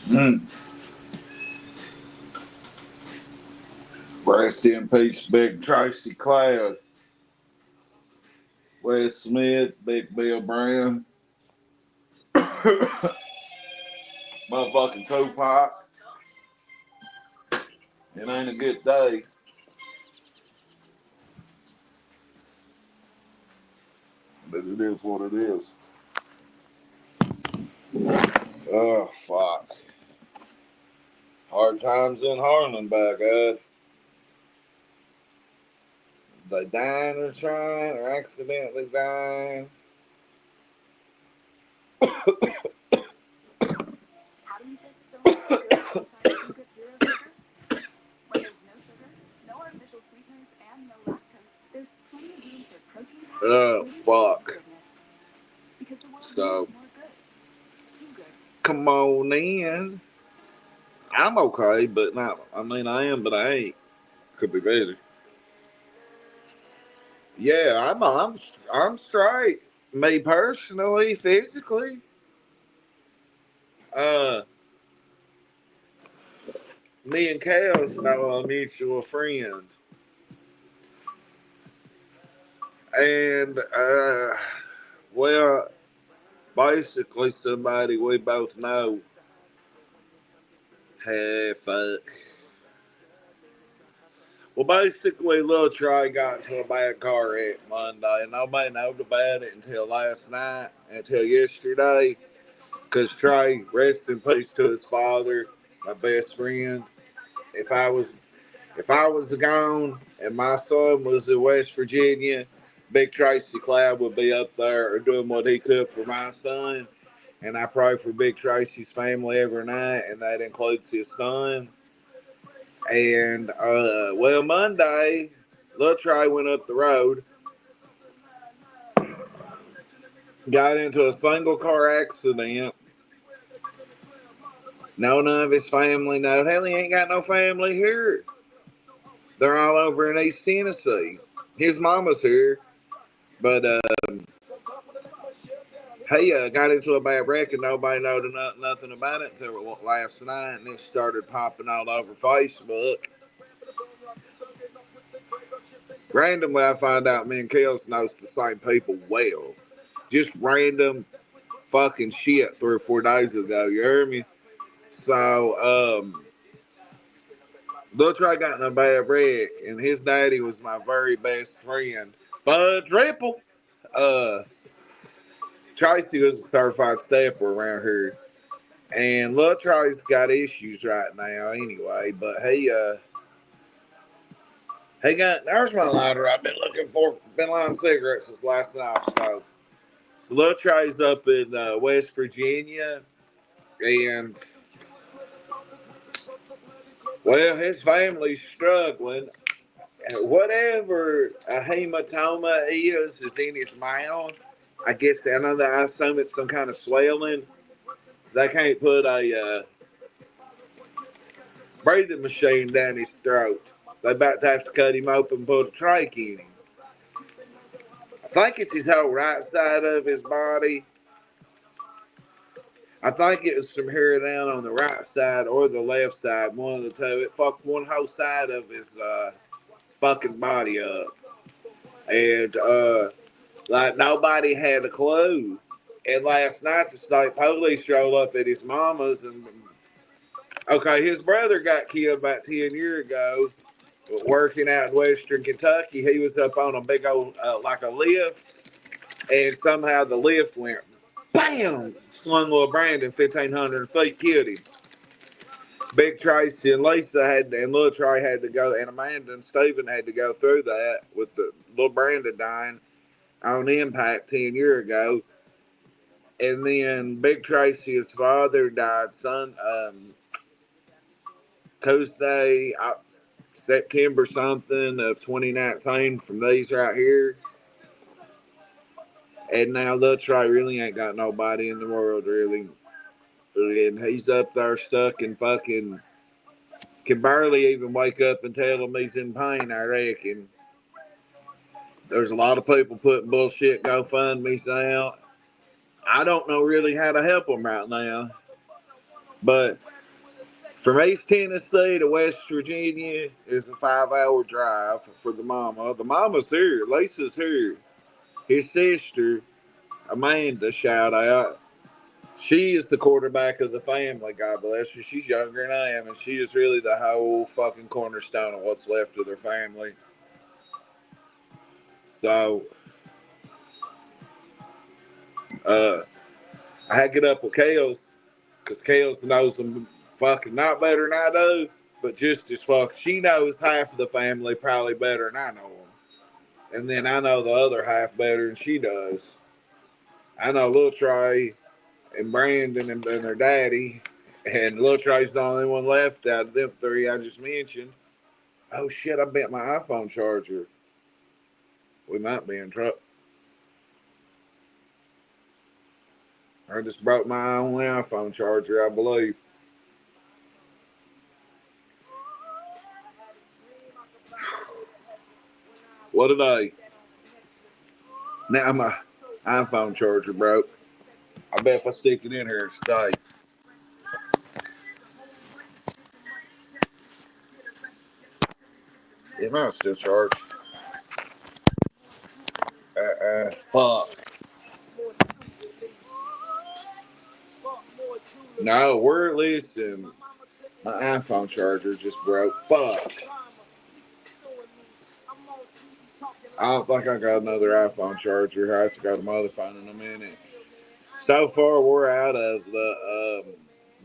Mm. Rest in peace, Big Tracy Cloud, Wes Smith, Big Bill Brown, motherfucking Tupac. It ain't a good day. But it is what it is. Oh, fuck. Hard times in Harlan, by God. They dying or trying or accidentally dying. How do you get so much sugar inside a scoop at zero sugar? When there's no sugar, no artificial sweeteners, and no lactose, there's plenty of room for protein, Oh, beauty, and fuck. goodness. Because the world So, needs more good. Too good. come on in. I'm okay, but not. I mean, I am, but I ain't. Could be better. Yeah, I'm straight. Me personally, physically. Uh, Me and Kels know a mutual friend, and well, basically somebody we both know. Hey, fuck. Well, basically, Lil Trey got into a bad car wreck Monday, and nobody knew about it until last night, until yesterday. Because Trey, rest in peace to his father, my best friend. If I was if I was gone and my son was in West Virginia, Big Tracy Cloud would be up there doing what he could for my son. And I pray for Big Tracy's family every night, and that includes his son. And well, Monday, Lil Trey went up the road, got into a single car accident. None of his family know. Hell, he ain't got no family here. They're all over in East Tennessee. His mama's here, but he got into a bad wreck and nobody knowed nothing about it until last night, and it started popping all over Facebook. Randomly, I find out me and Kels knows the same people well. Just random fucking shit 3 or 4 days ago. You hear me? So, Lil Trey got in a bad wreck, and his daddy was my very best friend, Bud Triple. Uh, Tracy was a certified stepper around here, and Lil Trey's got issues right now anyway. But he got there's my lighter I've been looking for. Been lighting cigarettes since last night. So Lil Trey's up in West Virginia, and well, his family's struggling. Whatever a hematoma is in his mouth. I guess I know that I assume it's some kind of swelling. They can't put a breathing machine down his throat. They about to have to cut him open and put a trach in him. I think it's his whole right side of his body. I think it was from here down on the right side or the left side, one of the two. It fucked one whole side of his fucking body up. And like nobody had a clue. And last night the state police showed up at his mama's, and okay, his brother got killed about 10 years ago. Working out in Western Kentucky, he was up on a big old like a lift, and somehow the lift went bam, slung little Brandon 1,500 feet, killed him. Big Tracy and Lisa and little Trey had to go, and Amanda and Stephen had to go through that with the little Brandon dying on impact 10 years ago. And then Big Tracy, his father, died Tuesday, September something of 2019 from these right here. And now Lil Trey really ain't got nobody in the world, really. And he's up there stuck and fucking can barely even wake up and tell him he's in pain, I reckon. There's a lot of people putting bullshit GoFundMe's out. I don't know really how to help him right now. But From East Tennessee to West Virginia is a 5-hour drive for the mama. The mama's here. Lisa's here. His sister, Amanda, shout out. She is the quarterback of the family, God bless her. She's younger than I am, and she is really the whole fucking cornerstone of what's left of their family. So, I had to get up with Kels, because Kels knows them fucking not better than I do, but just as fuck. She knows half of the family probably better than I know them. And then I know the other half better than she does. I know little Trey and Brandon and their daddy, and little Trey's the only one left out of them three I just mentioned. Oh shit, I bent my iPhone charger. We might be in trouble. I just broke my only iPhone charger, I believe. What a day. Now my iPhone charger broke. I bet if I stick it in here, it stay. It might still charge. Fuck. No, we're listening. My iPhone charger just broke. Fuck. I don't think I got another iPhone charger. I have to go to my other phone in a minute. So far, we're out of the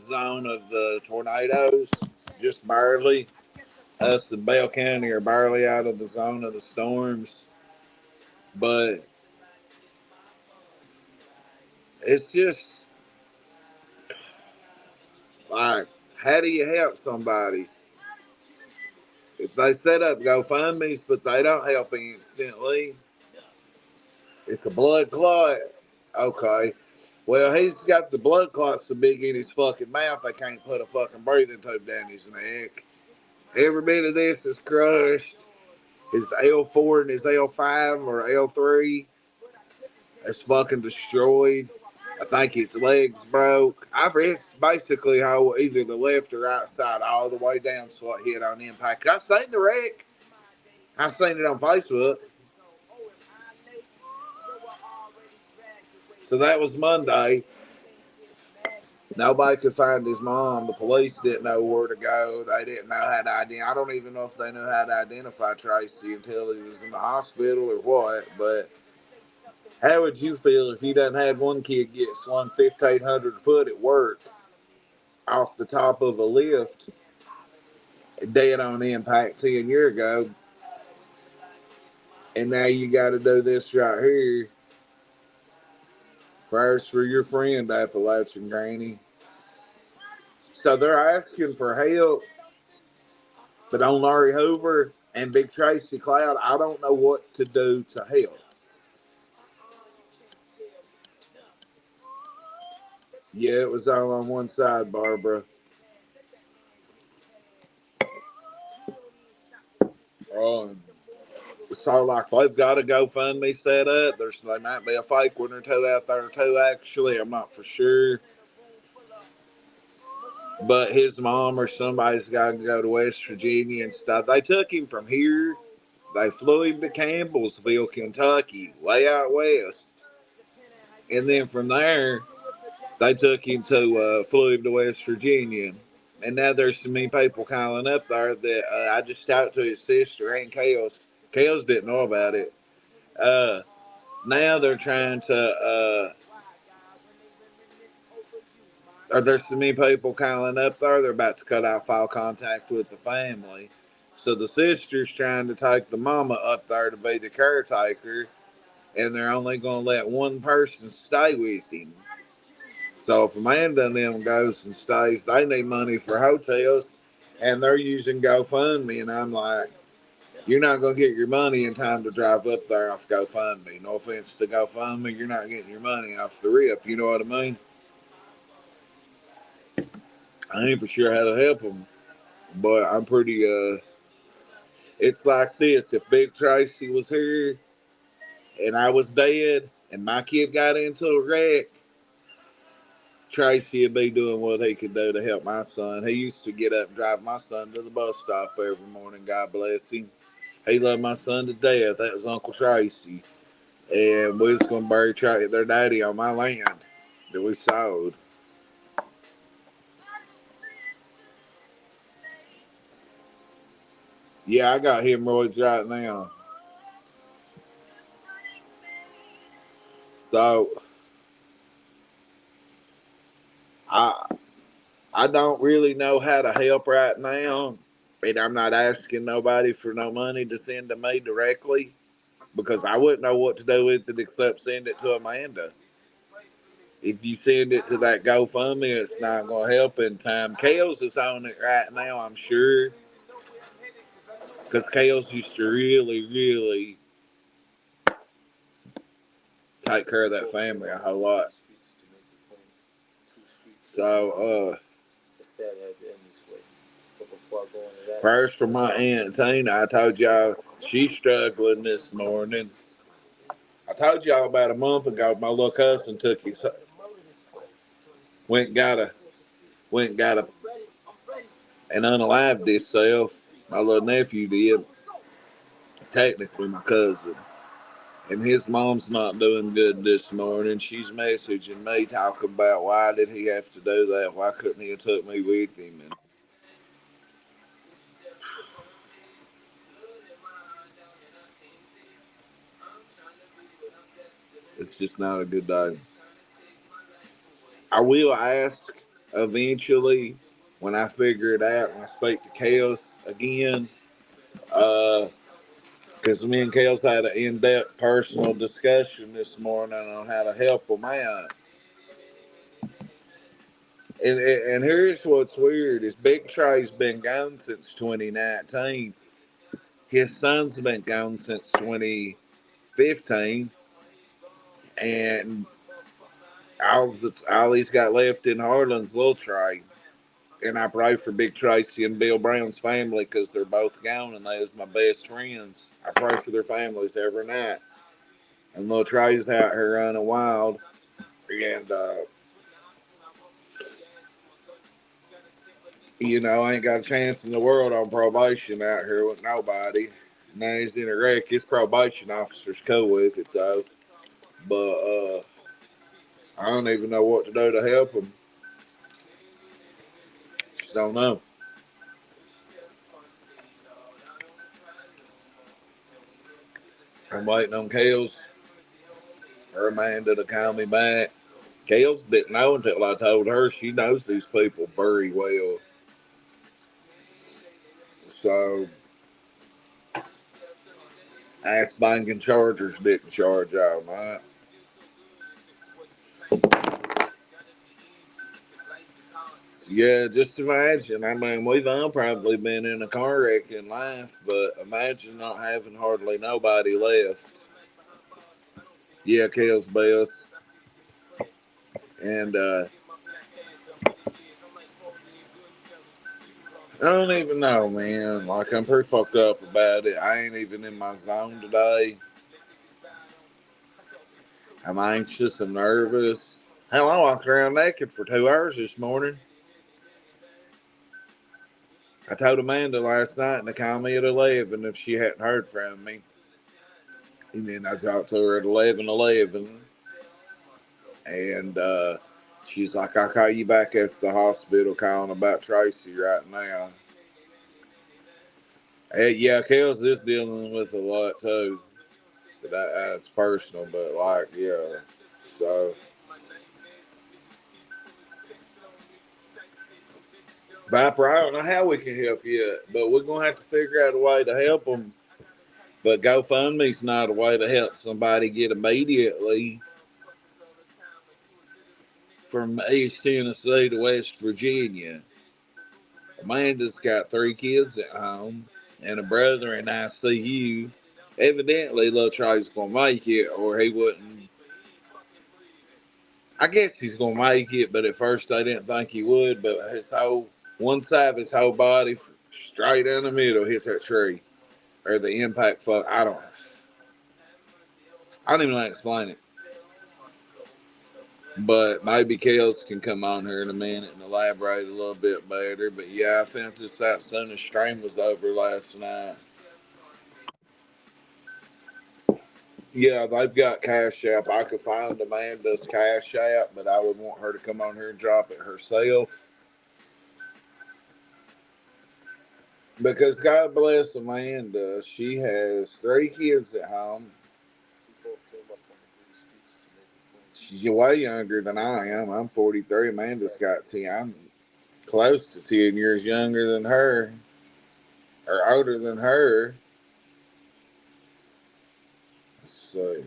zone of the tornadoes, just barely. Us and Bell County are barely out of the zone of the storms. But it's just like, how do you help somebody? If they set up GoFundMe's, but they don't help instantly, it's a blood clot. Okay. Well, he's got the blood clot so big in his fucking mouth they can't put a fucking breathing tube down his neck. Every bit of this is crushed. His L4 and his L5 or L3 is fucking destroyed. I think his legs broke. It's basically how either the left or right side all the way down so it hit on impact. I've seen the wreck. I've seen it on Facebook. So that was Monday. Nobody could find his mom. The police didn't know where to go. They didn't know how to identify. I don't even know if they knew how to identify Tracy until he was in the hospital or what. But how would you feel if you done had one kid get slung 1,500 foot at work off the top of a lift, dead on impact 10 years ago, and now you got to do this right here? Prayers for your friend, Appalachian Granny. So they're asking for help, but on Larry Hoover and Big Tracy Cloud, I don't know what to do to help. Yeah, it was all on one side, Barbara. So like they've got a GoFundMe set up. There might be a fake one or two out there too. Actually, I'm not for sure. But his mom or somebody's got to go to West Virginia and stuff. They took him from here. They flew him to Campbellsville, Kentucky, way out west. And then from there, they took him to, flew him to West Virginia. And now there's so many people calling up there that I just talked to his sister and Kels. Kels didn't know about it. Now they're trying to, there's so many people calling up there, they're about to cut off all contact with the family. So the sister's trying to take the mama up there to be the caretaker, and they're only going to let one person stay with him. So if Amanda and them goes and stays, they need money for hotels, and they're using GoFundMe, and I'm like, you're not going to get your money in time to drive up there off GoFundMe. No offense to GoFundMe, you're not getting your money off the rip, you know what I mean? I ain't for sure how to help them, but I'm pretty, it's like this. If Big Tracy was here and I was dead and my kid got into a wreck, Tracy would be doing what he could do to help my son. He used to get up and drive my son to the bus stop every morning. God bless him. He loved my son to death. That was Uncle Tracy. And we was going to bury their daddy on my land that we sold. Yeah, I got hemorrhoids right now. So I I don't really know how to help right now. And I'm not asking nobody for no money to send to me directly because I wouldn't know what to do with it except send it to Amanda. If you send it to that GoFundMe, it's not going to help in time. Kale's is on it right now, I'm sure. Because Kale's used to really, really take care of that family a whole lot. So, prayers for my Aunt Tina. I told y'all she's struggling this morning. I told y'all about a month ago my little cousin took his went and got a went and got a and unalived himself. My little nephew did. Technically my cousin. And his mom's not doing good this morning. She's messaging me talking about why did he have to do that? Why couldn't he have took me with him? And it's just not a good day. I will ask eventually when I figure it out and I speak to Kels again. Because me and Kels had an in-depth personal discussion this morning on how to help them out. And here's what's weird is Big Trey's been gone since 2019. His son's been gone since 2015. And all he's got left in Harlan's little Trey. And I pray for Big Tracy and Bill Brown's family because they're both gone and they was my best friends. I pray for their families every night. And little Trey's out here running wild. And, I ain't got a chance in the world on probation out here with nobody. Now he's in a wreck. His probation officer's cool with it, though. But I don't even know what to do to help him. Just don't know. I'm waiting on Kels or Amanda to call me back. Kels didn't know until I told her she knows these people very well. So, Ass Banking Chargers didn't charge all night. So, yeah, just imagine. I mean, we've all probably been in a car wreck in life, but imagine not having hardly nobody left. Yeah, Kels best. And I don't even know, man. Like, I'm pretty fucked up about it. I ain't even in my zone today. I'm anxious and nervous. Hell, I walked around naked for 2 hours this morning. I told Amanda last night to call me at 11 if she hadn't heard from me. And then I talked to her at 11:11, and she's like, I'll call you back at the hospital calling about Tracy right now. Hey, yeah, Kel's just dealing with a lot too. That's personal, but like, yeah. So, Viper, I don't know how we can help you, but we're going to have to figure out a way to help them. But GoFundMe's not a way to help somebody get immediately from East Tennessee to West Virginia. Amanda's got 3 kids at home and a brother in ICU. Evidently, Lil Trey's going to make it, or he wouldn't. I guess he's going to make it, but at first I didn't think he would. But one side of his whole body, straight down the middle, hit that tree. Or the impact fuck. I don't even know how to explain it. But maybe Kels can come on here in a minute and elaborate a little bit better. But yeah, I found this out soon as stream was over last night. Yeah, they've got Cash App. I could find Amanda's Cash App, but I would want her to come on here and drop it herself. Because God bless Amanda, she has 3 kids at home. She's way younger than I am. I'm 43. Amanda's got 10. I'm close to 10 years younger than her, or older than her. Let's see.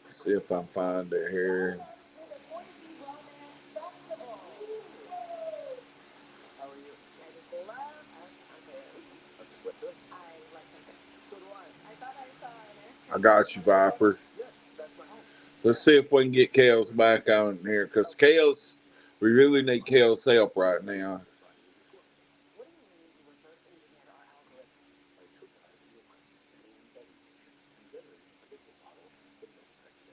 See if I can find it here. I got you, Viper. Let's see if we can get Kels back on here, because Kels, we really need Kels' help right now.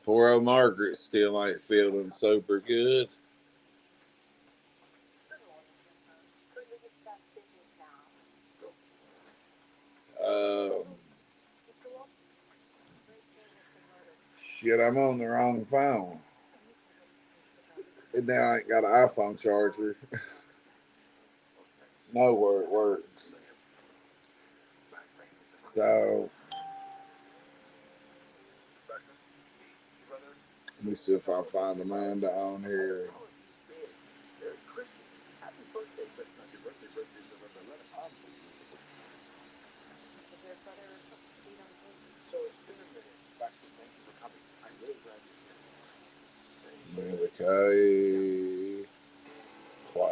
Poor old Margaret still ain't feeling super good. Um, Shit, I'm on the wrong phone. And now I ain't got an iPhone charger. Know where it works. So let me see if I find Amanda on here. Okay. Cloud.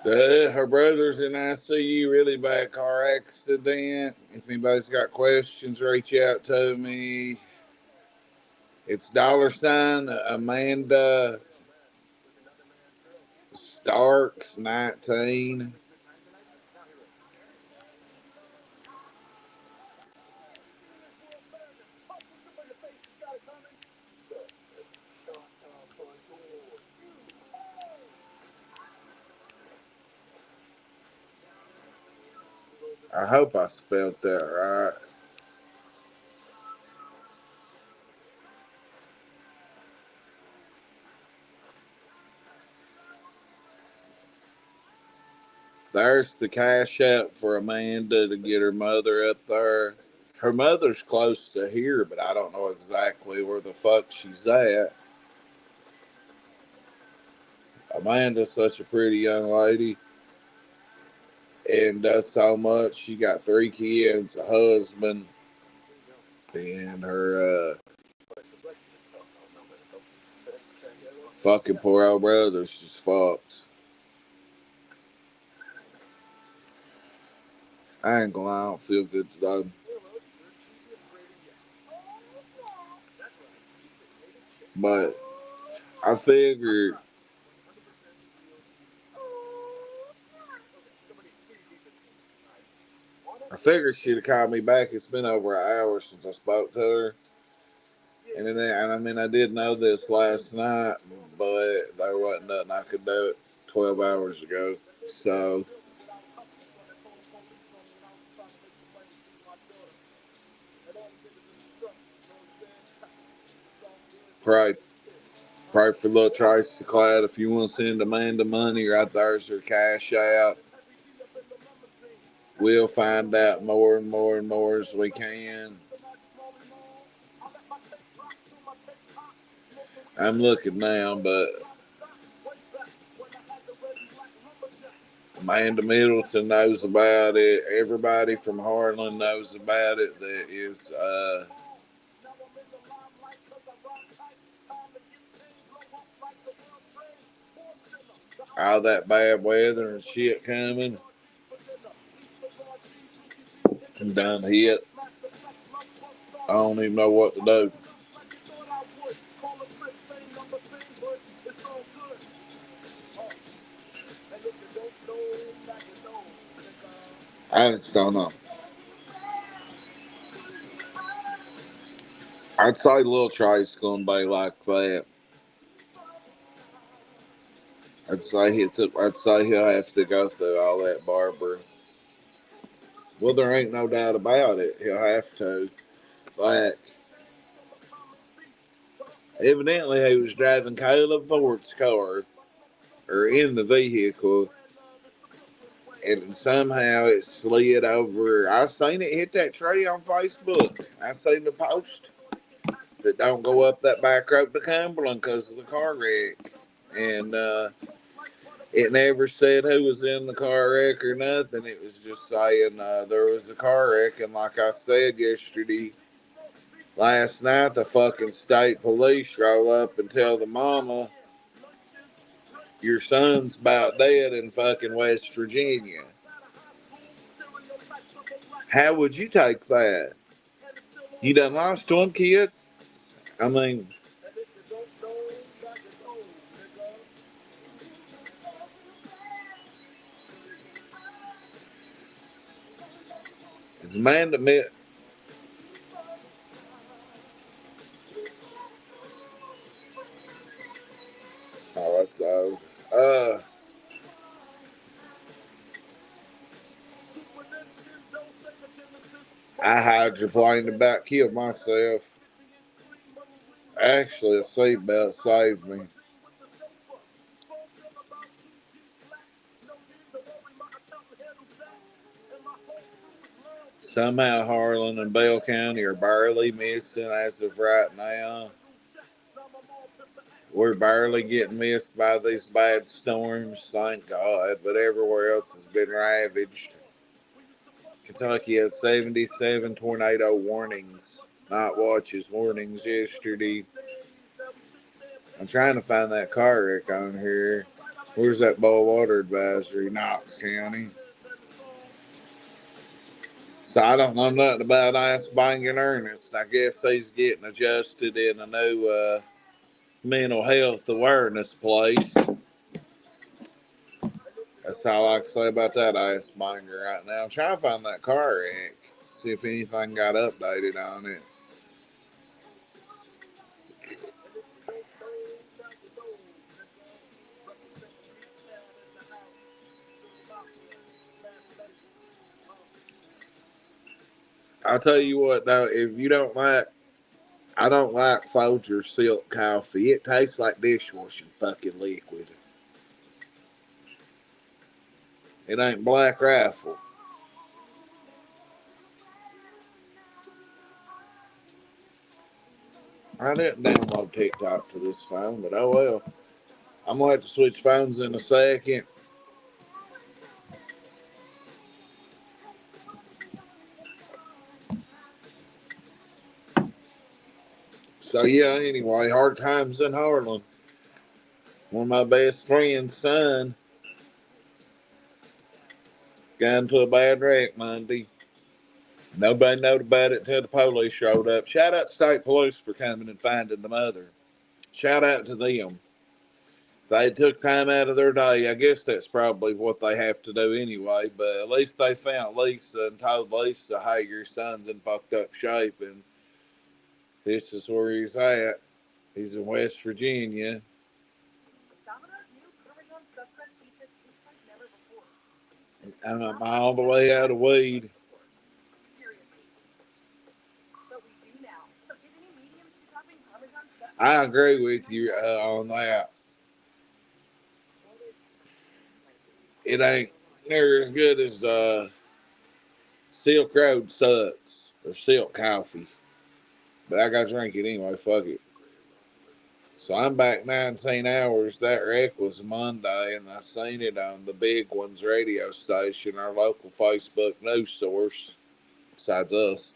Her brother's in ICU, really bad car accident. If anybody's got questions, reach out to me. It's $ Amanda Starks 19. I hope I spelled that right. There's the cash app for Amanda to get her mother up there. Her mother's close to here, but I don't know exactly where the fuck she's at. Amanda's such a pretty young lady and does so much. She got 3 kids, a husband, and her fucking poor old brother's just fucked. I ain't gonna lie, I don't feel good today. But I figured she'd have called me back. It's been over an hour since I spoke to her. And I mean, I did know this last night, but there wasn't nothing I could do it 12 hours ago. So, pray, pray for little Tracy Cloud. If you want to send Amanda money, right there's her cash out. We'll find out more and more and more as we can. I'm looking now, but Amanda Middleton knows about it. Everybody from Harlan knows about it. That is all that bad weather and shit coming and done hit I don't even know what to do. I just don't know. I'd say Lil Trey's gonna be like that. I'd say he'll have to go through all that barber. Well, there ain't no doubt about it. He'll have to. Like, evidently he was driving Caleb Ford's car, or in the vehicle, and somehow it slid over. I seen it hit that tree on Facebook. I seen the post that don't go up that back road to Cumberland because of the car wreck. And it never said who was in the car wreck or nothing. It was just saying there was a car wreck. And like I said yesterday, last night the fucking state police roll up and tell the mama, your son's about dead in fucking West Virginia. How would you take that? You done lost one kid? I mean, is Amanda admit? Oh, that's old. I hydroplaned about killed myself. Actually, a seatbelt saved me. Somehow Harlan and Bell County are barely missing as of right now. We're barely getting missed by these bad storms, thank God, but everywhere else has been ravaged. Kentucky has 77 tornado warnings, not watches, warnings yesterday. I'm trying to find that car wreck on here. Where's that boil water advisory? Knox County. So I don't know nothing about Ice Banging Ernest. I guess he's getting adjusted in a new mental health awareness place. That's all I can say about that Ice Banger right now. I'm trying to find that car wreck. See if anything got updated on it. I'll tell you what though, if you don't like, I don't like Folgers silk coffee. It tastes like dishwashing fucking liquid. It ain't Black Rifle. I didn't download TikTok to this phone, but oh well. I'm gonna have to switch phones in a second. So yeah, anyway, hard times in Harlem. One of my best friend's son got into a bad wreck Monday. Nobody knowed about it till the police showed up. Shout out to state police for coming and finding the mother. Shout out to them. They took time out of their day. I guess that's probably what they have to do anyway. But at least they found Lisa and told Lisa, "Hey, your son's in fucked up shape, and this is where he's at. He's in West Virginia." I'm all the way out of weed. I agree with you on that. It ain't near as good as Silk Road sucks or Silk Coffee, but I got to drink it anyway. Fuck it. So I'm back 19 hours. That wreck was Monday, and I seen it on the Big Ones radio station, our local Facebook news source, besides us.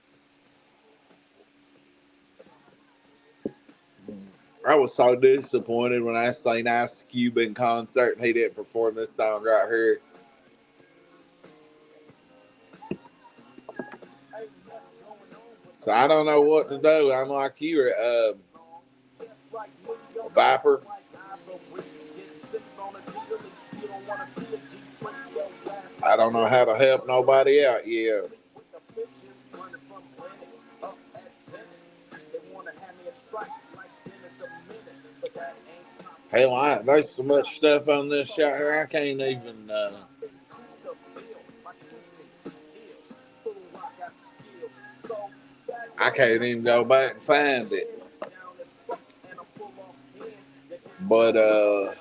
I was so disappointed when I seen Ice Cube in concert and he didn't perform this song right here. So I don't know what to do. I'm like you, Viper. I don't know how to help nobody out yet. Hell, there's so much stuff on this shot here, I can't even. I can't even go back and find it. But the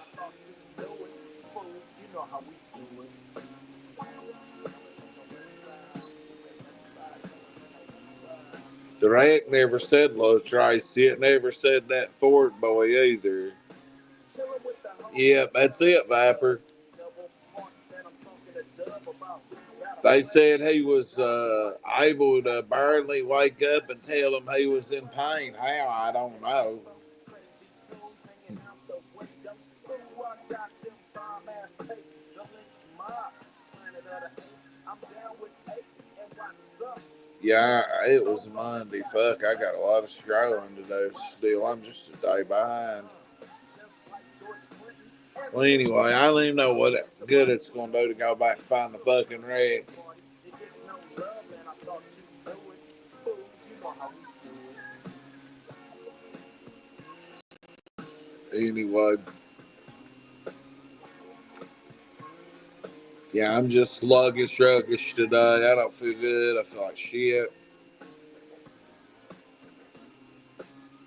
rank never said Low Tracy. It never said that Ford boy either. Yep, that's it, Viper. They said he was able to barely wake up and tell him he was in pain. How? I don't know. Yeah, it was Monday. Fuck, I got a lot of struggling to do still. I'm just a day behind. Well, anyway, I don't even know what good it's going to do to go back and find the fucking wreck. Anyway. Yeah, I'm just sluggish today. I don't feel good. I feel like shit.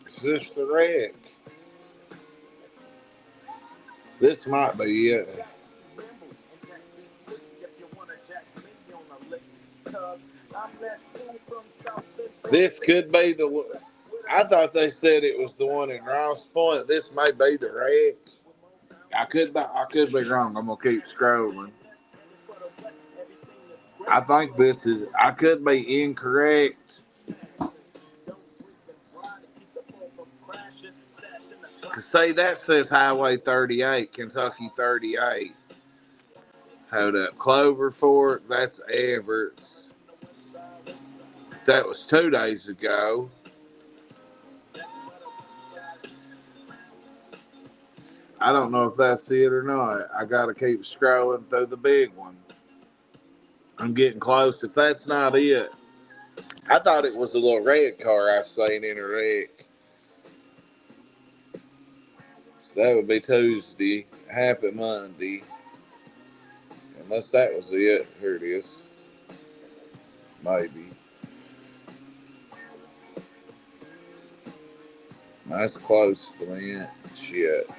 Is this the wreck? This might be it. This could be the. I thought they said it was the one in Ross Point. This may be the wreck. I could be wrong. I'm gonna keep scrolling. I think this is. I could be incorrect. Say that says Highway 38, Kentucky 38. Hold up, Clover Fork. That's Everett's. That was 2 days ago. I don't know if that's it or not. I gotta keep scrolling through the big one. I'm getting close. If that's not it, I thought it was a little red car I seen in a wreck. So that would be Tuesday. Happy Monday. Unless that was it. Here it is. Maybe. That's close to me. Shit.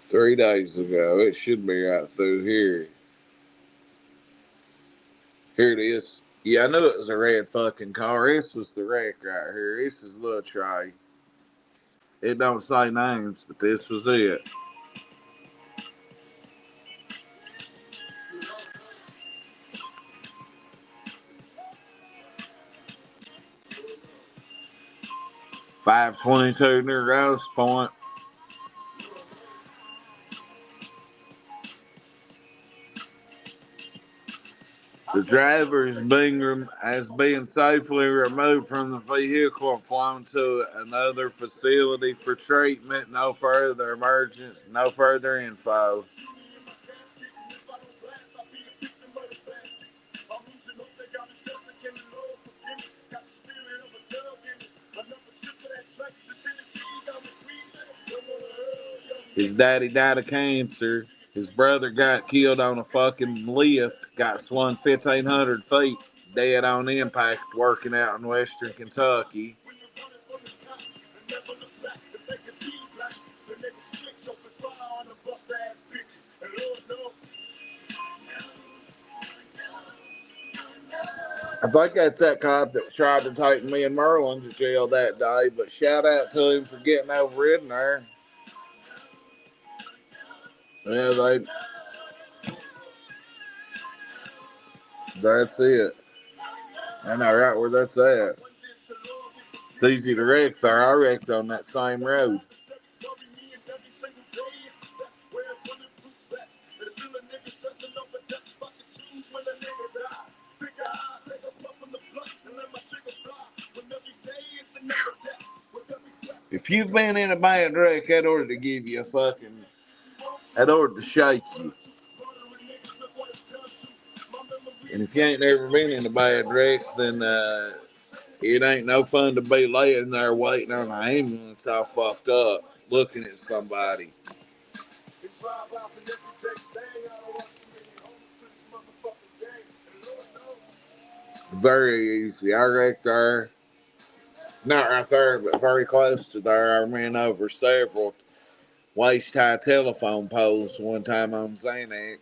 Three days ago. It should be right through here. Here it is. Yeah, I knew it was a red fucking car. This was the wreck right here. This is Little Trey. It don't say names, but this was it. $5.22 near Grosse Point. The driver is being safely removed from the vehicle and flown to another facility for treatment. No further no further info. His daddy died of cancer. His brother got killed on a fucking lift, got swung 1,500 feet, dead on impact, working out in western Kentucky. I think that's that cop that tried to take me and Merlin to jail that day, but shout out to him for getting overridden there. Yeah, that's it. I know right where that's at. It's easy to wreck there. I wrecked on that same road. If you've been in a bad wreck, that ought to give you a fucking, that ought to shake you. And if you ain't never been in a bad wreck, then it ain't no fun to be laying there waiting on an ambulance all fucked up, looking at somebody. Very easy. I wrecked there. Not right there, but very close to there. I ran over several waist high telephone poles one time on Xanax.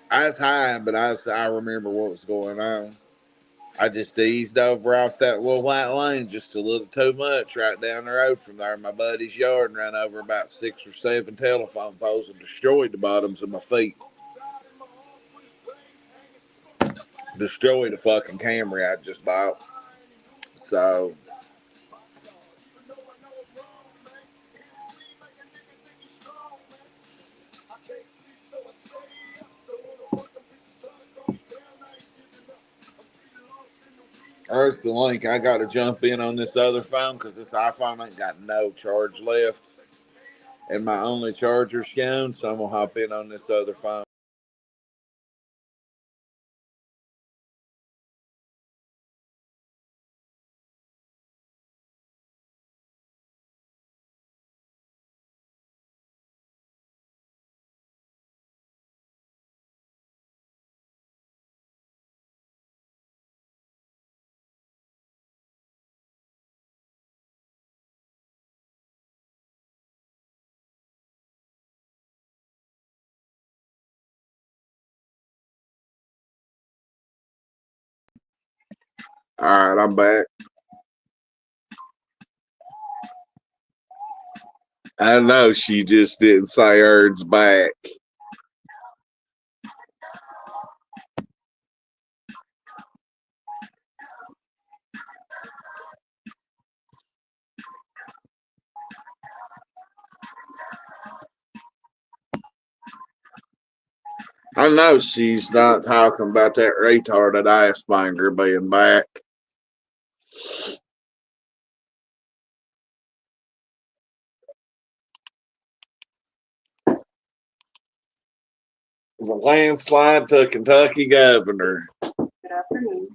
I was high, but I remember what was going on. I just eased over off that little white lane just a little too much right down the road from there, my buddy's yard, and ran over about 6 or 7 telephone poles and destroyed the bottoms of my feet. Destroyed a fucking Camry I just bought. So, there's the link. I got to jump in on this other phone because this iPhone ain't got no charge left. And my only charger's gone, so I'm going to hop in on this other phone. All right, I'm back. I know she just didn't say hers back. I know she's not talking about that retarded ass banger being back. The landslide to Kentucky governor. Good afternoon.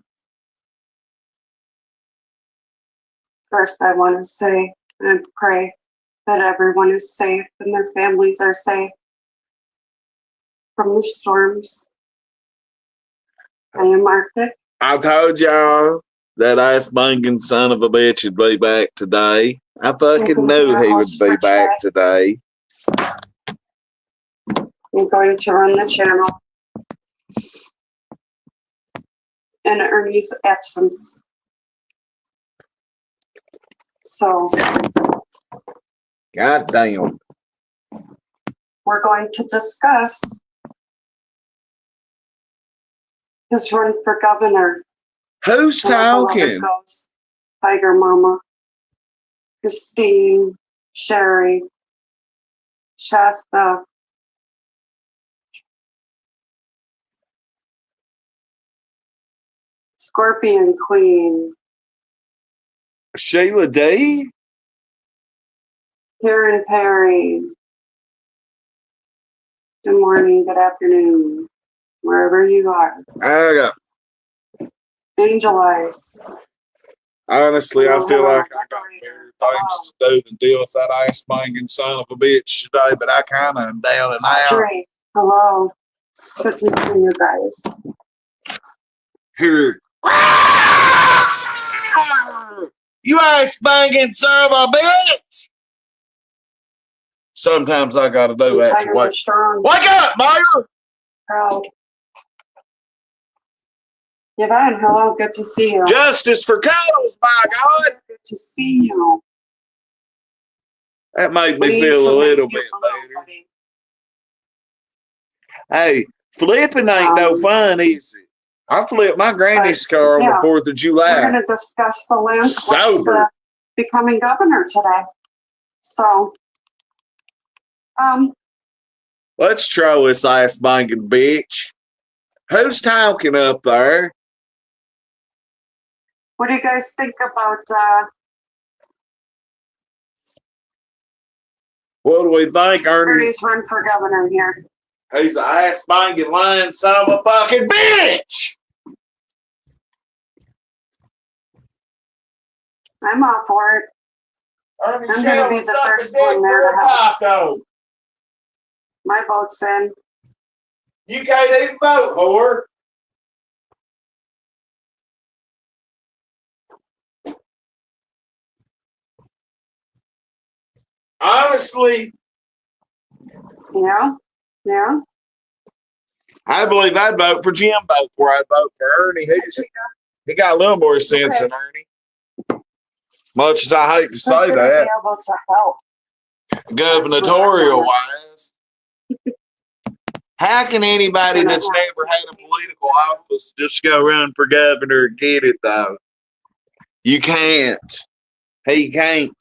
First, I want to say and pray that everyone is safe and their families are safe from the storms and the Arctic. I told y'all that ass banging son of a bitch would be back today. I fucking knew he would be back today. I'm going to run the channel in Ernie's absence. So, God damn. we're going to discuss his run for governor. Who's talking? Goes Tiger Mama, Christine, Sherry, Shasta, Scorpion Queen, Sheila D? Karen Perry. Good morning, good afternoon, wherever you are. I got. Angel Eyes. Honestly, I feel like I got better things to do than deal with that ass banging son of a bitch today, but I kind of am down and out. Trey, hello. It's good to see you guys. Here. You ass banging son of a bitch! Sometimes I gotta do that to wake. Wake up, Mayor! Proud. Yvonne, hello, good to see you. Justice for Cuddles, by God! Good to see you. That made me feel a little bit better. Hey, flipping ain't no fun, is it? I flipped my granny's car on the yeah, 4th of we're July. going to discuss the landslide Sober. to becoming governor today. So, Let's try this ass banging bitch. Who's talking up there? what do you guys think about What do we think, Ernie? Ernie's run for governor here? He's an ass banging lying son of a fucking bitch. I'm all for it. Ernie I'm gonna be the first one there to help. taco. My vote's in. You can't even vote, whore. Honestly, Yeah, yeah. I believe I'd vote for Jimbo before I'd vote for Ernie. He got a little more sense than Ernie. Much as I hate to say Who's gonna that, be able to help? gubernatorial wise. How can anybody that's never had a political office just go run for governor and get it, though? You can't. He can't.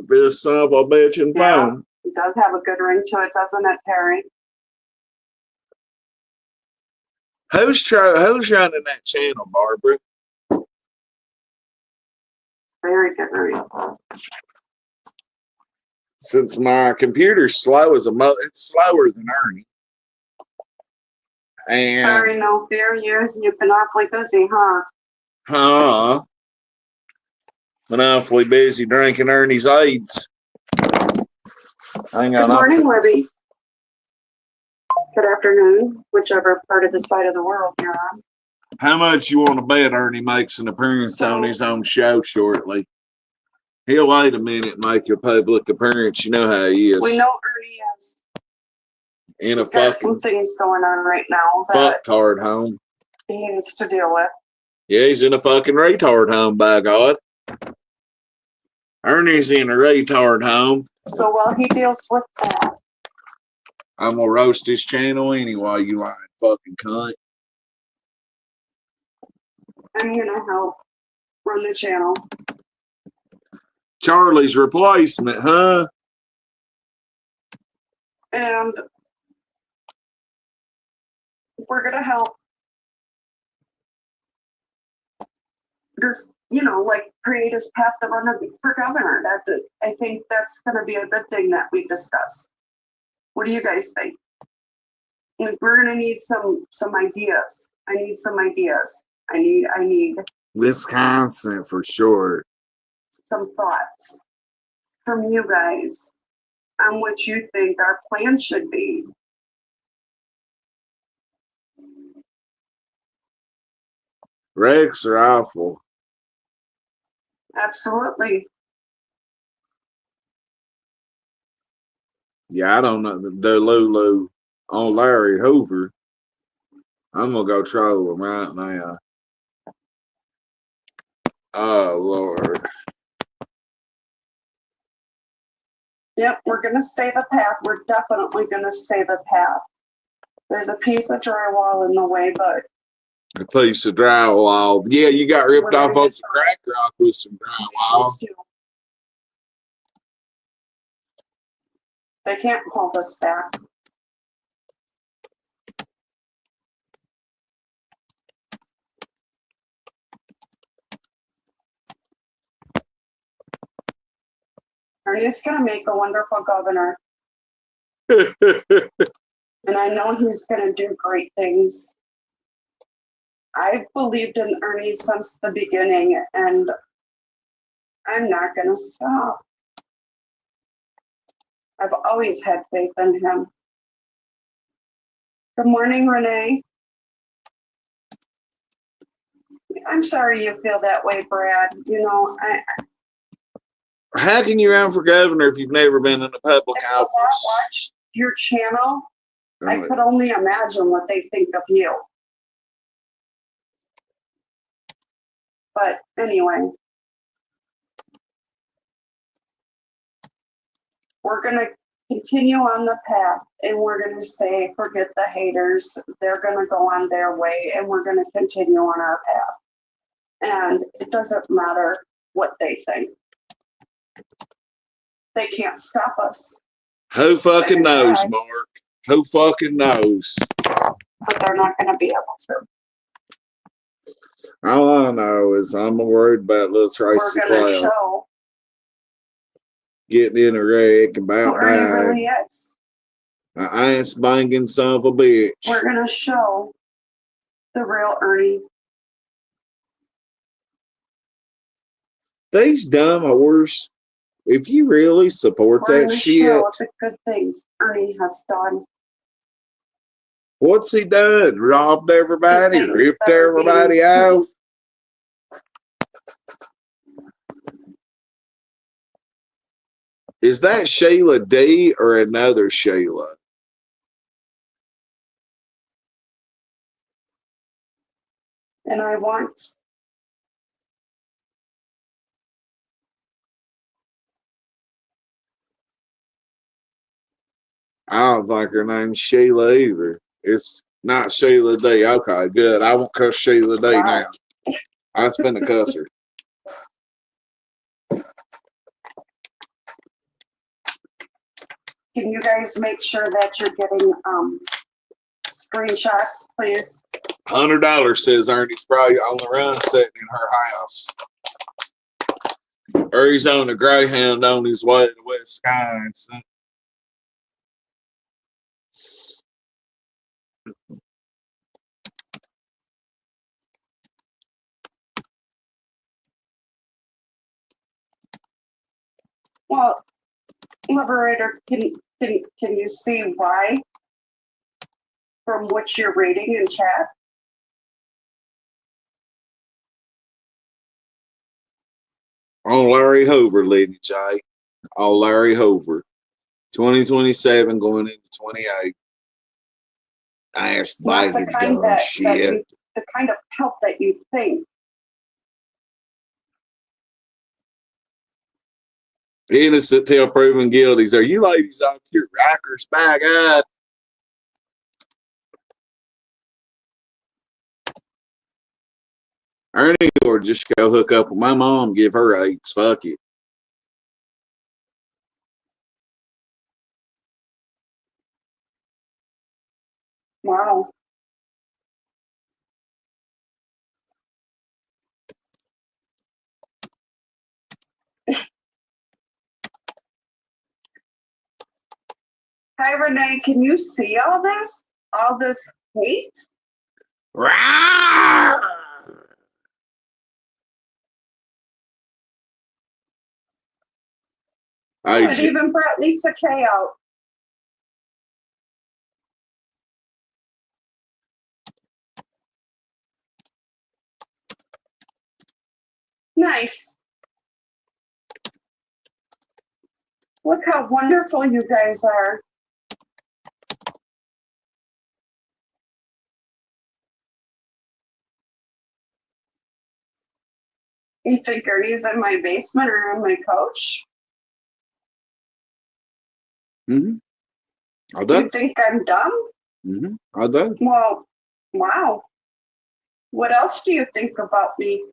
This son of a bitch and phone. It does have a good ring to it, doesn't it, Terry? Who's running that channel, Barbara? Very good ring. Since my computer's slow as it's slower than Ernie. And Sorry, no fear. You've been awfully busy, huh? been awfully busy drinking Ernie's AIDS. Good morning, Libby. Good afternoon, whichever part of the side of the world you're on. How much you want to bet Ernie makes an appearance on his own show shortly? He'll wait a minute and make a public appearance. You know how he is. We know Ernie has in a got some fucking things going on right now that fucktard home. he needs to deal with. Yeah, he's in a fucking retard home, by God. Ernie's in a retard home. So while he deals with that, I'm gonna roast his channel anyway, you lying fucking cunt. I'm gonna help run the channel. Charlie's replacement, huh? And we're gonna help just, like create his path to run for governor. I think that's gonna be a good thing that we discuss. What do you guys think? Like, we're gonna need some ideas. I need some ideas. I need Wisconsin for sure. some thoughts from you guys on what you think our plan should be. Rex are awful. Absolutely. Yeah, I don't know. The Lulu on Larry Hoover. I'm gonna go troll him right now. Oh Lord. Yep, we're gonna stay the path. We're definitely gonna stay the path. There's a piece of drywall in the way, but A piece of drywall. Yeah, you got ripped off on some crack rock with some drywall. They can't hold us back. Ernie's gonna make a wonderful governor. And I know he's gonna do great things. I've believed in Ernie since the beginning, and I'm not gonna stop. I've always had faith in him. Good morning, Renee. I'm sorry you feel that way, Brad. How can you run for governor if you've never been in a public if office? I watch your channel, I could only imagine what they think of you. But anyway, We're going to continue on the path, and we're going to say, forget the haters. They're going to go on their way, and we're going to continue on our path. And it doesn't matter what they think. They can't stop us. Who fucking knows, Try. Mark? Who fucking knows? But they're not going to be able to. All I know is I'm worried about little Tracy We're going to Cloud show getting in a wreck and who about Ernie dying. really is. An ass banging son of a bitch. We're going to show the real Ernie. These dumb whores, if you really support We're that going to shit, show the good things Ernie has done. what's he done? Robbed everybody, The things ripped that are everybody being- off. Is that Sheila D or another Sheila? And I want I don't think her name's Sheila either. It's not Sheila D. Okay, good. I won't cuss Sheila D now. I was finna cuss her. Can you guys make sure that you're getting screenshots, please? $100 says Ernie's probably on the run sitting in her house. Or he's on a Greyhound on his way to Wisconsin. Well, Liberator, can you see why? From what you're reading in chat? On Larry Hoover, Lady J. On Larry Hoover. 2027 going into 28. Ass Not the biting kind dumb that shit. the kind of help that you think. Innocent till proven guilty. Are you ladies off your rockers by God? Ernie or just go hook up with my mom, give her AIDS. Fuck it. Wow. Hi, Renee. Can you see all this? All this hate? Rawr! Oh, it even brought Lisa K out. Nice. Look how wonderful you guys are. You think Ernie's in my basement or on my couch? I do. You think I'm dumb? I do. Well, wow. What else do you think about me?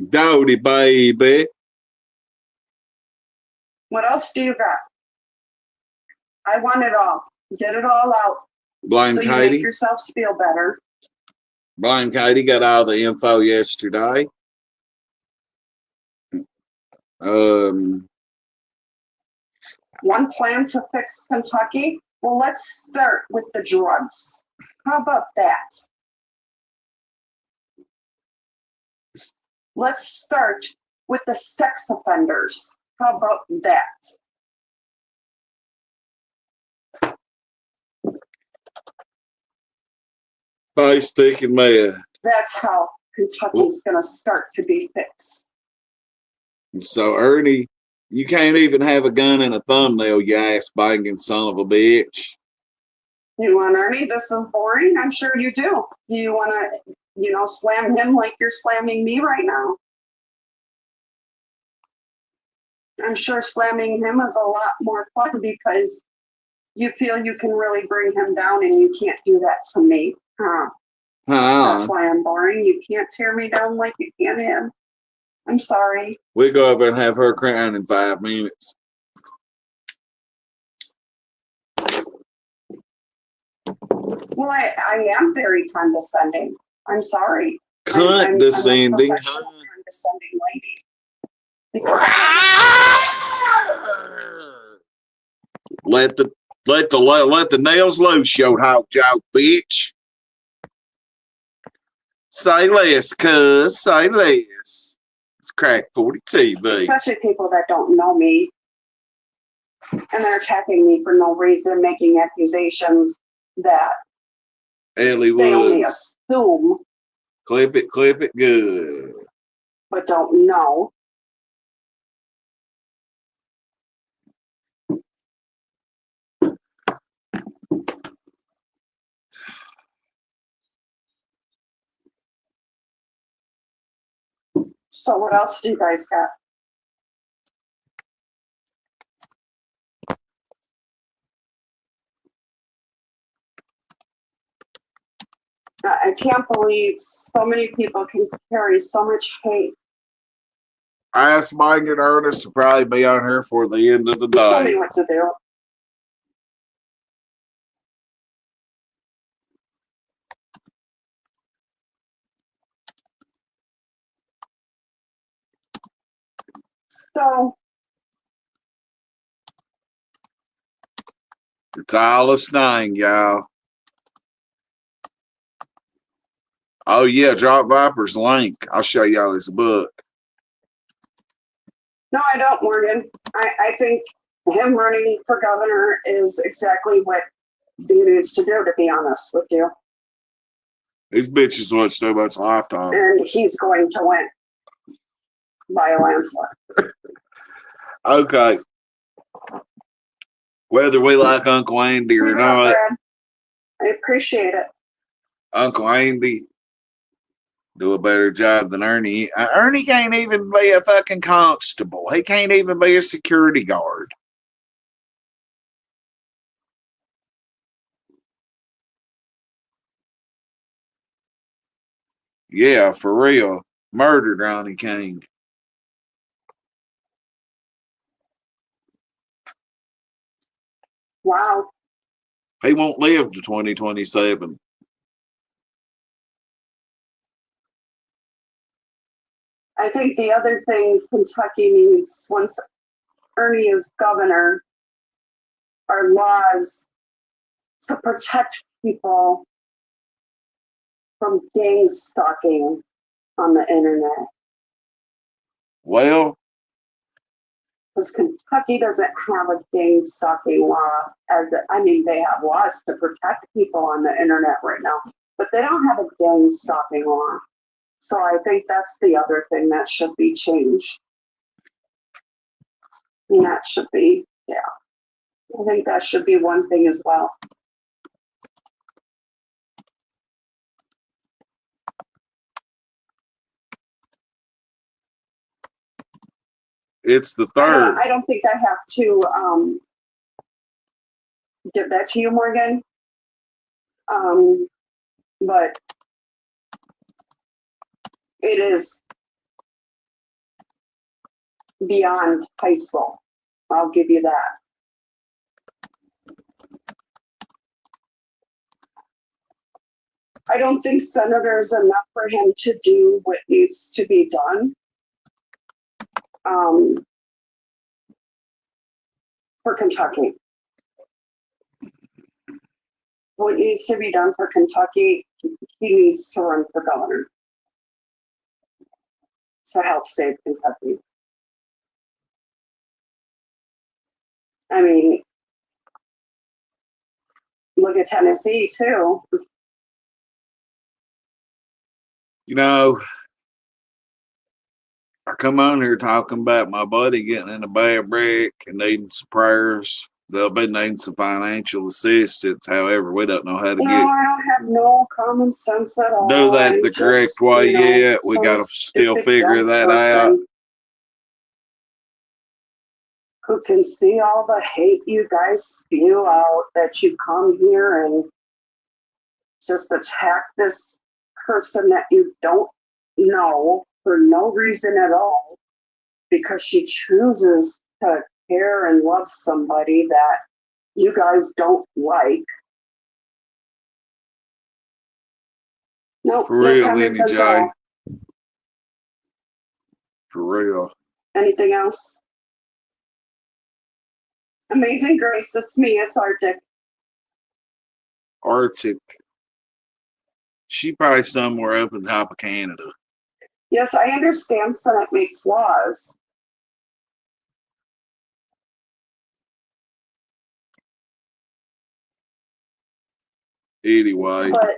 Dowdy, baby. What else do you got? I want it all. Get it all out. Blind so you Katie. make yourselves feel better. Blind Katie got all the info yesterday. One plan to fix Kentucky? Well, let's start with the drugs. How about that? Let's start with the sex offenders. How about that? Face picking man. That's how Kentucky's going to start to be fixed. So Ernie, you can't even have a gun and a thumbnail, you ass banging son of a bitch. You want Ernie? This is boring. I'm sure you do. Do you want to, slam him like you're slamming me right now? I'm sure slamming him is a lot more fun because you feel you can really bring him down and you can't do that to me. That's why I'm boring. You can't tear me down like you can him. I'm sorry. We go over and have her crying in 5 minutes. Well, I am very condescending. I'm sorry. Condescending. I'm a professional condescending lady. Because let the nails loose, yo hawk joke, bitch. Say less, cuz. Say less. It's crack 42, baby. especially people that don't know me and they're attacking me for no reason, making accusations that Ellie they only Woods. assume Clip it good. but don't know. So what else do you guys got? I can't believe so many people can carry so much hate. I asked Mike and Ernest to probably be on here for the end of the Tell me day. what to do. So It's all a snang, y'all. Oh yeah, drop Viper's link. I'll show y'all his book. no, I don't, Morgan. I think him running for governor is exactly what he needs to do, to be honest with you. These bitches watch so much Lifetime. And he's going to win by a landslide. Okay. Whether we like Uncle Andy or not, Brad. I appreciate it. Uncle Andy do a better job than Ernie. Ernie can't even be a fucking constable. He can't even be a security guard. Yeah, for real. Murdered Ronnie King. Wow. He won't live to 2027. I think the other thing Kentucky needs once Ernie is governor are laws to protect people from gang stalking on the internet. Well, Because Kentucky doesn't have a gang stalking law. They have laws to protect people on the internet right now, but they don't have a gang stalking law. So I think that's the other thing that should be changed. And that should be, yeah. I think that should be one thing as well. it's the third. I don't think I have to give that to you, Morgan. But it is beyond high school. I'll give you that. I don't think senators enough for him to do what needs to be done. For Kentucky. What needs to be done for Kentucky, he needs to run for governor to help save Kentucky. I mean, look at Tennessee too. You know, I come on here talking about my buddy getting in a bad wreck and needing some prayers. they'll be needing some financial assistance. However, we don't know how to No, I don't have no common sense at all. do that I'm the correct just, way you know, yet. We some got to still stupid, figure dumb that out. person who can see all the hate you guys spew out, that you come here and just attack this person that you don't know for no reason at all, because she chooses to care and love somebody that you guys don't like. Nope, For no real, common Lenny sense at J. all. For real. Anything else? Amazing Grace, it's me, it's Arctic. Arctic. She probably somewhere up in top of Canada. Yes, I understand Senate makes laws. Anyway, But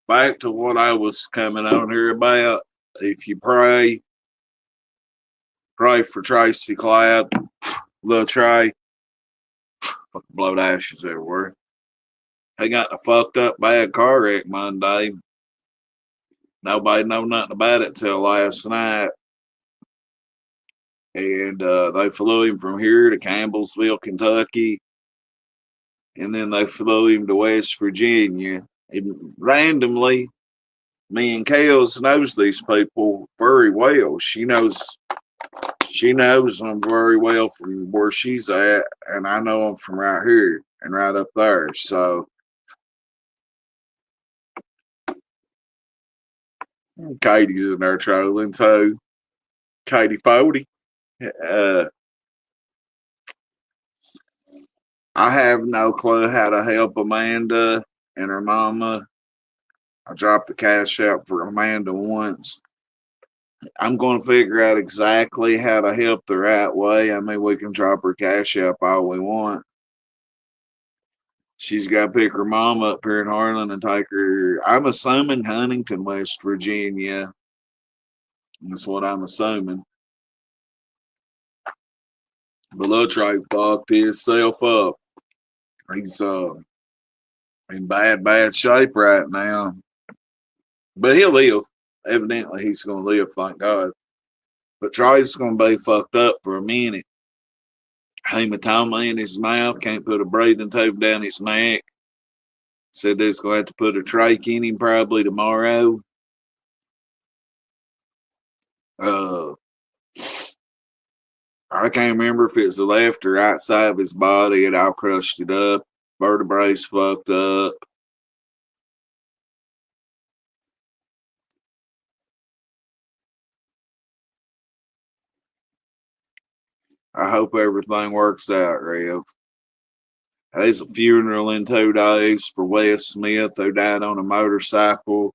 back to what I was coming on here about. If you pray for Tracy Cloud, little Trey, fucking blowed ashes everywhere. He got in a fucked up bad car wreck Monday. Nobody know nothing about it till last night. And they flew him from here to Campbellsville, Kentucky. And then they flew him to West Virginia. And randomly, me and Kels knows these people very well. She knows them very well from where she's at, and I know them from right here and right up there. So Katie's in there trolling too. Katie Fody. I have no clue how to help Amanda and her mama. I dropped the cash out for Amanda once. I'm going to figure out exactly how to help the right way. I mean, we can drop her cash up all we want. She's got to pick her mom up here in Harlan and take her. I'm assuming Huntington, West Virginia. That's what I'm assuming. But little Trey fucked himself up. He's in bad shape right now. But he'll live. Evidently, he's going to live, thank God. But Trey's going to be fucked up for a minute. Hematoma in his mouth, can't put a breathing tube down his neck. Said they's going to have to put a trach in him probably tomorrow. I can't remember if it's the left or right side of his body. It all crushed it up. Vertebrae's fucked up. I hope everything works out, Rev. There's a funeral in 2 days for Wes Smith, who died on a motorcycle.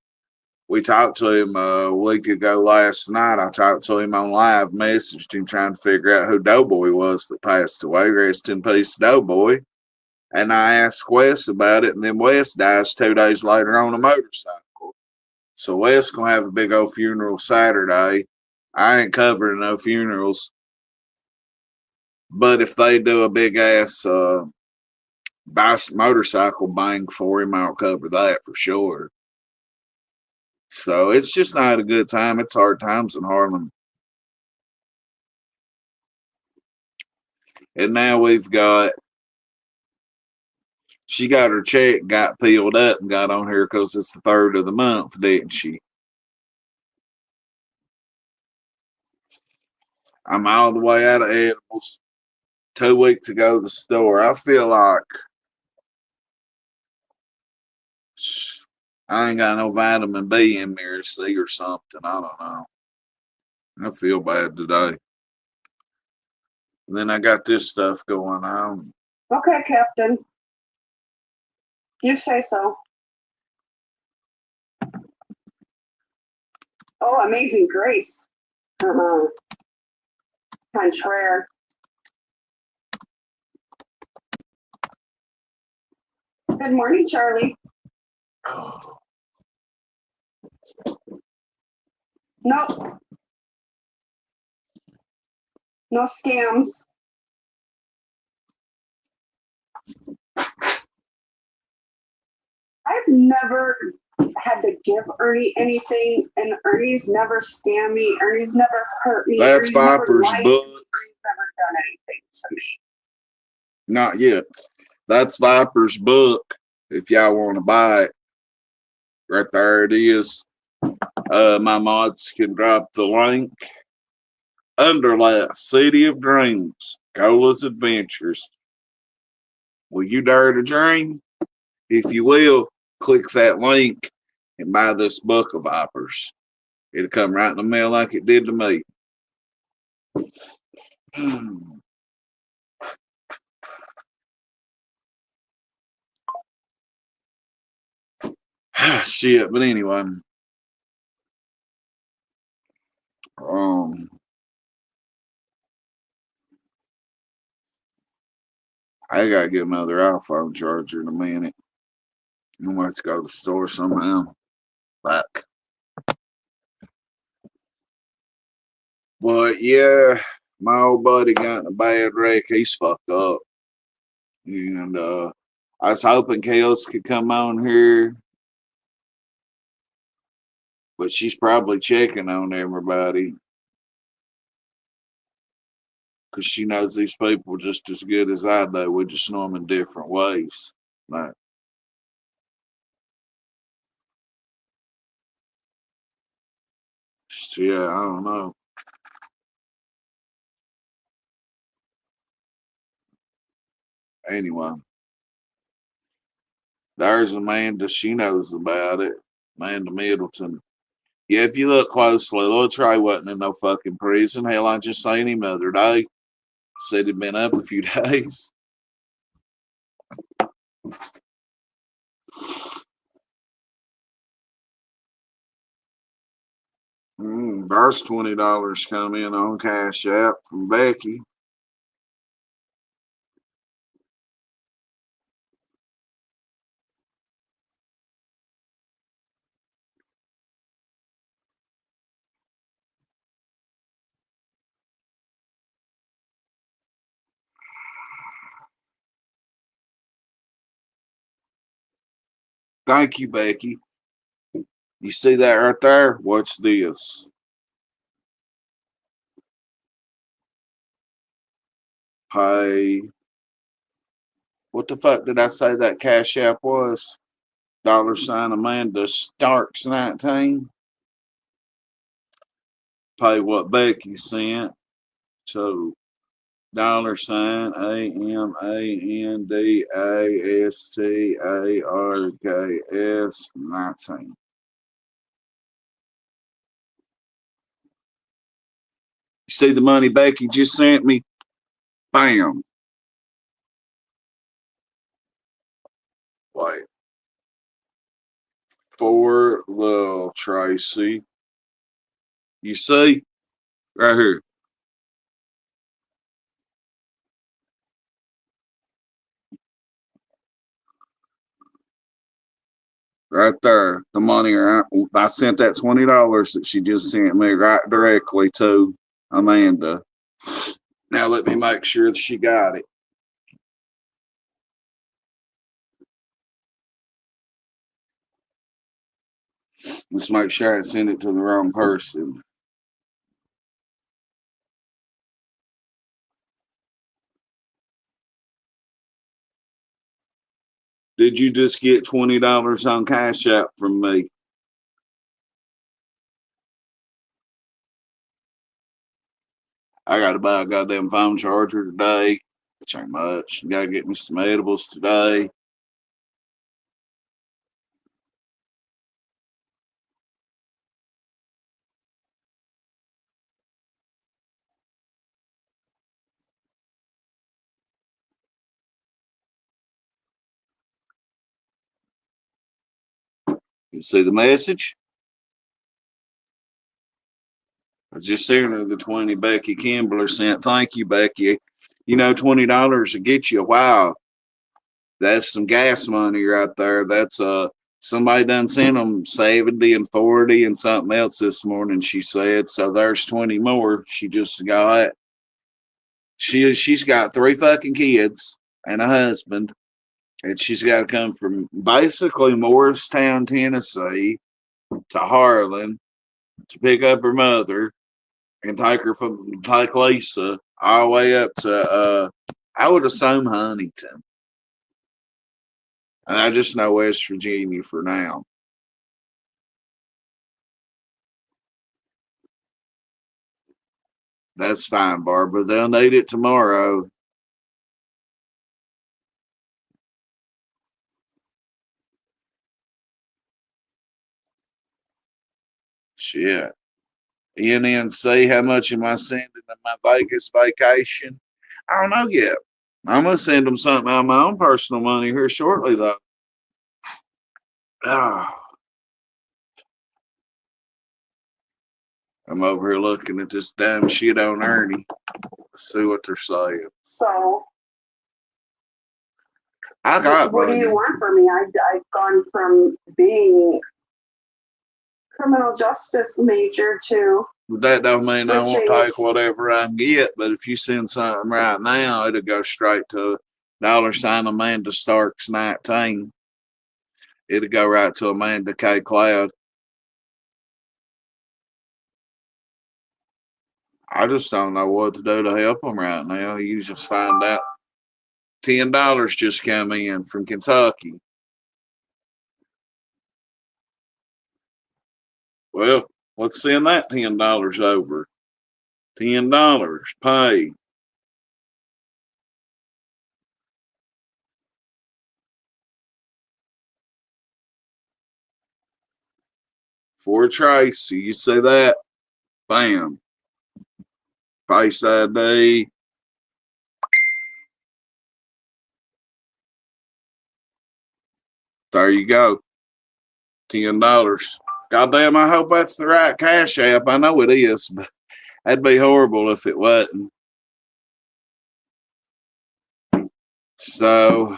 We talked to him a week ago last night. I talked to him on live, messaged him trying to figure out who Doughboy was that passed away. Rest in peace, Doughboy. And I asked Wes about it, and then Wes dies 2 days later on a motorcycle. So Wes gonna have a big old funeral Saturday. I ain't covering no funerals. But if they do a big ass motorcycle bang for him, I'll cover that for sure. So it's just not a good time. It's hard times in Harlem. And now she got her check, got peeled up, and got on here because it's the 3rd of the month, didn't she? I'm all the way out of edibles. 2 weeks to go to the store. I feel like I ain't got no vitamin B in me or C or something. I don't know. I feel bad today. And then I got this stuff going on. okay, Captain. You say so. Oh, Amazing Grace. Contraire. Good morning, Charlie. Nope. No scams. I've never had to give Ernie anything, and Ernie's never scammed me. Ernie's never hurt me. That's Ernie's never Viper's lied to me. book. Ernie's never done anything to me. Not yet. That's Viper's book. If y'all want to buy it, right there it is. My mods can drop the link. Underlast, City of Dreams, Cola's Adventures. Will you dare to dream? If you will, click that link and buy this book of Vipers. It'll come right in the mail like it did to me. Shit, but anyway. I gotta get another iPhone charger in a minute. I'm gonna have to go to the store somehow. Back. But yeah, my old buddy got in a bad wreck. He's fucked up. And I was hoping Kels could come on here. But she's probably checking on everybody. Because she knows these people just as good as I do. We just know them in different ways. Like, just, yeah, I don't know. Anyway, there's Amanda. She knows about it. Amanda Middleton. Yeah, if you look closely, little Trey wasn't in no fucking prison. Hell, I just seen him the other day. Said he'd been up a few days. There's $20 come in on Cash App from Becky. Thank you, Becky. You see that right there? Watch this. Hey, what the fuck did I say that Cash App was? $ Amanda Starks 19. Pay what Becky sent. So $AMANDASTARKS 19. You see the money Becky just sent me? Bam. Wait. For little Tracy. You see? Right here. Right there. The money. I sent that $20 that she just sent me right directly to Amanda. Now let me make sure that she got it. Let's make sure I send it to the wrong person. Did you just get $20 on Cash App from me? I gotta buy a goddamn phone charger today, which ain't much. Gotta get me some edibles today. You see the message? I just sent her the 20 Becky Kimbler sent. Thank you, Becky. You know, $20 will get you a while. That's some gas money right there. That's somebody done sent them 70 and 40 and something else this morning, she said. So there's 20 more. She just got. She's got 3 fucking kids and a husband. And she's got to come from basically Morristown, Tennessee to Harlan to pick up her mother and take Lisa all the way up to I would assume Huntington. And I just know West Virginia for now. That's fine, Barbara. They'll need it tomorrow. Shit. NNC, how much am I sending to my Vegas vacation? I don't know yet. I'm going to send them something out of my own personal money here shortly, though. Oh, I'm over here looking at this damn shit on Ernie. Let's see what they're saying. So, I got what money. do you want from me? I've gone from being criminal justice major to But that don't mean I won't switching. take whatever I can get. But if you send something right now, it'll go straight to $ Amanda Starks 19. It'll go right to Amanda K. Cloud. I just don't know what to do to help them right now. You just find out $10 just come in from Kentucky. Well, let's send that $10 over. $10, pay. For Tracy, you see that? Bam. Face ID. There you go. $10. Goddamn, I hope that's the right Cash App. I know it is, but that'd be horrible if it wasn't. So,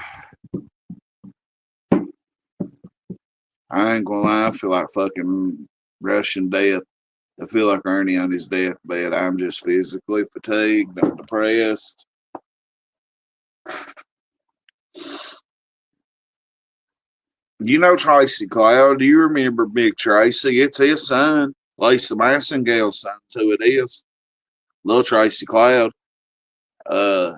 I ain't gonna lie, I feel like fucking rushing death. I feel like Ernie on his deathbed. I'm just physically fatigued. I'm depressed. You know Tracy Cloud? Do you remember Big Tracy? It's his son. Lisa Massengale's son, who it is. Little Tracy Cloud. Uh,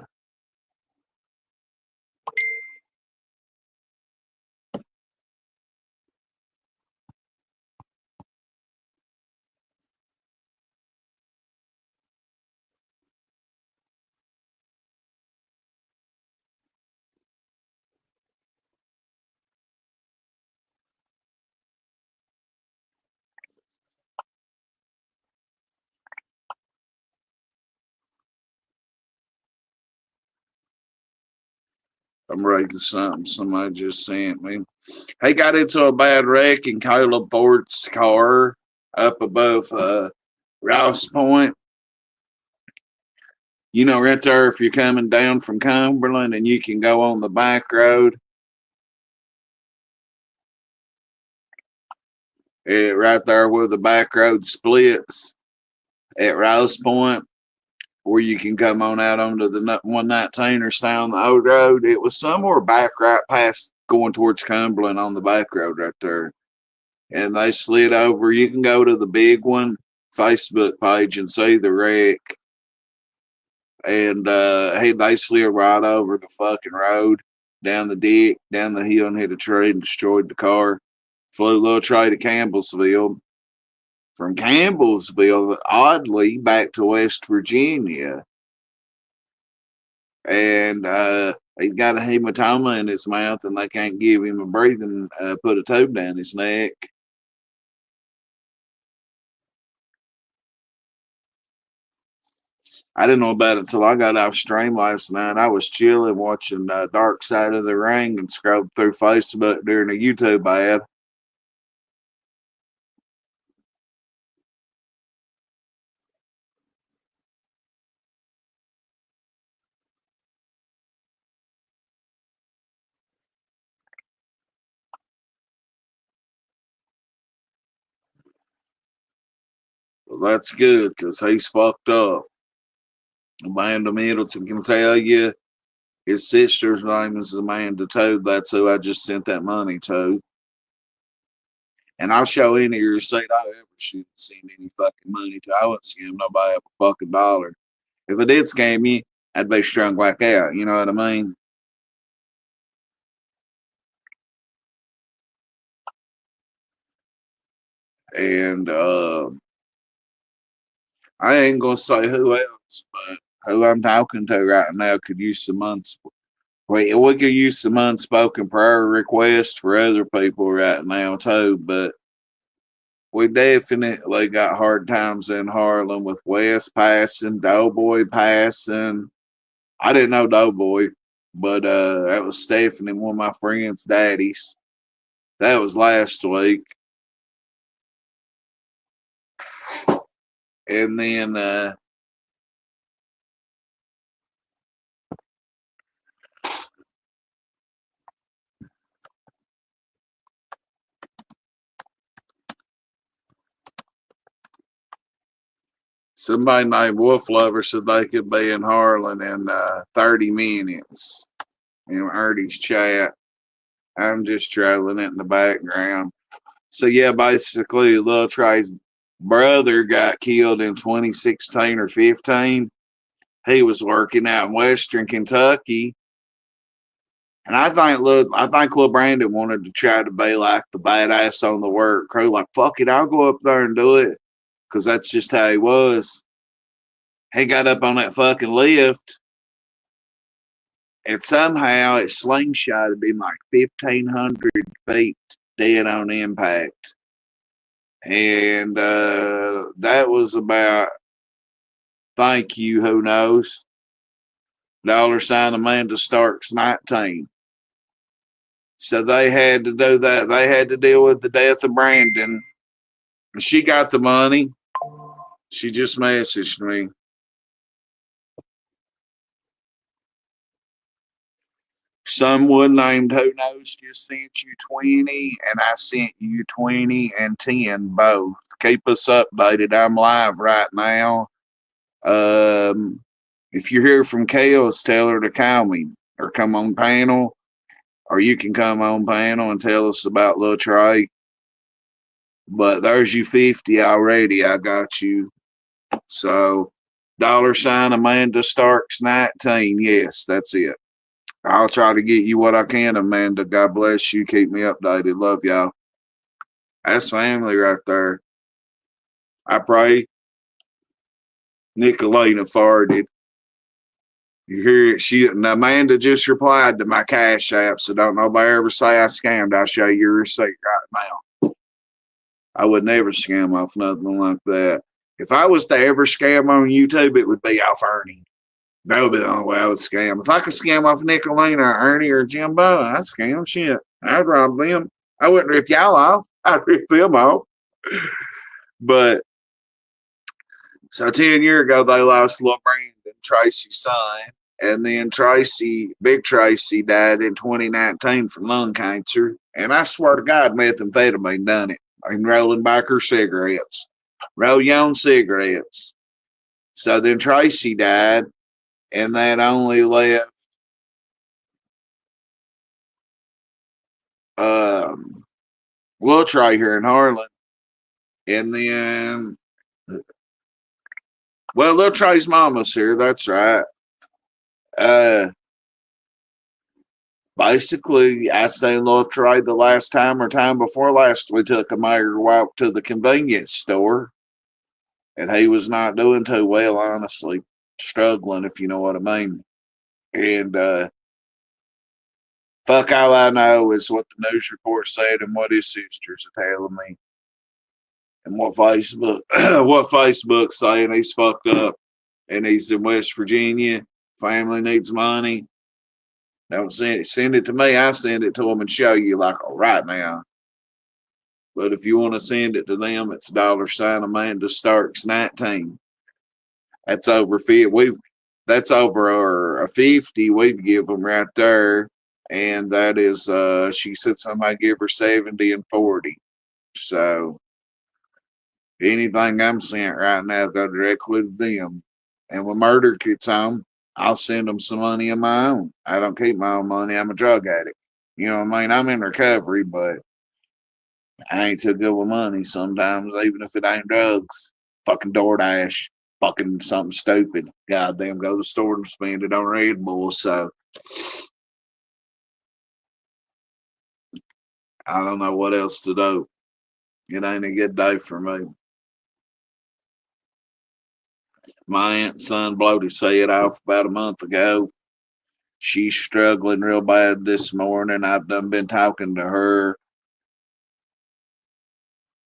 I'm reading something somebody just sent me. He got into a bad wreck in Caleb Ford's car up above Ross Point. You know, right there, if you're coming down from Cumberland and you can go on the back road, right there where the back road splits at Ross Point, where you can come on out onto the 119 or stay on the old road. It was somewhere back right past going towards Cumberland on the back road right there. And they slid over. You can go to the big one Facebook page and see the wreck. And they slid right over the fucking road, down the dick, down the hill, and hit a tree and destroyed the car. Flew little Trey to Campbellsville. From Campbellsville, oddly, back to West Virginia. And he got a hematoma in his mouth, and they can't give him a breathing, put a tube down his neck. I didn't know about it until I got off stream last night. I was chilling, watching Dark Side of the Ring and scrolled through Facebook during a YouTube ad. Well, that's good because he's fucked up. Amanda Middleton can tell you His sister's name is Amanda too. That's who I just sent that money to. And I'll show any receipt I ever should send any fucking money to. I wouldn't scam nobody up a fucking dollar. If I did scam you, I'd be strung back out. You know what I mean? And I ain't gonna say who else, but who I'm talking to right now could use some we could use some unspoken prayer requests for other people right now too, but we definitely got hard times in Harlem with Wes passing, Doughboy passing. I didn't know Doughboy, but that was Stephanie, one of my friends' daddies. That was last week. And then somebody named Wolf Lover said they could be in Harlan in 30 minutes. In Ernie's chat. I'm just trailing it in the background. So yeah, basically, Lil Trey's brother got killed in 2016 or 15. He was working out in Western Kentucky, and I think Lil Brandon wanted to try to be like the badass on the work crew. Like, fuck it, I'll go up there and do it, because that's just how he was. He got up on that fucking lift, and somehow it slingshotted him like 1,500 feet dead on impact. And that was about, thank you, who knows, $ Amanda Starks 19. So they had to do that. They had to deal with the death of Brandon. She got the money. She just messaged me. Someone named Who Knows just sent you 20, and I sent you 20 and 10 both. Keep us updated. I'm live right now. If you hear from Kels, tell her to call me or come on panel, or you can come on panel and tell us about Lil Trey. But there's you 50 already. I got you. So $ Amanda Starks 19. Yes, that's it. I'll try to get you what I can, Amanda. God bless you. Keep me updated. Love y'all. That's family right there. I pray. Nicolina farted. You hear it? And Amanda just replied to my Cash App, so don't nobody ever say I scammed. I'll show you your receipt right now. I would never scam off nothing like that. If I was to ever scam on YouTube, it would be off Ernie. That would be the only way I would scam. If I could scam off Nicolina or Ernie or Jimbo, I'd scam shit. I'd rob them. I wouldn't rip y'all off. I'd rip them off. But so 10 years ago, they lost Lil Brandon, Tracy's son. And then Big Tracy, died in 2019 from lung cancer. And I swear to God, methamphetamine done it. And rolling back her cigarettes. Roll your own cigarettes. So then Tracy died, and that only left Lil Trey here in Harlan. And then, well, Lil Trey's mama's here. That's right. Basically, I seen Lil Trey the last time or time before last. We took a mayor walk to the convenience store, and he was not doing too well, honestly. Struggling, if you know what I mean. And fuck, all I know is what the news report said and what his sisters are telling me. And what Facebook saying he's fucked up and he's in West Virginia. Family needs money. Don't send it to me. I send it to them and show you like right now. But if you want to send it to them, it's $ Amanda Starks 19. That's over 50. That's over a 50 we've give them right there. And that is she said somebody give her 70 and 40. So anything I'm sent right now go directly to them. And when murder gets home, I'll send them some money of my own. I don't keep my own money. I'm a drug addict. You know what I mean? I'm in recovery, but I ain't too good with money sometimes, even if it ain't drugs. Fucking DoorDash, fucking something stupid. Goddamn, go to the store and spend it on Red Bull. So I don't know what else to do. It ain't a good day for me. My aunt's son blowed his head off about a month ago. She's struggling real bad this morning. I've done been talking to her.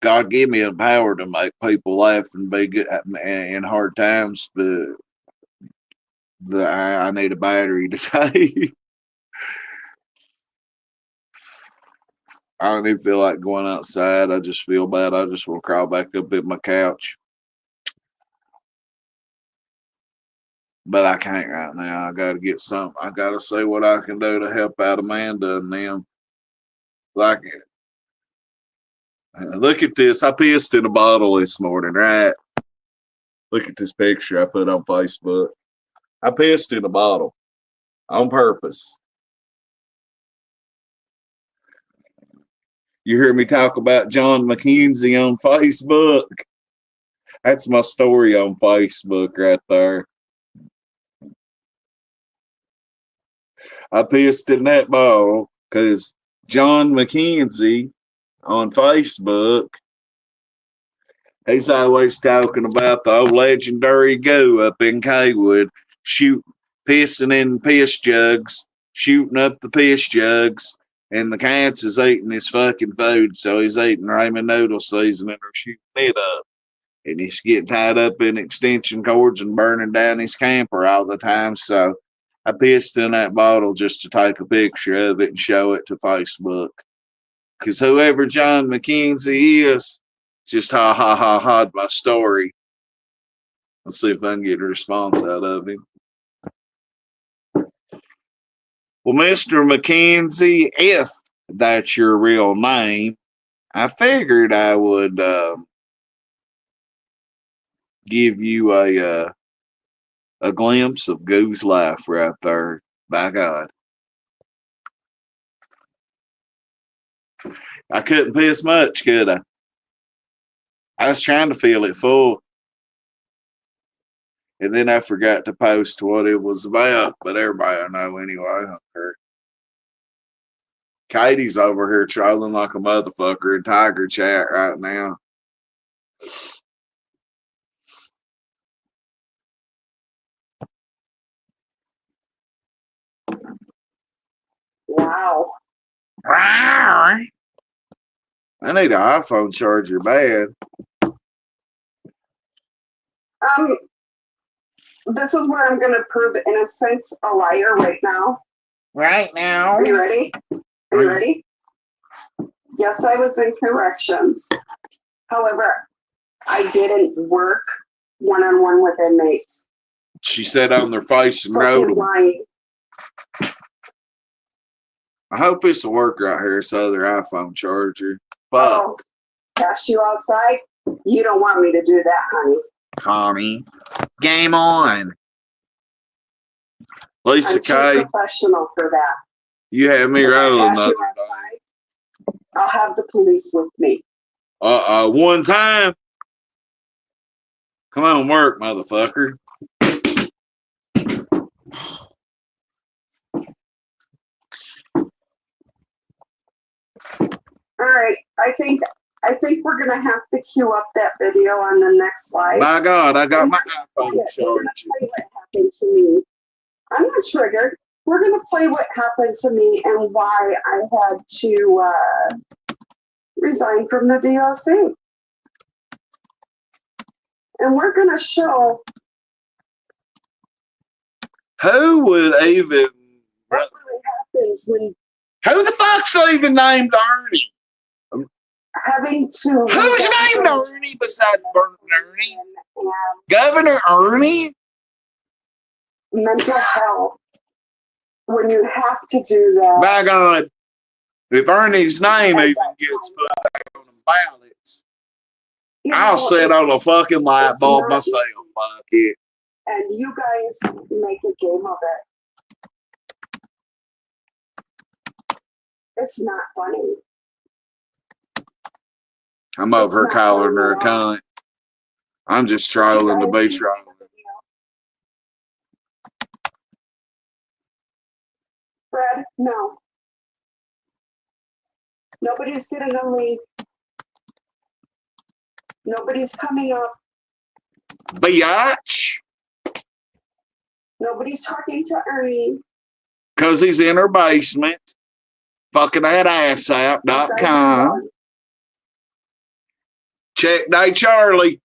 God give me the power to make people laugh and be good in hard times, but I need a battery today. I don't even feel like going outside. I just feel bad. I just want to crawl back up at my couch. But I can't right now. I got to get something. I got to see what I can do to help out Amanda and them. Like, look at this. I pissed in a bottle this morning, right? Look at this picture I put on Facebook. I pissed in a bottle on purpose. You hear me talk about John McKenzie on Facebook? That's my story on Facebook right there. I pissed in that bottle because John McKenzie on Facebook, he's always talking about the old legendary go up in Kaywood, pissing in piss jugs, shooting up the piss jugs, and the cats is eating his fucking food, so he's eating ramen noodle seasoning or shooting it up. And he's getting tied up in extension cords and burning down his camper all the time. So I pissed in that bottle just to take a picture of it and show it to Facebook. Because whoever John McKenzie is, just ha ha ha ha my story. Let's see if I can get a response out of him. Well, Mr. McKenzie, if that's your real name, I figured I would give you a glimpse of Goo's life right there. By God. I couldn't piss much, could I? I was trying to feel it full. And then I forgot to post what it was about, but everybody will know anyway. Katie's over here trolling like a motherfucker in Tiger Chat right now. Wow. I need an iPhone charger bad. This is where I'm going to prove innocent a liar right now. Right now. Are you ready? Are you ready? Yes, I was in corrections. However, I didn't work one-on-one with inmates. She said on their face and So wrote she's them. lying. I hope it's a work right here, so their iPhone charger. Fuck. Oh, cash you outside? You don't want me to do that, honey. Connie. Game on. Lisa I'm too K, professional for that. you had me If I rolling cash the you outside, I'll have the police with me. one time. Come on, work, motherfucker. All right, I think we're gonna have to queue up that video on the next slide. By God, I got my iPhone We're gonna charger. play what happened to me. I'm not triggered. We're gonna play what happened to me and why I had to resign from the DOC. And we're gonna show Who would even? what really happens when Who the fuck's even named Ernie? having to. Who's named Ernie besides Burton Ernie? Governor Ernie? Mental health. When you have to do that. By God, if Ernie's name even gets put on the ballots, you know, I'll sit on a fucking light it's bulb not- myself. Fuck it. and you guys make a game of it. It's not funny. I'm over her calling her a cunt. I'm just trolling the beach trolling. Fred, no. Nobody's getting a leak. Nobody's coming up. Biatch. Nobody's talking to Ernie. Because he's in her basement. Fucking that assapp.com. Check day Charlie.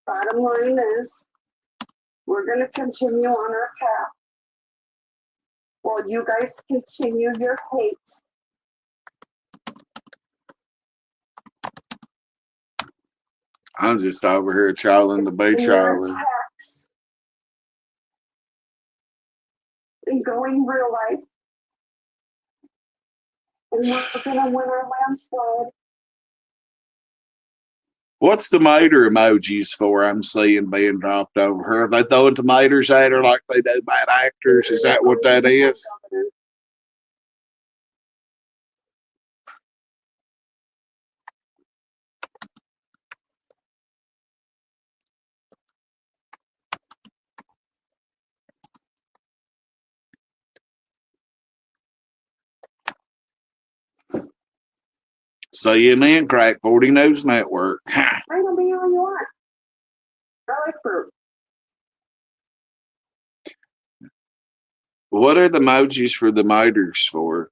Bottom line is, we're going to continue on our path. While you guys continue your hate. I'm just over here trolling the beach trolling. Attacks. And going real life. And we're going to win our landslide. What's the tomato emojis for? I'm seeing being dropped over her. Are they throwing tomatoes at her like they do bad actors? Is that what that is? See you then, Crack 40 News Network. I don't be all you want. I like fruit. What are the emojis for the miters for?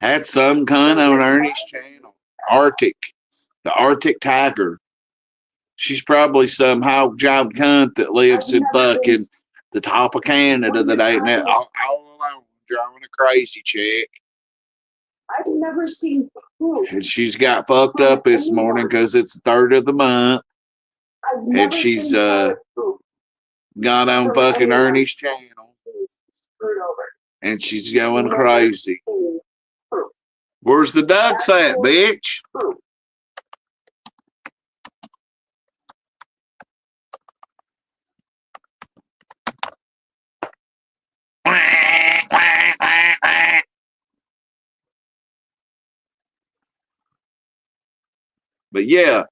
Had some cunt on Ernie's channel. Arctic. The Arctic Tiger. She's probably some hog-jobbed cunt that lives in fucking the top of Canada that ain't that all alone drawing a crazy chick. I've never seen fruit. And she's got fucked up this morning because it's the 3rd of the month. And she's got on fucking Ernie's channel. And she's going crazy. Where's the ducks at, bitch? But yeah,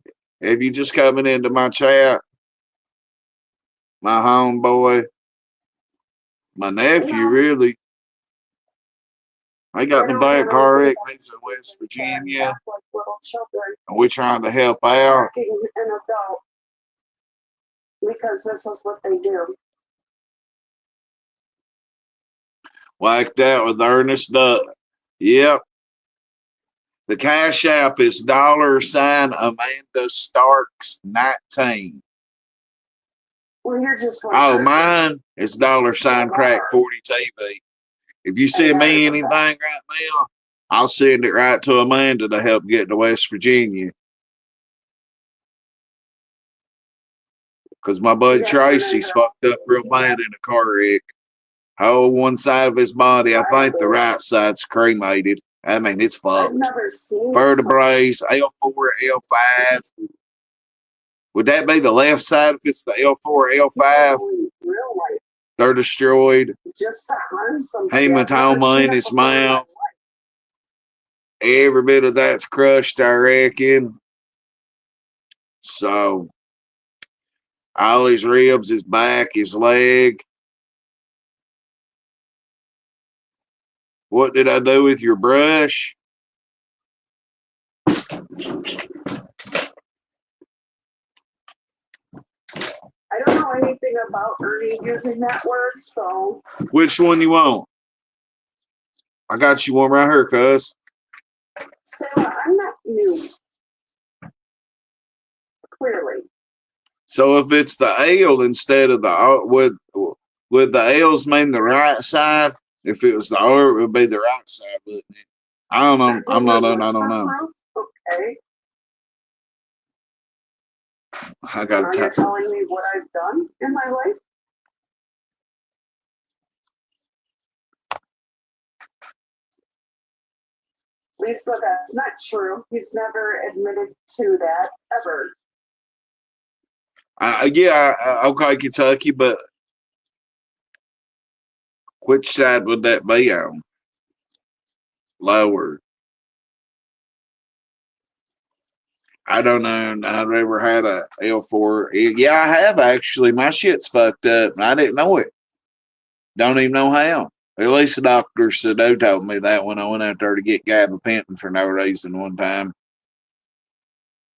if you just coming into my chat, my homeboy, my nephew, really, I got in the back car wreck. He's in West Virginia, and we're trying to help out. Because this is what they do. Whacked out with Ernest Duck. Yep. The Cash App is $ Amanda Starks 19. Well, you're just Oh, mine is $ Crack 40 TV. If you send me anything right now, I'll send it right to Amanda to help get to West Virginia. Because my buddy Tracy's fucked up real bad in a car wreck. Oh, one side of his body, I think the right side's cremated. I mean, it's fucked. Vertebrae, L4, L5. Would that be the left side if it's the L4, L5? They're destroyed. Hematoma in his mouth. Every bit of that's crushed, I reckon. So, all his ribs, his back, his leg. What did I do with your brush? I don't know anything about Ernie using that word, so. Which one you want? I got you one right here, cuz. Sarah, I'm not new. Clearly. So if it's the L instead of the would the L's mean the right side? If it was the R, it would be the right side, wouldn't it? I don't know. I don't know. Okay. I got Are you telling me what I've done in my life? Lisa, that's not true. He's never admitted to that ever. Okay, Kentucky, but which side would that be on? Lower. I don't know. I've never had a L4. Yeah, I have actually. My shit's fucked up, and I didn't know it. Don't even know how. At least the doctor said they told me that when I went out there to get gabapentin for no reason one time.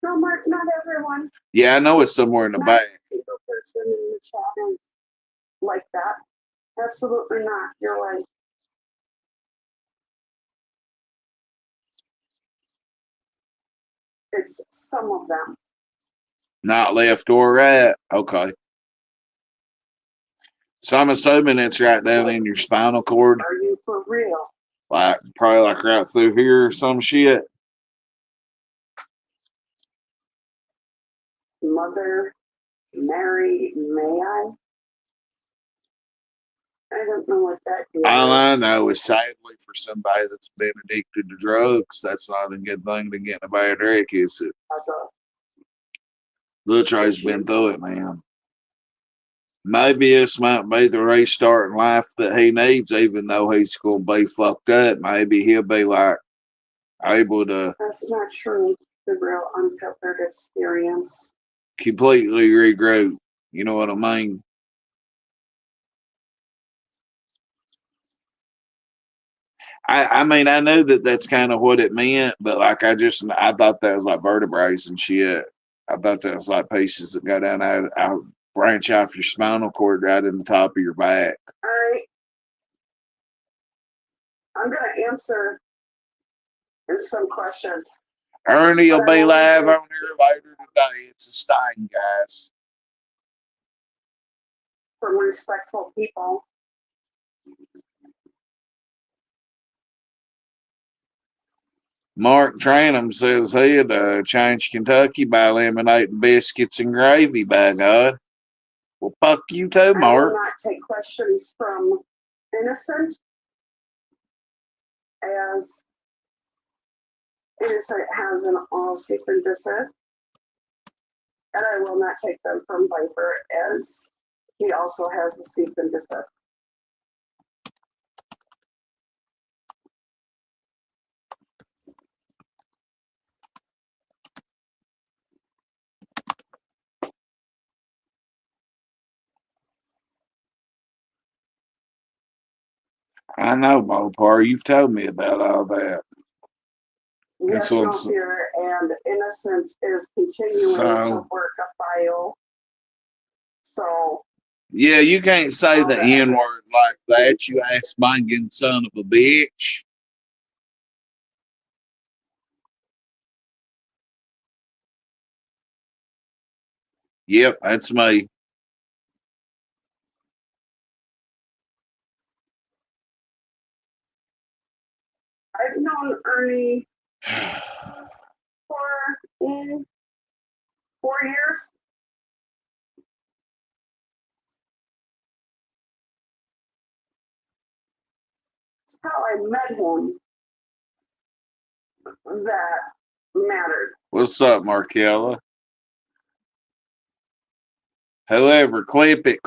No, Mark, not everyone. Yeah, I know it's somewhere in the Not back. every single person in the chat is like that. Absolutely not. You're right. It's some of them. Not left or right. Okay. So I'm assuming it's right down in your spinal cord. Are you for real? Probably like right through here or some shit. Mother Mary, may I? I don't know what that is. All I know is sadly for somebody that's been addicted to drugs, that's not a good thing to get in a bad wreck, is it? Little Trey's been through it, man. Maybe this might be the restart in life that he needs, even though he's going to be fucked up. Maybe he'll be like able to. That's not true. The real unfiltered experience. Completely regroup. You know what I mean? I mean, I knew that that's kind of what it meant, but like I thought that was like vertebrae and shit. I thought that was like pieces that go down out branch off your spinal cord right in the top of your back. All right. I'm going to answer some questions. Ernie will be live on here later today. It's a stain, guys. From respectful people. Mark Tranum says he'd change Kentucky by eliminating biscuits and gravy, by God. Well, fuck you too, Mark. I will not take questions from innocent, as innocent has an all cease and desist. And I will not take them from Viper, as he also has a cease and desist. I know, Mopar. You've told me about all that. Yes, no fear, and innocent is continuing to work a file. So. Yeah, you can't say the N word like that, you ass banging son of a bitch. Yep, that's me. I've known Ernie for 4 years. That's how I met him. That mattered. What's up, Markella? Whoever clip it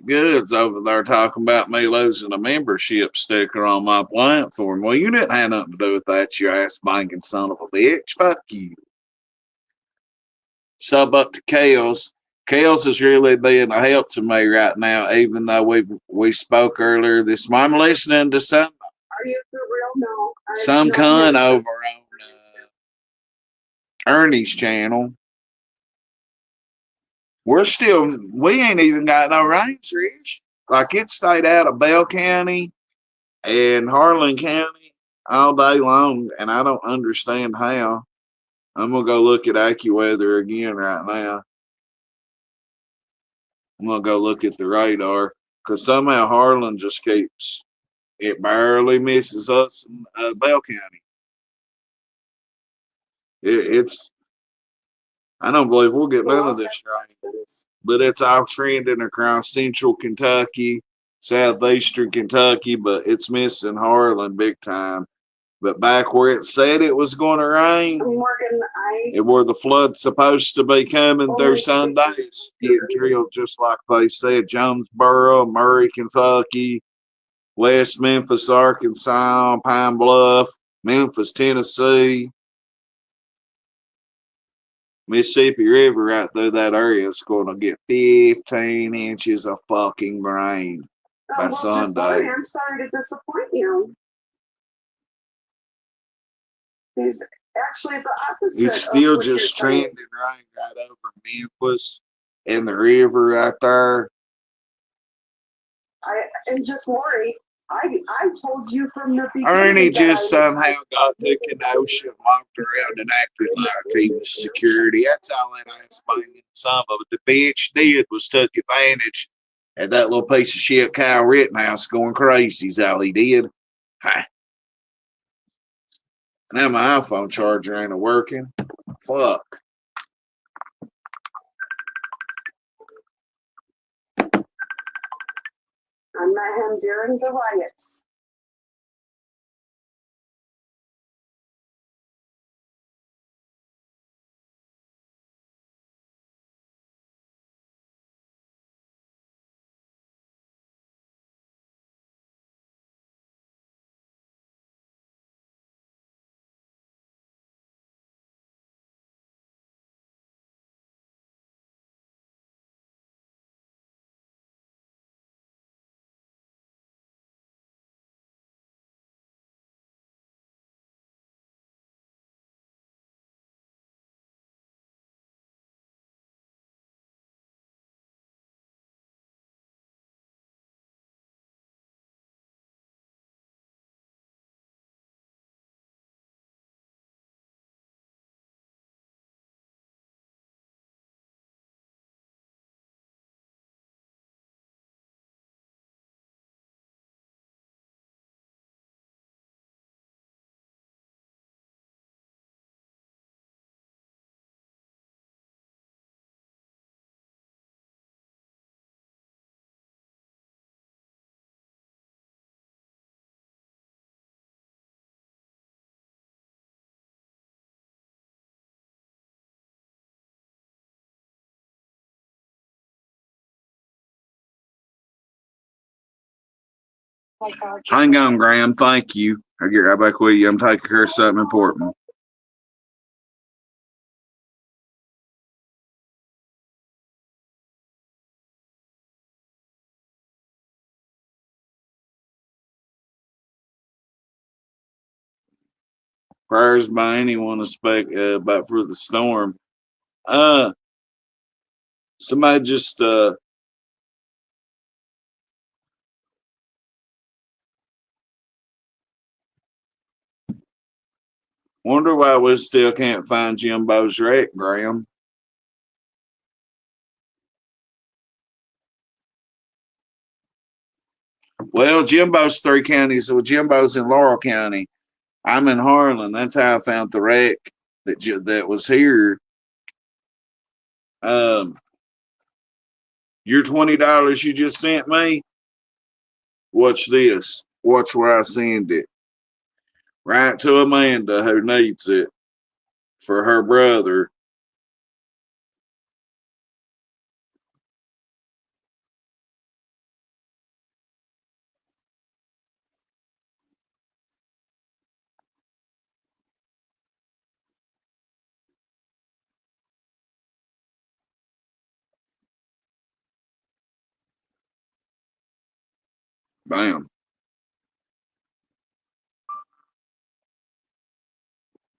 goods over there talking about me losing a membership sticker on my platform. Well, you didn't have nothing to do with that, you ass banging son of a bitch. Fuck you. Sub up to Chaos. Chaos is really being a help to me right now, even though we spoke earlier this morning. I'm listening to some. Are you for real? No. Some cunt over on Ernie's channel. We ain't even got no rains, Rich. Like it stayed out of Bell County and Harlan County all day long, and I don't understand how. I'm gonna go look at AccuWeather again right now. I'm gonna go look at the radar because somehow Harlan just keeps barely misses us in Bell County. It's I don't believe we'll get none of this rain, but it's all trending across central Kentucky, southeastern Kentucky, but it's missing Harlan big time. But back where it said it was going to rain, Morgan, and where the flood's supposed to be coming through Sunday, it's getting drilled just like they said. Jonesboro, Murray, Kentucky, West Memphis, Arkansas, Pine Bluff, Memphis, Tennessee, Mississippi River right through that area is going to get 15 inches of fucking rain by Sunday. I'm sorry to disappoint you. He's actually the opposite. It's still just trending right over Memphis and the river right there. And just worry. I told you from the beginning. Ernie just somehow got to Kenosha and walked around and acted like he was security. That's all that I explained in some of it. The bitch did was took advantage of that little piece of shit Kyle Rittenhouse going crazy is all he did. Hi. Now my iPhone charger ain't working. Fuck. I met him during the riots. Hang on, Graham. Thank you. I'll get right back with you. I'm taking care of something important. Prayers by anyone about for the storm. Somebody just wonder why we still can't find Jimbo's wreck, Graham. Well, Jimbo's 3 counties. So Jimbo's in Laurel County. I'm in Harlan. That's how I found the wreck that was here. Your $20 you just sent me. Watch this. Watch where I send it. Right to Amanda who needs it for her brother. Bam.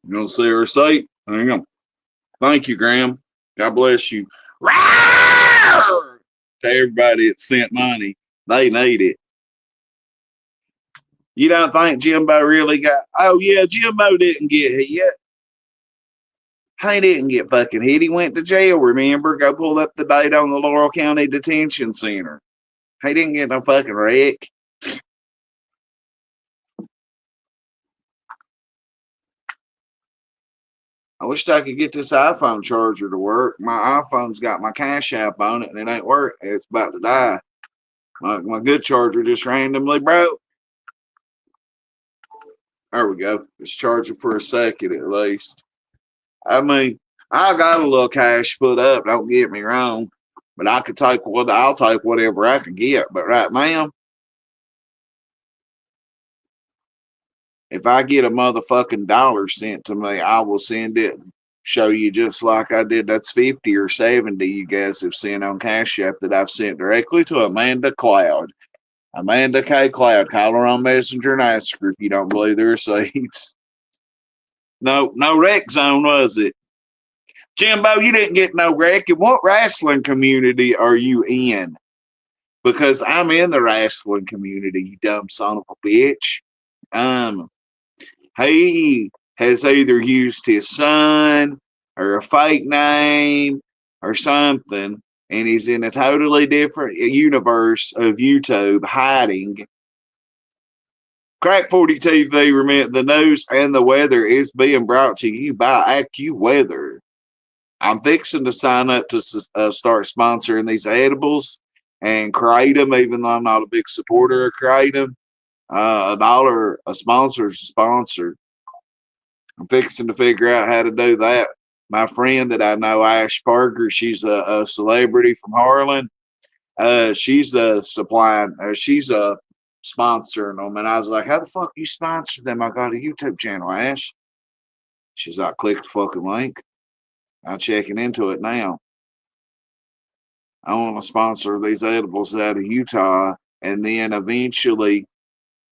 You gonna see her receipt? There you go. Thank you, Graham. God bless you. To everybody that sent money, they need it. You don't think Jimbo really got? Oh yeah, Jimbo didn't get hit yet. He didn't get fucking hit. He went to jail. Remember? Go pull up the date on the Laurel County Detention Center. He didn't get no fucking wreck. I wish I could get this iPhone charger to work. My iPhone's got my Cash App on it and it ain't working. It's about to die. My good charger just randomly broke. There we go. It's charging for a second at least. I mean, I got a little cash put up. Don't get me wrong, but I could take what I'll take whatever I can get. But right now, if I get a motherfucking dollar sent to me, I will send it. Show you just like I did. That's 50 or 70 you guys have sent on Cash App that I've sent directly to Amanda Cloud. Amanda K. Cloud. Call her on Messenger and ask her if you don't believe there are seats. No wreck zone, was it? Jimbo, you didn't get no wreck. What wrestling community are you in? Because I'm in the wrestling community, you dumb son of a bitch. He has either used his son or a fake name or something, and he's in a totally different universe of YouTube hiding. Crack 40 TV, remember, the news and the weather is being brought to you by AccuWeather. I'm fixing to sign up to start sponsoring these edibles and Kratom, even though I'm not a big supporter of Kratom. $1 a sponsor's a sponsor. I'm fixing to figure out how to do that. My friend that I know, Ash Parker, she's a celebrity from Harlan. She's supplying, she's sponsoring them. And I was like, how the fuck you sponsor them? I got a YouTube channel, Ash. She's like, click the fucking link. I'm checking into it now. I want to sponsor these edibles out of Utah and then eventually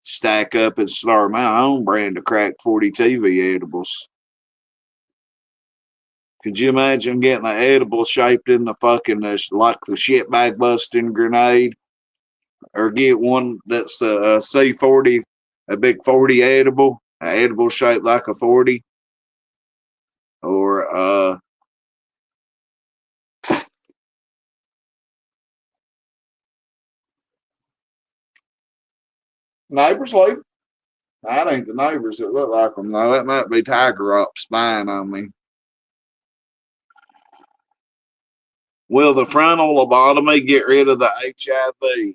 stack up and start my own brand of Crack 40 TV edibles. Could you imagine getting an edible shaped in the fucking, like the shitbag busting grenade? Or get one that's a C40, a big 40 edible, an edible shaped like a 40? Or, neighbors leave. That ain't the neighbors that look like them, though. That might be Tiger Up spying on me. Will the frontal lobotomy get rid of the HIV?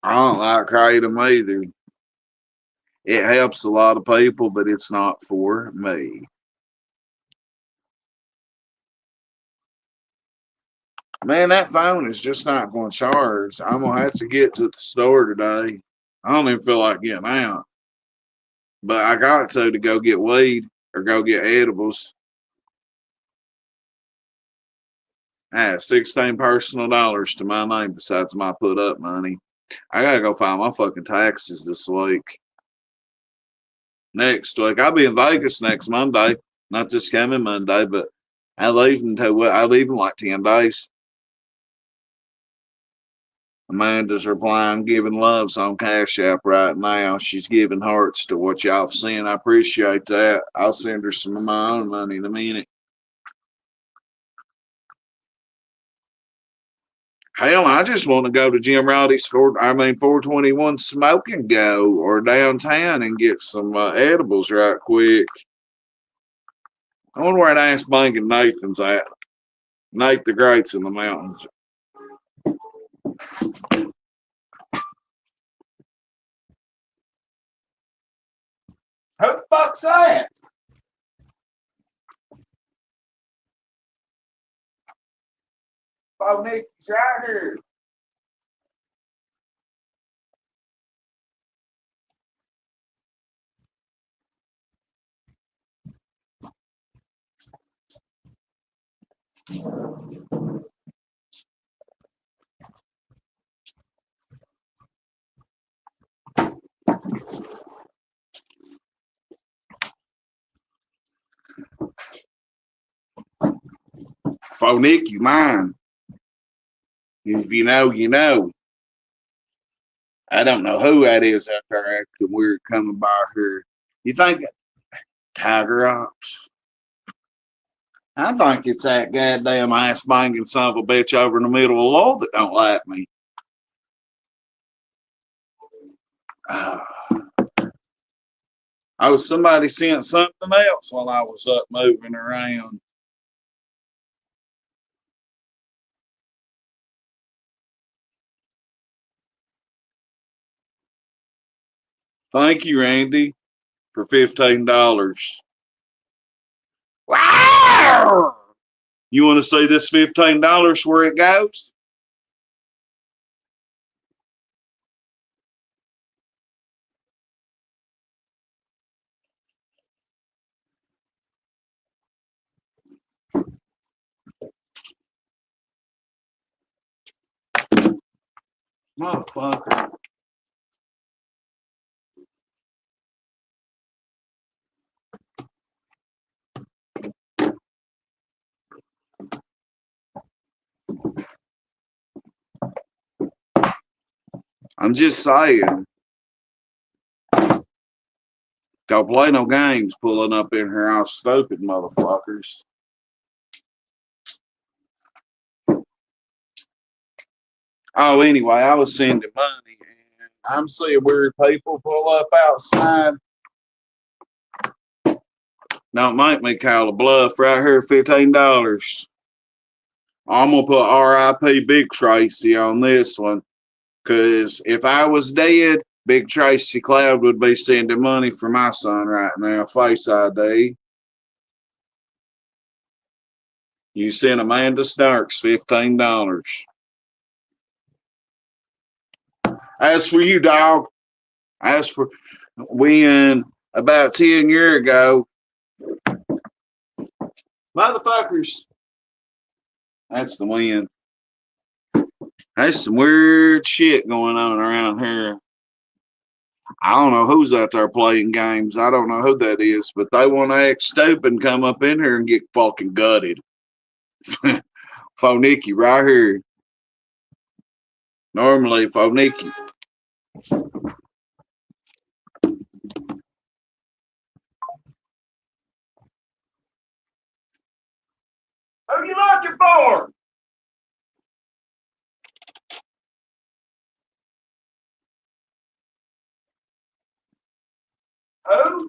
I don't like kratom either. It helps a lot of people, but it's not for me. Man, that phone is just not going to charge. I'm going to have to get to the store today. I don't even feel like getting out. But I got to go get weed or go get edibles. I have 16 personal dollars to my name besides my put up money. I got to go file my fucking taxes this week. Next week. I'll be in Vegas next Monday. Not this coming Monday, but I leave in like 10 days. Amanda's replying, giving loves on Cash App right now. She's giving hearts to what y'all have seen. I appreciate that. I'll send her some of my own money in a minute. Hell, I just want to go to Jim Rowdy's 421 Smoke and Go or downtown and get some edibles right quick. I wonder where that ass blanket Nathan's at. Nate the Great's in the mountains. Who the fuck's that? Oh, Nick's right here. For Nick, you mine. If you know, you know. I don't know who that is out there acting weird coming by here. You think Tiger Ops? I think it's that goddamn ass banging son of a bitch over in the middle of the law that don't like me. Oh, somebody sent something else while I was up moving around. Thank you, Randy, for $15. Wow! You want to see this $15 where it goes? Motherfucker. I'm just saying. Don't play no games pulling up in here, all stupid motherfuckers. Oh, anyway, I was sending money, and I'm seeing weird people pull up outside. Don't make me call a bluff right here, $15. I'm gonna put R.I.P. Big Tracy on this one, because if I was dead, Big Tracy Cloud would be sending money for my son right now. Face ID. You sent Amanda Starks $15. As for you, dog, as for when about 10 years ago, motherfuckers, that's the wind. That's some weird shit going on around here. I don't know who's out there playing games. I don't know who that is, but they want to act stupid and come up in here and get fucking gutted. Phonicky right here. Normally, Phonicky. Who you looking for? Who?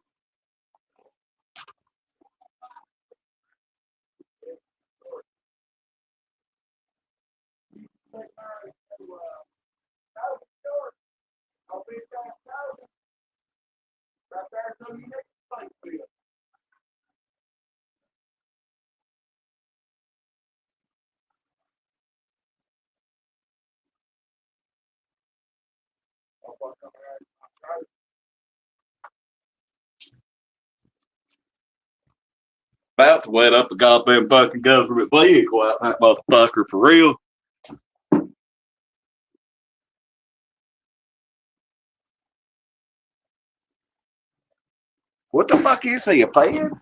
About to wet up the goddamn fucking government vehicle out that motherfucker for real. What the fuck is he, a fan?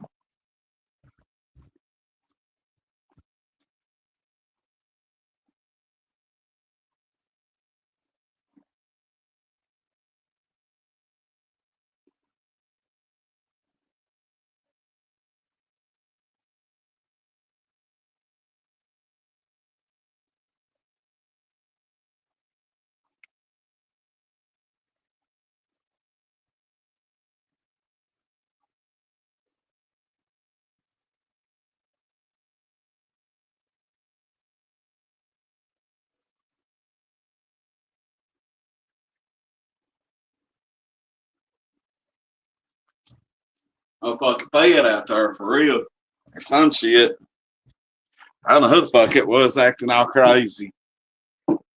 A fucking fan out there for real. Or some shit. I don't know who the fuck it was acting all crazy.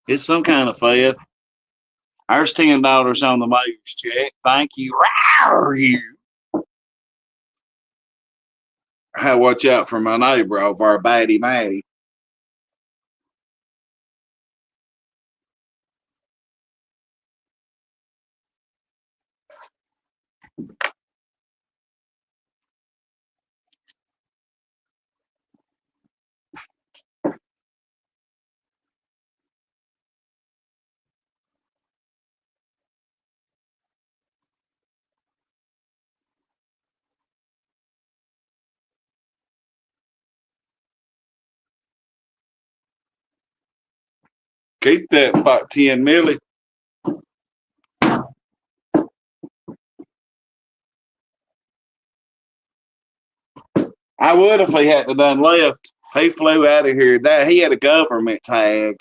It's some kind of fed. There's $10 on the mayor's check. Thank you. Rawr, you. I watch out for my neighbor over Batty Matty. Keep that about 10 milli. I would if he hadn't done left. He flew out of here. That he had a government tag.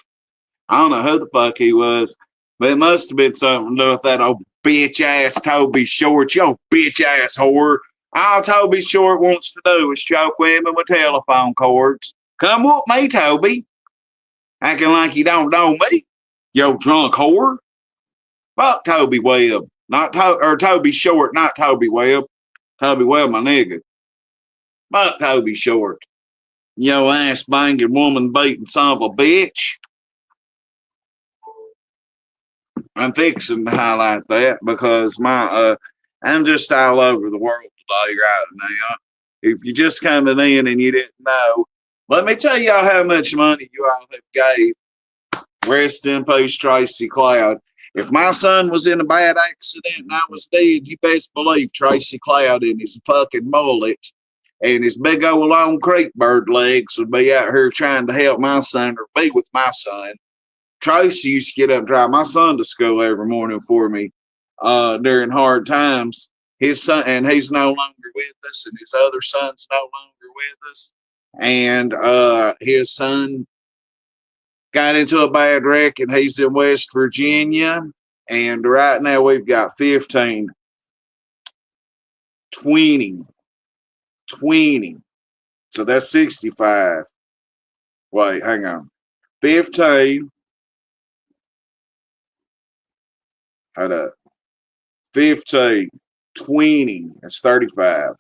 I don't know who the fuck he was, but it must have been something to do with that old bitch ass Toby Short. You old bitch ass whore. All Toby Short wants to do is choke women with telephone cords. Come whoop me, Toby. Acting like you don't know me, you drunk whore. Fuck Toby Webb. Toby Short, not Toby Webb. Toby Webb, my nigga. Fuck Toby Short. Yo ass banging woman beating son of a bitch. I'm fixing to highlight that because I'm just all over the world today right now. If you just coming in and you didn't know, let me tell y'all how much money you all have gave. Rest in peace, Tracy Cloud. If my son was in a bad accident and I was dead, you best believe Tracy Cloud and his fucking mullet and his big old long creek bird legs would be out here trying to help my son or be with my son. Tracy used to get up and drive my son to school every morning for me during hard times. His son, and he's no longer with us, and his other son's no longer with us. And his son got into a bad wreck, and he's in West Virginia. And right now we've got 15, 20. So that's 65. Wait, hang on. 15. Hold up. 15, 20, that's 35,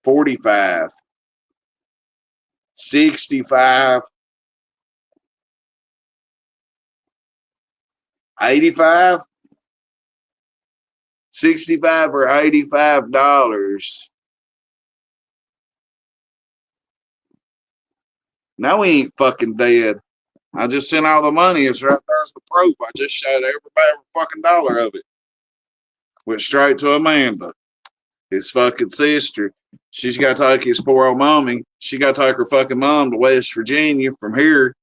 45, 65, 85, 65 or $85. No, he ain't fucking dead. I just sent all the money. It's right there's the proof. I just showed everybody every fucking dollar of it. Went straight to Amanda, his fucking sister. She's got to take his poor old mommy. She got to take her fucking mom to West Virginia from here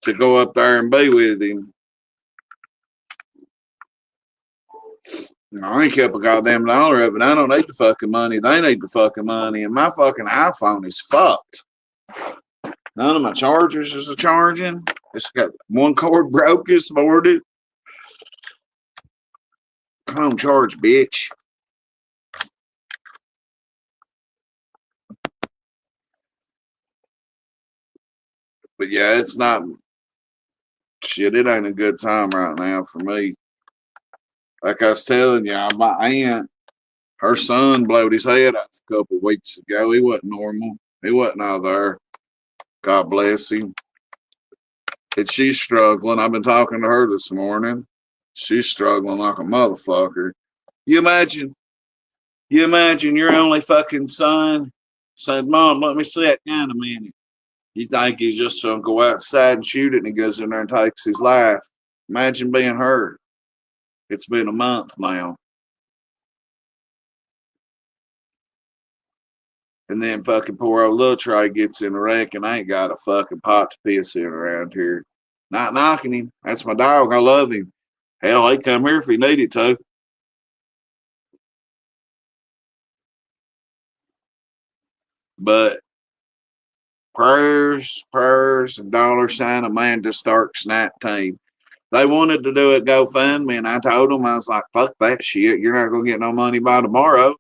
to go up there and be with him. I ain't kept a goddamn dollar of it. I don't need the fucking money. They need the fucking money. And my fucking iPhone is fucked. None of my chargers is charging. It's got one cord broke this morning. Come on, charge, bitch. But yeah, it's not shit. It ain't a good time right now for me. Like I was telling y'all, my aunt, her son blowed his head off a couple of weeks ago. He wasn't normal. He wasn't out there. God bless him. And she's struggling. I've been talking to her this morning. She's struggling like a motherfucker. You imagine your only fucking son said, Mom, let me see that gun a minute. You think he's just going to go outside and shoot it, and he goes in there and takes his life. Imagine being her. It's been a month now. And then fucking poor old little Trey gets in a wreck and I ain't got a fucking pot to piss in around here. Not knocking him. That's my dog. I love him. Hell, he'd come here if he needed to. But prayers, and $ Amanda Stark's 19. They wanted to do it GoFundMe, and I told them, I was like, fuck that shit. You're not going to get no money by tomorrow.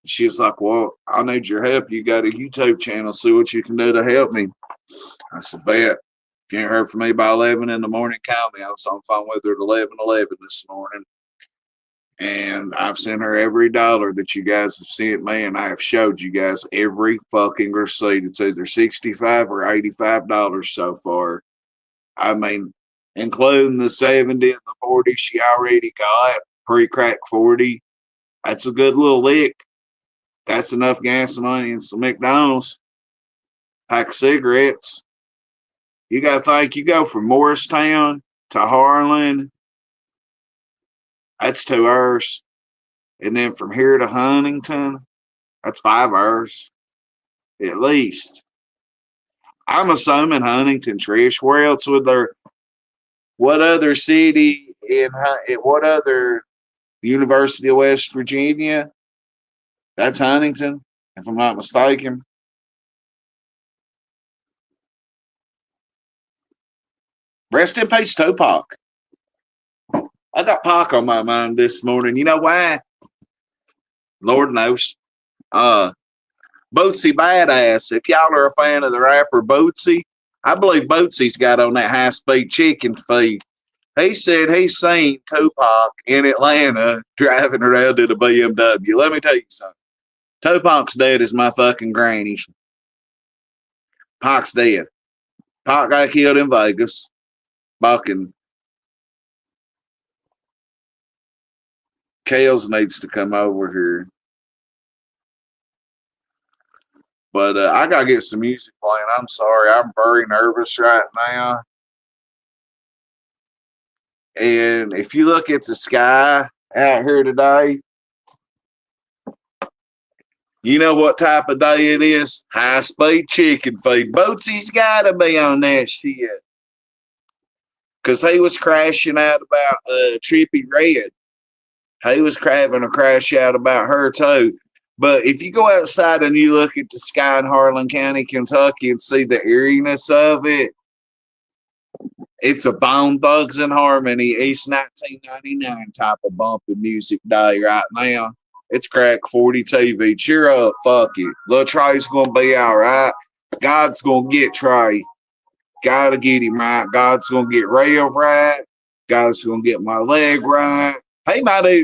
She was like, well, I need your help. You got a YouTube channel. See what you can do to help me. I said, bet. If you ain't heard from me by 11 in the morning, call me. I was on the phone with her at 11:11 this morning. And I've sent her every dollar that you guys have sent me, and I have showed you guys every fucking receipt. It's either $65 or $85 so far. I mean, including the 70 and the 40 she already got, pre-crack 40. That's a good little lick. That's enough gas money and some McDonald's. Pack of cigarettes. You got to think, you go from Morristown to Harlan, that's 2 hours. And then from here to Huntington, that's 5 hours. At least. I'm assuming Huntington, Trish. Where else would there, what other city what other University of West Virginia? That's Huntington, if I'm not mistaken. Rest in peace, Tupac. I got Pac on my mind this morning. You know why? Lord knows. Bootsy Badass. If y'all are a fan of the rapper Bootsy, I believe Bootsy's got on that high-speed chicken feed. He said he's seen Tupac in Atlanta driving around in a BMW. Let me tell you something. Tupac's dead as my fucking granny. Pac's dead. Pac got killed in Vegas. Fucking Kales needs to come over here. But I got to get some music playing. I'm sorry. I'm very nervous right now. And if you look at the sky out here today, you know what type of day it is? High speed chicken feed. Bootsy's got to be on that shit. Because he was crashing out about Trippy Red. He was having a crash out about her too. But if you go outside and you look at the sky in Harlan County, Kentucky, and see the eeriness of it, it's a Bone Thugs and Harmony East 1999 type of bumping music day right now. It's Crack 40 TV. Cheer up, fuck it. Little Trey's gonna be all right. God's gonna get Trey. Gotta get him right. God's gonna get Rail right. God's gonna get my leg right.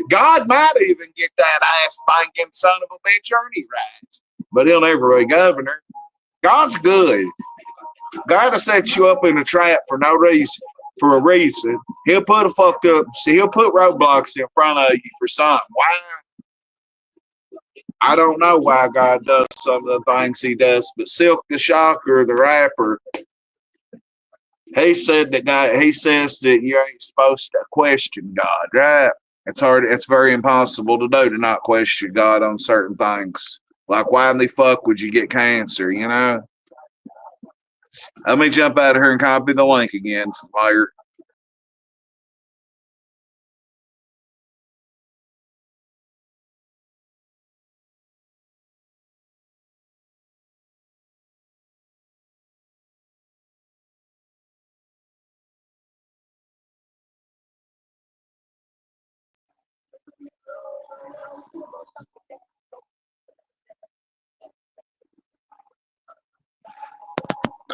God might even get that ass banging son of a bitch Ernie right. But he'll never be governor. God's good. God will set you up in a trap for no reason. For a reason. He'll put he'll put roadblocks in front of you for something. Why? I don't know why God does some of the things he does, but Silk the Shocker, the rapper, he says that you ain't supposed to question God, right? It's very impossible to do to not question God on certain things. Like, why in the fuck would you get cancer, you know? Let me jump out of here and copy the link again, Fire.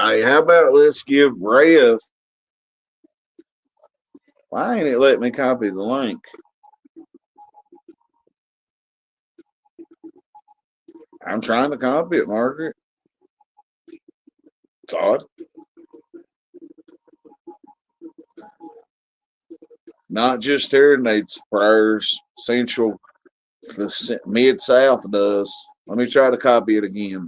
Hey, how about let's give Rev. Why ain't it let me copy the link? I'm trying to copy it, Margaret. It's odd. Not just here needs prayers. Central, the Mid-South does. Let me try to copy it again.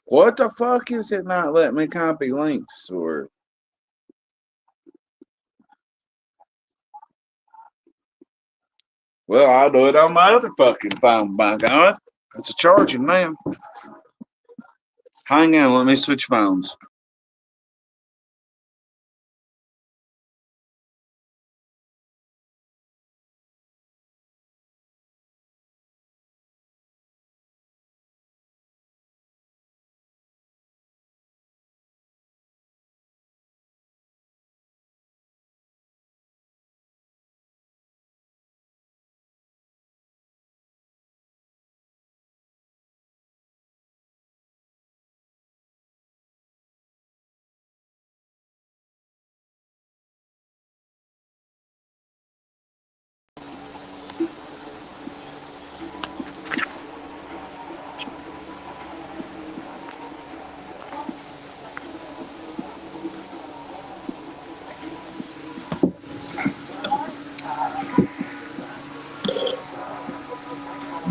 What the fuck is it not letting me copy links or? Well, I'll do it on my other fucking phone, by God. It's a charging now. Hang on, let me switch phones.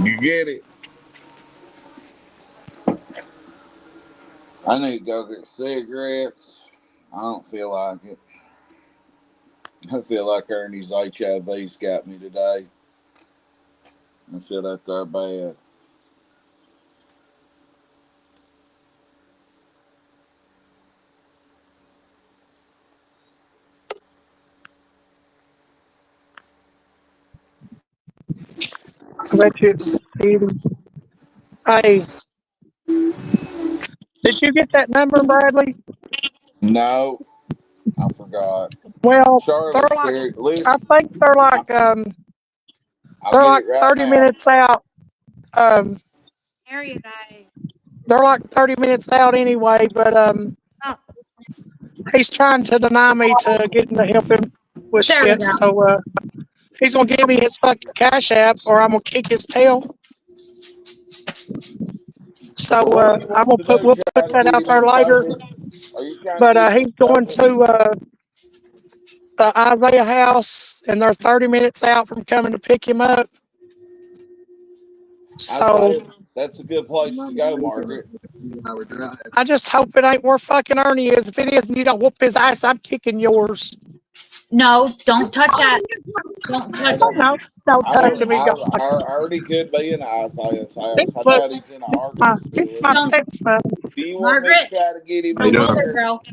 You get it? I need to go get cigarettes. I don't feel like it. I feel like Ernie's HIV's got me today. I feel that there bad. I bet you it's Stevie. Hey, did you get that number, Bradley? No, I forgot. Well, they're Charlotte's like, here. Listen, I think they're like, I'll they're get like it right 30 now. minutes out. Um, they're like 30 minutes out anyway, but he's trying to deny me to getting to help him with There we shit. go. So he's gonna give me his fucking cash app, or I'm gonna kick his tail. So So what do you I'm want gonna to put do? we'll Try put to that get out him there in later. sober? Are you trying to But get him he's in going sober? to the Isaiah house, and they're 30 minutes out from coming to pick him up. I So say that's a good place to go, Margaret. I just hope it ain't where fucking Ernie is. If it is and you don't whoop his ass, I'm kicking yours. No, don't touch that. Don't touch Oh, that. no, don't I touch don't. me. Don't touch I already could be in Isaiah's house. it. I But doubt he's in an art it's my facility. Don't, stepson. Do you want me to Margaret. try to get him Don't in touch That's her, here? girl.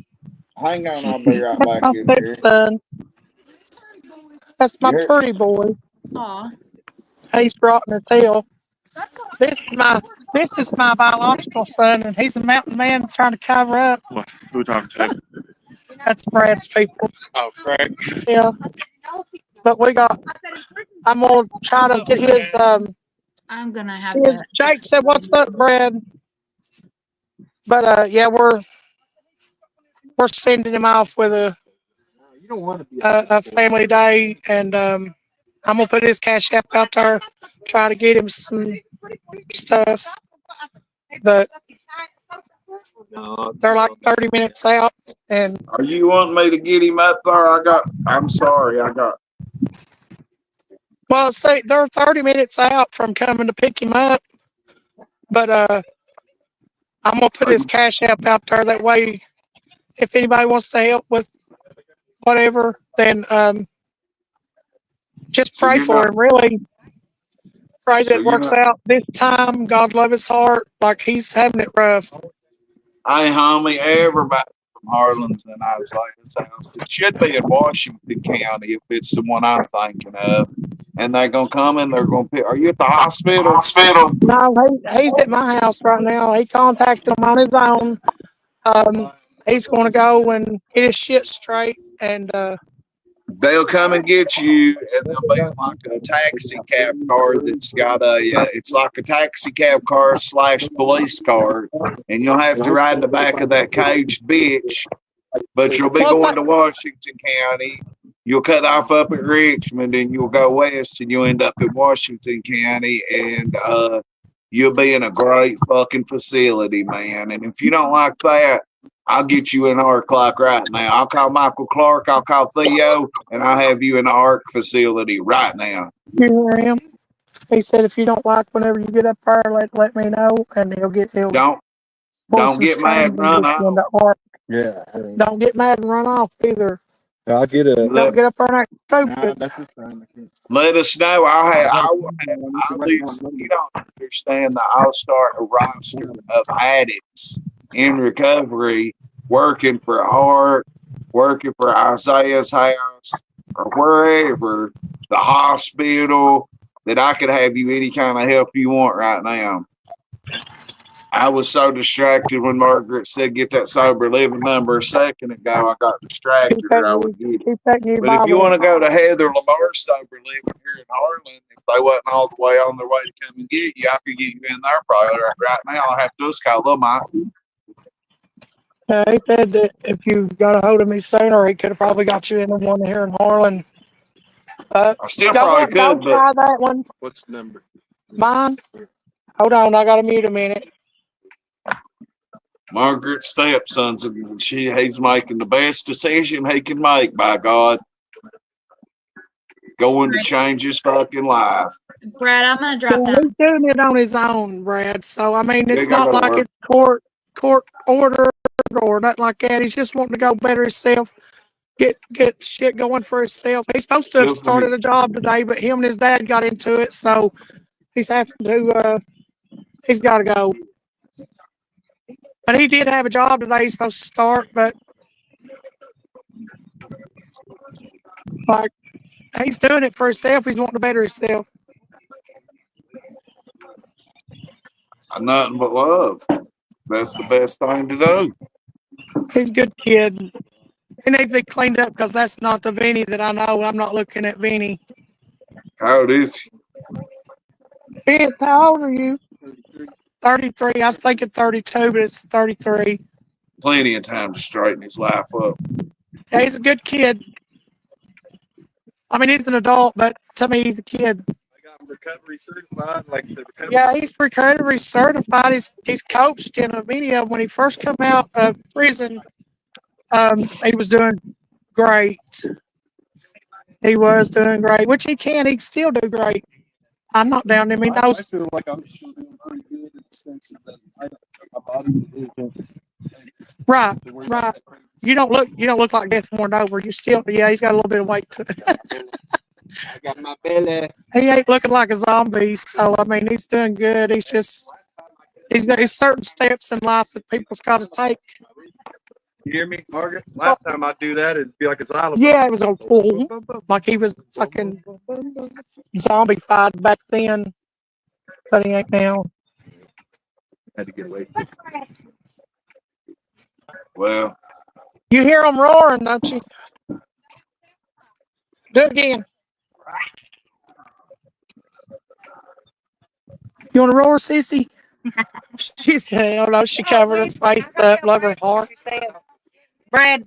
Hang on, I'll be right back my in here. stepson. That's You my hear? pretty boy. Aw. He's rotten as hell. This is my this is my biological son, and he's a mountain man trying to cover up. What? Who we talking to? That's Brad's people. Oh, Craig. Yeah, but we got. I'm gonna try to get his. I'm gonna have His to. Jake said, "What's up, Brad?" But yeah, we're sending him off with a family day, and I'm gonna put his cash app out there, try to get him some stuff. But they're like 30 minutes out, and Are you wanting me to get him up there? I'm sorry. well, say they're 30 minutes out from coming to pick him up. But I'm gonna put Are his you, cash app out there. That way, if anybody wants to help with whatever, then just so pray you're for not, him. Really pray that so it you're works not, out this time. God love his heart. Like he's having it rough. hey, homie, everybody from Harlan's and Isaiah's house. It should be in Washington County if it's the one I'm thinking of. And they're going to come and they're going to pick. Are you at the hospital? No, he's at my house right now. He contacted him on his own. He's going to go and get his shit straight. And They'll come and get you, and they'll be in like a taxi cab car that's got it's like a taxi cab car / police car, and you'll have to ride in the back of that caged bitch, but you'll be well, going to Washington County. You'll cut off up at Richmond, and you'll go west, and you'll end up in Washington County, and you'll be in a great fucking facility, man. And if you don't like that, I'll get you in ARC like right now. I'll call Michael Clark, I'll call Theo, and I'll have you in the ARC facility right now. here I am. He said, if you don't like whenever you get up there, let me know, and he'll Don't pull don't some get mad strings and and run get you off. into art. Yeah. Don't get mad and run off either. I'll get a. Don't get up there and act stupid. That's just fine. Let us know. I'll listen. You don't understand that I'll start a roster of addicts in recovery working for ARC, working for Isaiah's house, or wherever, the hospital, that I could have you any kind of help you want right now. I was so distracted when Margaret said get that sober living number a second ago. I got distracted or I would get it. Keep that in your But if you Bible. want to go to Heather Lamar's sober living here in Harlan, if they wasn't all the way on their way to come and get you, I could get you in there probably right now. I'll have to just call them out. He said that if you got a hold of me sooner, he could have probably got you in the one here in Harlan. I still Go probably go could, but try that one. What's the number? Mine. Hold on, I gotta mute a minute. Margaret's stepson's he's making the best decision he can make, by God. Going to change his fucking life. Brad, I'm gonna drop Well, down. he's doing it on his own, Brad. So I mean, it's Yeah, not gotta like work. it's court ordered or nothing like that. He's just wanting to go better himself. get shit going for himself. He's supposed to have started a job today, but him and his dad got into it, so he's having to. He's got to go. But he did have a job today. He's supposed to start, but like he's doing it for himself. He's wanting to better himself. Nothing but love. That's the best thing to do. He's a good kid. He needs to be cleaned up because that's not the Vinny that I know. I'm not looking at Vinny. How old is he? Vince, how old are you? 33. I was thinking 32, but it's 33. Plenty of time to straighten his life up. Yeah, he's a good kid. I mean, he's an adult, but to me, he's a kid. I got him recovery certified, like the recovery. Yeah, he's recovery certified. He's coached in a video. When he first come out of prison, he was doing great. He was doing great, which he can. He can still do great. I'm not down him. He I knows. feel like I'm still doing pretty good in the sense that my body isn't Right, to where right. it's crazy. You don't look like death worn over. You still, yeah, he's got a little bit of weight to it. I got my belly. He ain't looking like a zombie. So I mean, he's doing good. He's certain steps in life that people's got to take. You hear me, Margaret? Last time I do that, it'd be like a xylophone. Yeah, it was a like he was fucking zombified back then, but he ain't now. Had to get away. Well, You hear him roaring, don't you? Do it again. You want to roar, sissy? She said, "Oh no," she covered her face up, love her heart. Brad,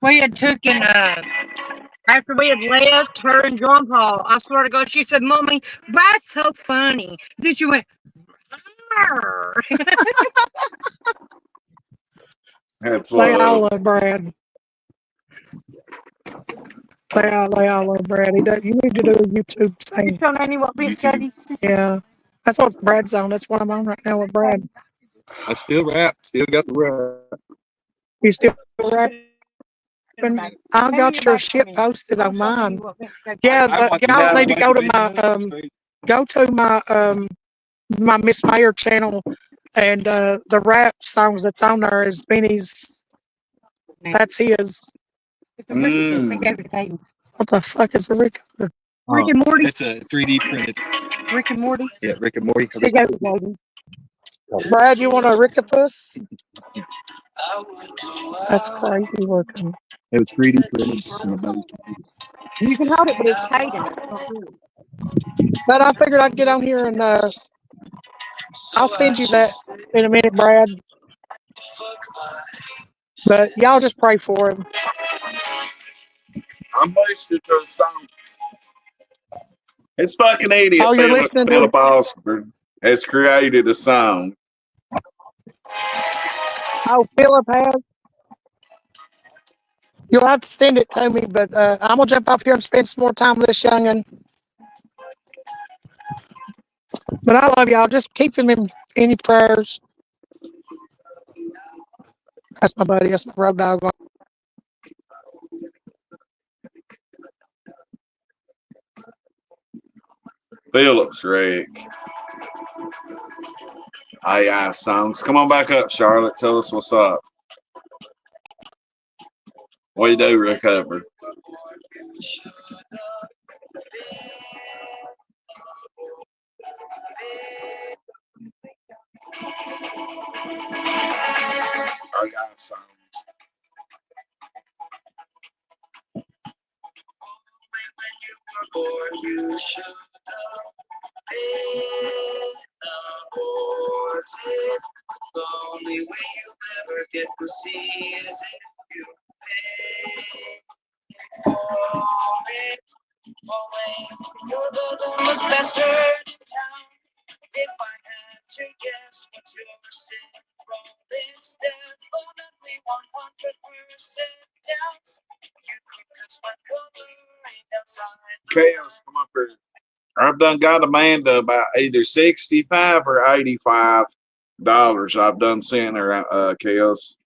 we had taken after we had left her and Grandpa. I swear to God, she said, "Mommy, that's so funny." Then she went, "Arr." that's They all love. love Brad. They all love Brad. You need to do a YouTube You thing. telling Annie what bitch Katie? Yeah, that's what Brad's on. That's what I'm on right now with Brad. I still rap. Still got the rap. You still rapping? I got your shit posted on mine. Yeah, y'all need to go to my Miss Mayor channel, and the rap songs that's on there is Benny's. That's his. What the fuck is a Rick? Rick and Morty. It's a 3D printed. Rick and Morty. Yeah, Rick and Morty. Brad, you want a Rickapus? That's crazy looking. It was 3D printed. You can hold it, but it's tight in it. It's not good. But I figured I'd get on here and I'll send you that in a minute, Brad. But y'all just pray for him. I'm wasted those songs. It's fucking idiot. Oh, you're listening to Philip Osborne has created a song. Oh, Philip has. You'll have to send it to me, but I'm gonna jump off here and spend some more time with this youngin'. But I love y'all. Just keep him in your prayers. That's my buddy. That's my road dog. Phillips Rick. AI songs. Come on back up, Charlotte. Tell us what's up. What do you do, recover? AI songs. You should have been aborted. The only way you'll ever get to see is if you pay for it. Oh, wait, you're the dumbest bastard in town. If I had to guess what's your sin, rolling step for only 100% doubts. You could sweat covering outside. Chaos, come up here. I've done got Amanda about either $65 or $85. I've done sent her Chaos.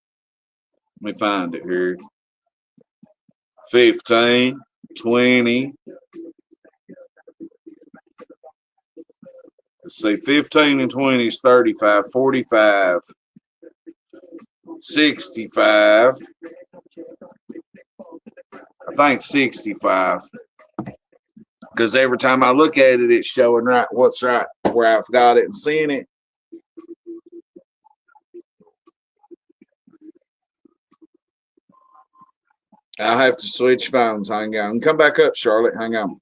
Let me find it here. 15, 20. Let's see, 15 and 20 is 35, 45, 65. I think 65. Because every time I look at it, it's showing right what's right where I've got it and seeing it. I'll have to switch phones. Hang on. Come back up, Charlotte. Hang on.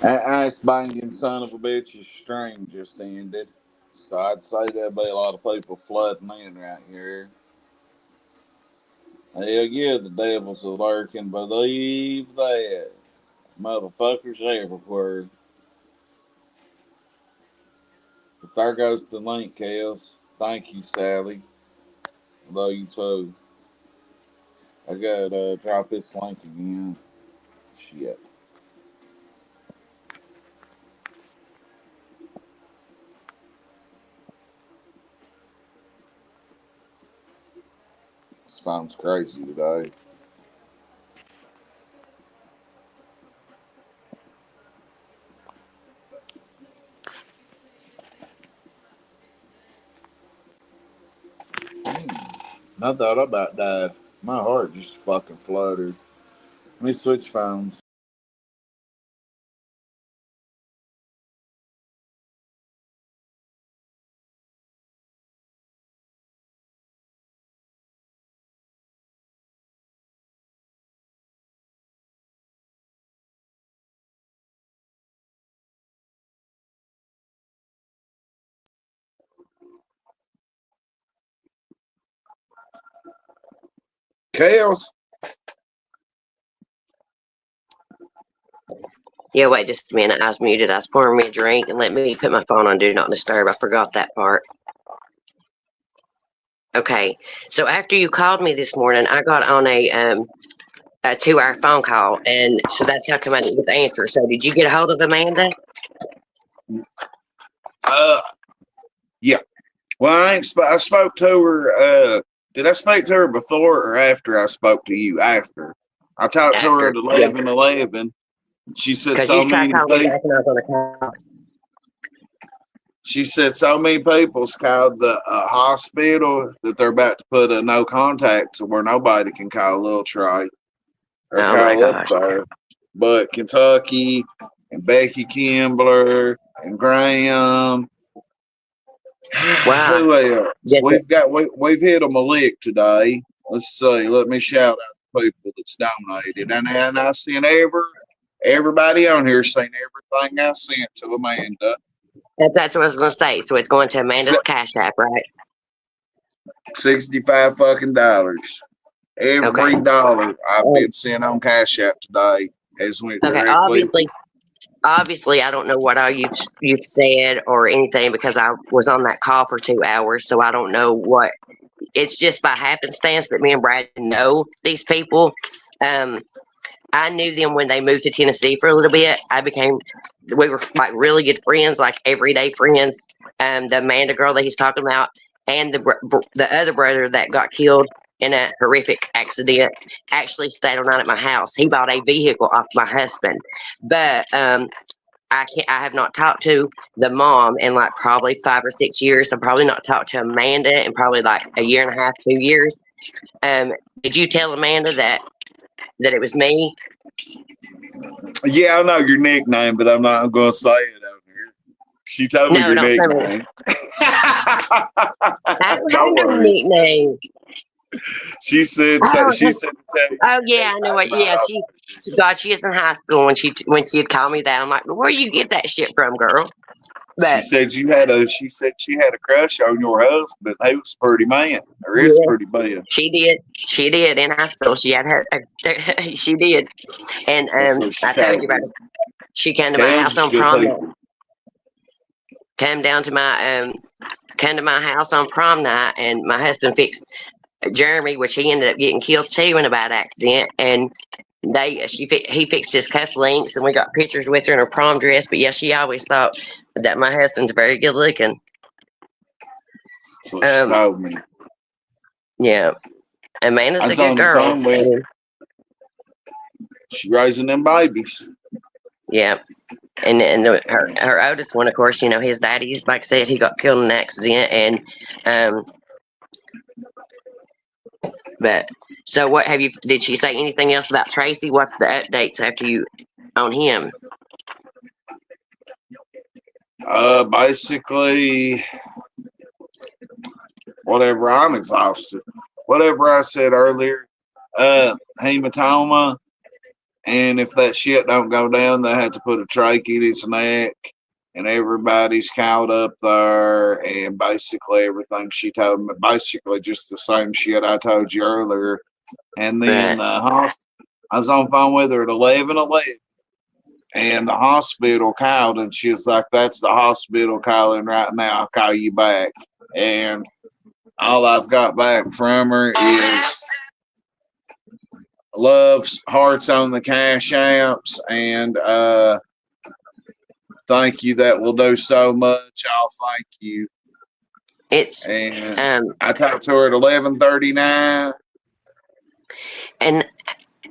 That ice banging son of a bitch's stream just ended. So I'd say there'll be a lot of people flooding in right here. Hell yeah, the devils are lurking. Believe that. Motherfuckers everywhere. But there goes the link, Kels. Thank you, Sally. Love you too. I gotta drop this link again. Shit. This phone's crazy today. I thought about died. My heart just fucking fluttered. Let me switch phones. Chaos. Yeah, wait just a minute. I was muted. I was pouring me a drink and let me put my phone on Do Not Disturb. I forgot that part. Okay, so after you called me this morning, I got on a 2-hour phone call, and so that's how come I didn't get the answer. So did you get a hold of Amanda? Yeah. Well, I spoke to her. Did I speak to her before or after I spoke to you? After. I talked to her After, at yeah, 11:11. She said because so you tried many calling me people. back and I was on the call. She said so many people's called the hospital that they're about to put a no contact to where nobody can call Little Trey or Oh my call up gosh. there. But Kentucky and Becky Kimbler and Graham. Wow. Who else? Yes, We've hit them a lick today. Let's see. Let me shout out the people that's donated, and I seen everybody on here seen everything I sent to Amanda. that's what I was going to say. So it's going to Amanda's Cash App, right? $65 fucking dollars. Okay. Every dollar I've Um, been sent on Cash App today has went okay. directly. Obviously, I don't know what all you've said or anything because I was on that call for 2 hours, so I don't know what. It's just by happenstance that me and Brad know these people. Um, I knew them when they moved to Tennessee for a little bit. We were like really good friends, like everyday friends. The Amanda girl that he's talking about, and the other brother that got killed in a horrific accident actually stayed overnight at my house. He bought a vehicle off my husband, but I have not talked to the mom in like probably 5 or 6 years. I've probably not talked to Amanda in probably like a year and a half, 2 years. Did you tell Amanda that it was me? Yeah, I know your nickname, but I'm not going to say it out here. She told me No, your don't tell me. nickname. I don't have Don't no worry. nickname. She said, Oh, she said, oh yeah, I know what. Yeah, God, she is in high school when she had called me that. I'm like, where you get that shit from, girl? she But said she said she had a crush on your husband. He was a pretty man, or is yes, pretty man. she did in high school. She had her, she did, and That's what she I told told you about me. it. She came to my house Kansas on good prom night. people. Came down to my came to my house on prom night, and my husband fixed Jeremy, which he ended up getting killed too in a bad accident, and he fixed his cufflinks, and we got pictures with her in her prom dress. But yeah, she always thought that my husband's very good looking. That's what she told me. Yeah, Amanda's I a was good on the girl. phone with her. She raising them babies. Yeah, and her oldest one, of course, you know, his daddy, like I said, he got killed in an accident, and but so what have you? Did she say anything else about Tracy? What's the updates after you on him? Basically, whatever. I'm exhausted. Whatever I said earlier, hematoma, and if that shit don't go down, they have to put a trach in his neck, and everybody's caught up there, and basically everything she told me, basically just the same shit I told you earlier. And then Right. I was on the phone with her at 11:11, and the hospital called, and she was like, "That's the hospital calling right now. I'll call you back." And all I've got back from her is loves, hearts on the cash apps, and thank you. That will do so much. I'll thank you. It's And I talked to her at 11:39 and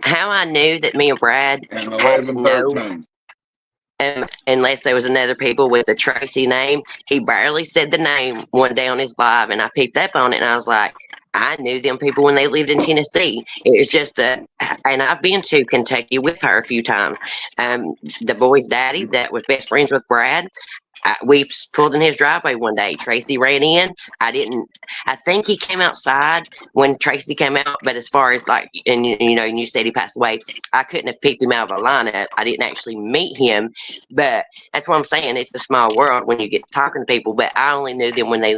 how I knew that me and Brad and had to know 11:13. unless there was another people with the Tracy name. He barely said the name one day on his live, and I picked up on it, and I was like, I knew them people when they lived in Tennessee. It was just and I've been to Kentucky with her a few times. The boy's daddy that was best friends with Brad. We pulled in his driveway one day. Tracy ran in. I think he came outside when Tracy came out, but as far as like, and you know, and you said he passed away, I couldn't have picked him out of a lineup. I didn't actually meet him, but that's what I'm saying. It's a small world when you get talking to people, but I only knew them when I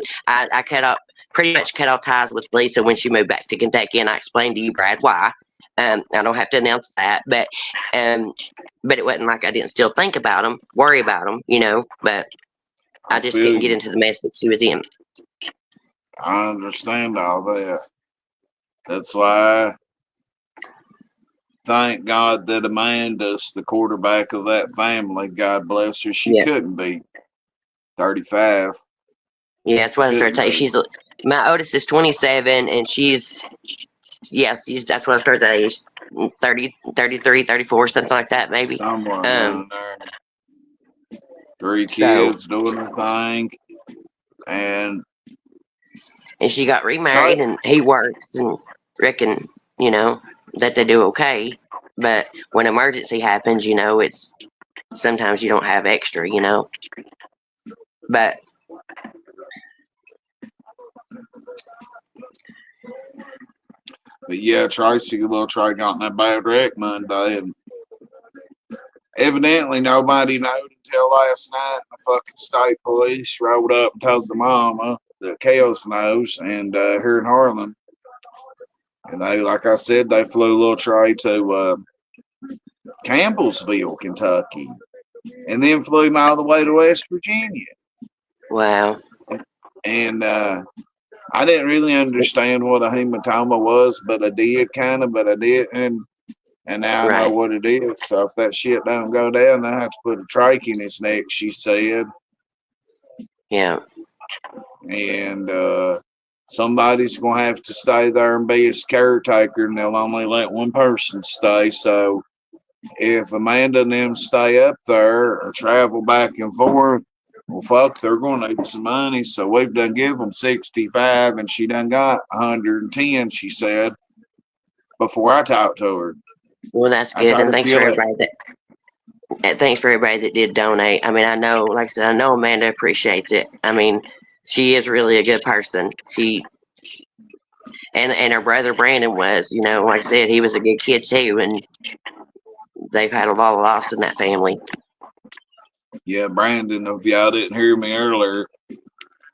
pretty much cut off ties with Lisa when she moved back to Kentucky, and I explained to you, Brad, why. I don't have to announce that, but it wasn't like I didn't still think about him, worry about him, you know, but I I just feel couldn't get you. into the mess that she was in. I understand all that. That's why thank God that Amanda's the quarterback of that family. God bless her. She Yeah. couldn't be 35. Yeah, that's what I started Couldn't saying. be. My oldest is 27, and that's what I started saying. She's 30, 33, 34, something like that, maybe. Somewhere Um, around there. 3 so, kids doing their thing. And and she got remarried, Trey, and he works, and reckon, you know, that they do okay. But when emergency happens, you know, it's sometimes you don't have extra, you know. But yeah, little Trey got in that bad wreck Monday, and evidently nobody knew until last night. The fucking state police rolled up and told the mama that Chaos knows, and here in Harlem. And they, like I said, they flew little Trey to Campbellsville, Kentucky, and then flew him all the way to West Virginia. wow. And I didn't really understand what a hematoma was, but I did kind of, but I didn't. And now I know Right. what it is. So if that shit don't go down, they have to put a trach in his neck, she said. Yeah. And somebody's going to have to stay there and be his caretaker, and they'll only let one person stay. So if Amanda and them stay up there or travel back and forth, well, fuck, they're going to need some money. So we've done give them 65, and she done got 110, she said, before I talked to her. Well, that's I good, told and her thanks for everybody that did donate. I mean, I know, like I said, I know Amanda appreciates it. I mean, she is really a good person. and her brother Brandon was, like I said, he was a good kid too, and they've had a lot of loss in that family. Yeah, Brandon, if y'all didn't hear me earlier,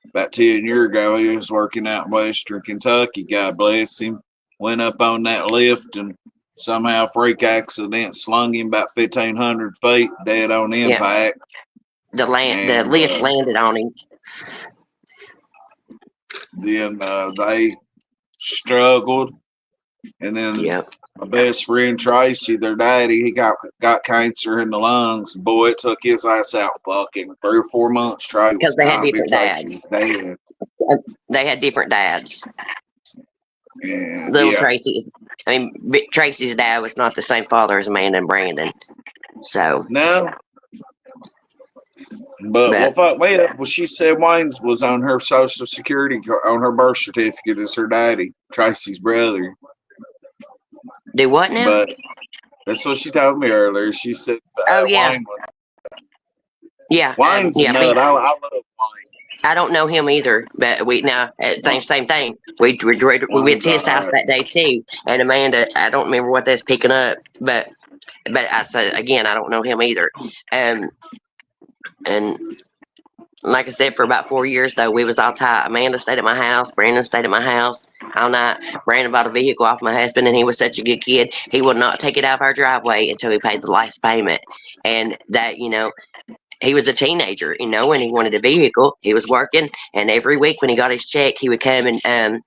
about 10 years ago, he was working out in Western Kentucky. God bless him. Went up on that lift and somehow freak accident slung him about 1,500 feet, dead on impact. The lift landed on him. Then they struggled, and then my best friend Tracy, their daddy, he got cancer in the lungs. Boy, it took his ass out fucking 3 or 4 months. Trey was Because they had gone. different dads. They had different dads. And Little Tracy, Tracy's dad was not the same father as Amanda and Brandon. So no. But well, fuck me up. Well, she said Wayne's was on her social security on her birth certificate as her daddy, Tracy's brother. Do what now? But that's what she told me earlier. She said, Wayne was. Yeah, Wayne's a nut. I love Wayne. I don't know him either, but we now same thing. We went to his house that day too, and Amanda, I don't remember what that's picking up, but I said again, I don't know him either. And like I said, for about 4 years though, we was all tight. Amanda stayed at my house, Brandon stayed at my house all night. Brandon bought a vehicle off my husband, and he was such a good kid. He would not take it out of our driveway until he paid the last payment, and that he was a teenager, and he wanted a vehicle. He was working, and every week when he got his check, he would come and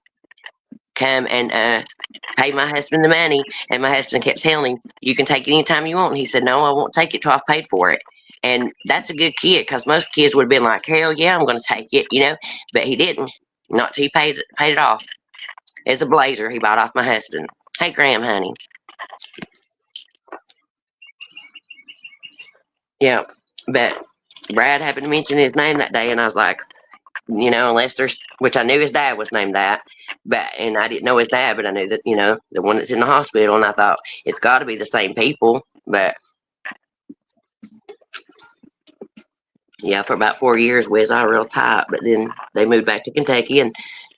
pay my husband the money. And my husband kept telling him, "You can take it anytime you want." And he said, "No, I won't take it till I've paid for it." And that's a good kid, because most kids would have been like, "Hell yeah, I'm going to take it," But he didn't. Not till he paid it off. It's a Blazer he bought off my husband. Hey, Graham, honey. Yeah, but Brad happened to mention his name that day, and I was like, unless there's, which I knew his dad was named that, and I didn't know his dad, but I knew that, the one that's in the hospital, and I thought it's got to be the same people, but yeah, for about 4 years we was all real tight, but then they moved back to Kentucky, and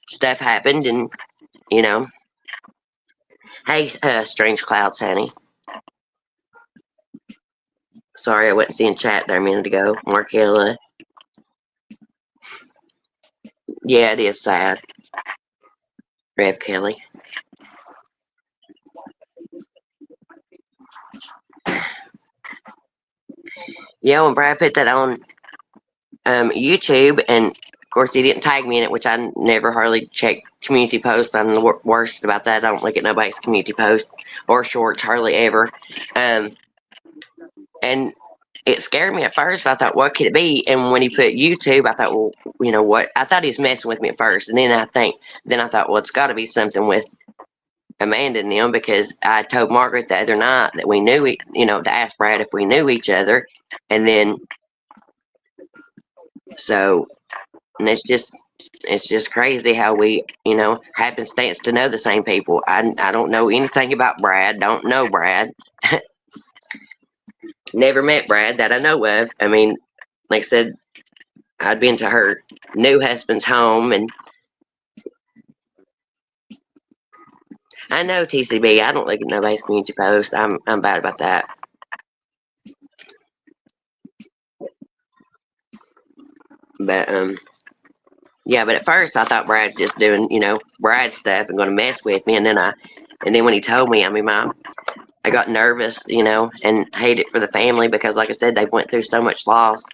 stuff happened, and hey, Strange Clouds, honey. Sorry, I wasn't seeing chat there a minute ago. Markella. Yeah, it is sad. Rev Kelly. Yeah, when Brad put that on YouTube, and of course he didn't tag me in it, which I never hardly check community posts. I'm the worst about that. I don't look at nobody's community post or shorts hardly ever. And it scared me at first. I thought, what could it be? And when he put YouTube, I thought, well, what? I thought he was messing with me at first, and then I thought, well, it's got to be something with Amanda and them, because I told Margaret the other night that we knew to ask Brad if we knew each other, and then and it's just crazy how we happenstance to know the same people. I don't know anything about Brad. Don't know Brad. Never met Brad that I know of. I mean, like I said, I'd been to her new husband's home, and I know TCB. I don't look at nobody's community post. I'm bad about that. But yeah. But at first I thought Brad's just doing Brad stuff and going to mess with me, and then when he told me, I got nervous, and hated it for the family, because like I said, they've went through so much loss.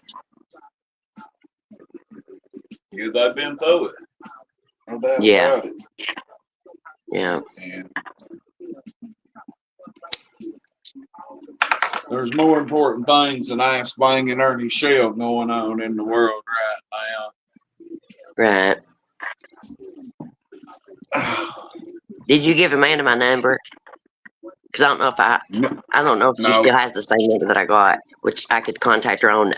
Yeah, they've been through it. No doubt about it. Yeah. And there's more important things than ass banging Ernie Shell going on in the world right now. Right. Did you give Amanda my number? Because I don't know if she still has the same number that I got, which I could contact her on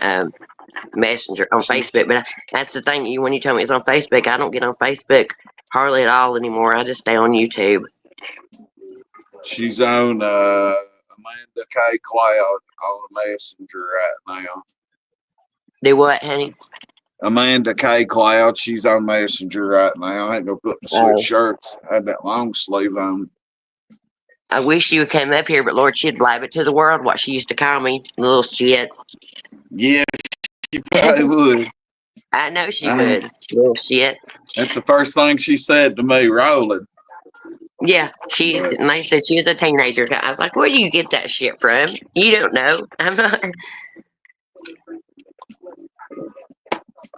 Messenger on Facebook. But that's the thing. When you tell me it's on Facebook, I don't get on Facebook hardly at all anymore. I just stay on YouTube. She's on Amanda K. Cloud on Messenger right now. Do what, honey? Amanda K. Cloud. She's on Messenger right now. I had to put the switch shirts. I had that long sleeve on. I wish she would come up here, but Lord, she'd blab it to the world what she used to call me, little shit. Yeah, she probably would. I know she would, little shit. That's the first thing she said to me, rolling. Yeah, and they said she was a teenager. I was like, where do you get that shit from? You don't know. I'm not.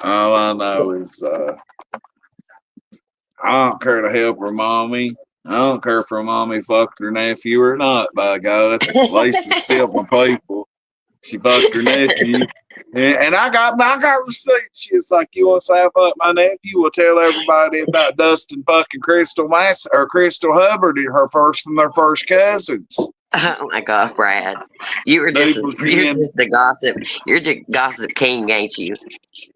All I know is I don't care to help her mommy. I don't care if her mommy fucked her nephew or not, by God. At least it's still my people. She fucked her nephew. And I got receipts. She was like, you want to say I fucked my nephew? We'll tell everybody about Dustin fucking Crystal Hubbard and their first cousins. Oh my God, Brad. You're just the gossip. You're the gossip king, ain't you?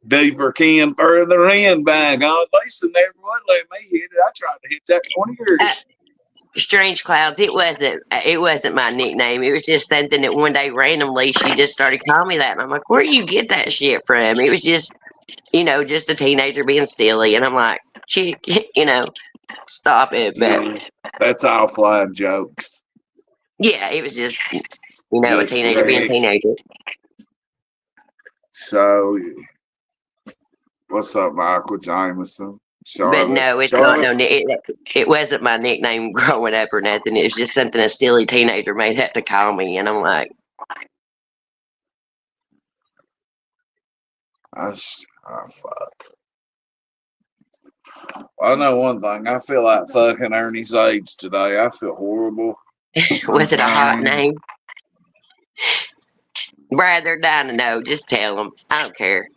Deeper Ken further in, by God. Lisa never would let me hit it. I tried to hit that 20 years. Strange Clouds, it wasn't my nickname. It was just something that one day randomly she just started calling me that. And I'm like, where do you get that shit from? It was just, just a teenager being silly. And I'm like, chick, stop it. But that's offline jokes. Yeah, it was just, a teenager being a teenager. So, what's up, Michael Jameson? But no, it's not. No, it wasn't my nickname growing up or nothing. It was just something a silly teenager made up to call me, and I'm like, fuck. I know one thing. I feel like fucking Ernie's age today. I feel horrible. Was it a hot name? Brad, they're dying to know. Just tell them. I don't care.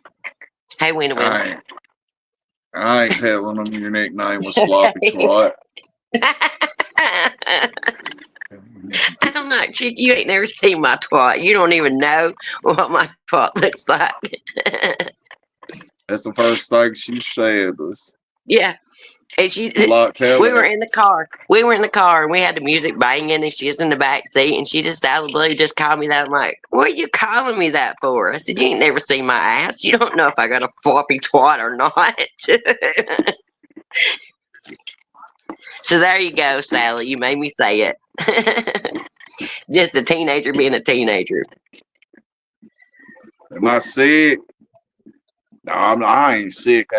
Hey, Winnie. I ain't telling them your nickname was Floppy Twat. I'm like, chick, you ain't never seen my twat. You don't even know what my twat looks like. That's the first thing she said was. Yeah. And we were in the car. We were in the car and we had the music banging and she was in the back seat and she just out of the blue just called me that. I'm like, what are you calling me that for? I said, you ain't never seen my ass. You don't know if I got a floppy twat or not. So there you go, Sally. You made me say it. Just a teenager being a teenager. Am I sick? No, I ain't sick.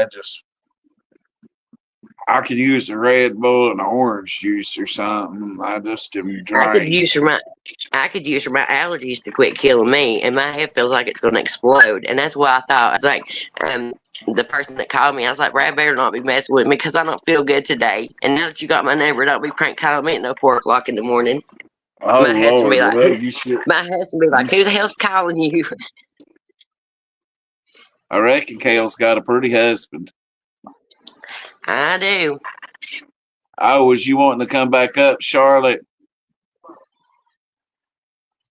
I could use a Red Bull and orange juice or something. I just am dry. I could use for my allergies to quit killing me, and my head feels like it's going to explode. And that's why I was like, the person that called me, I was like, Brad better not be messing with me because I don't feel good today. And now that you got my number, don't be prank calling me at 4 o'clock in the morning. Oh, my husband be like, who the hell's calling you? I reckon Kale's got a pretty husband. I do. Oh, was you wanting to come back up, Charlotte?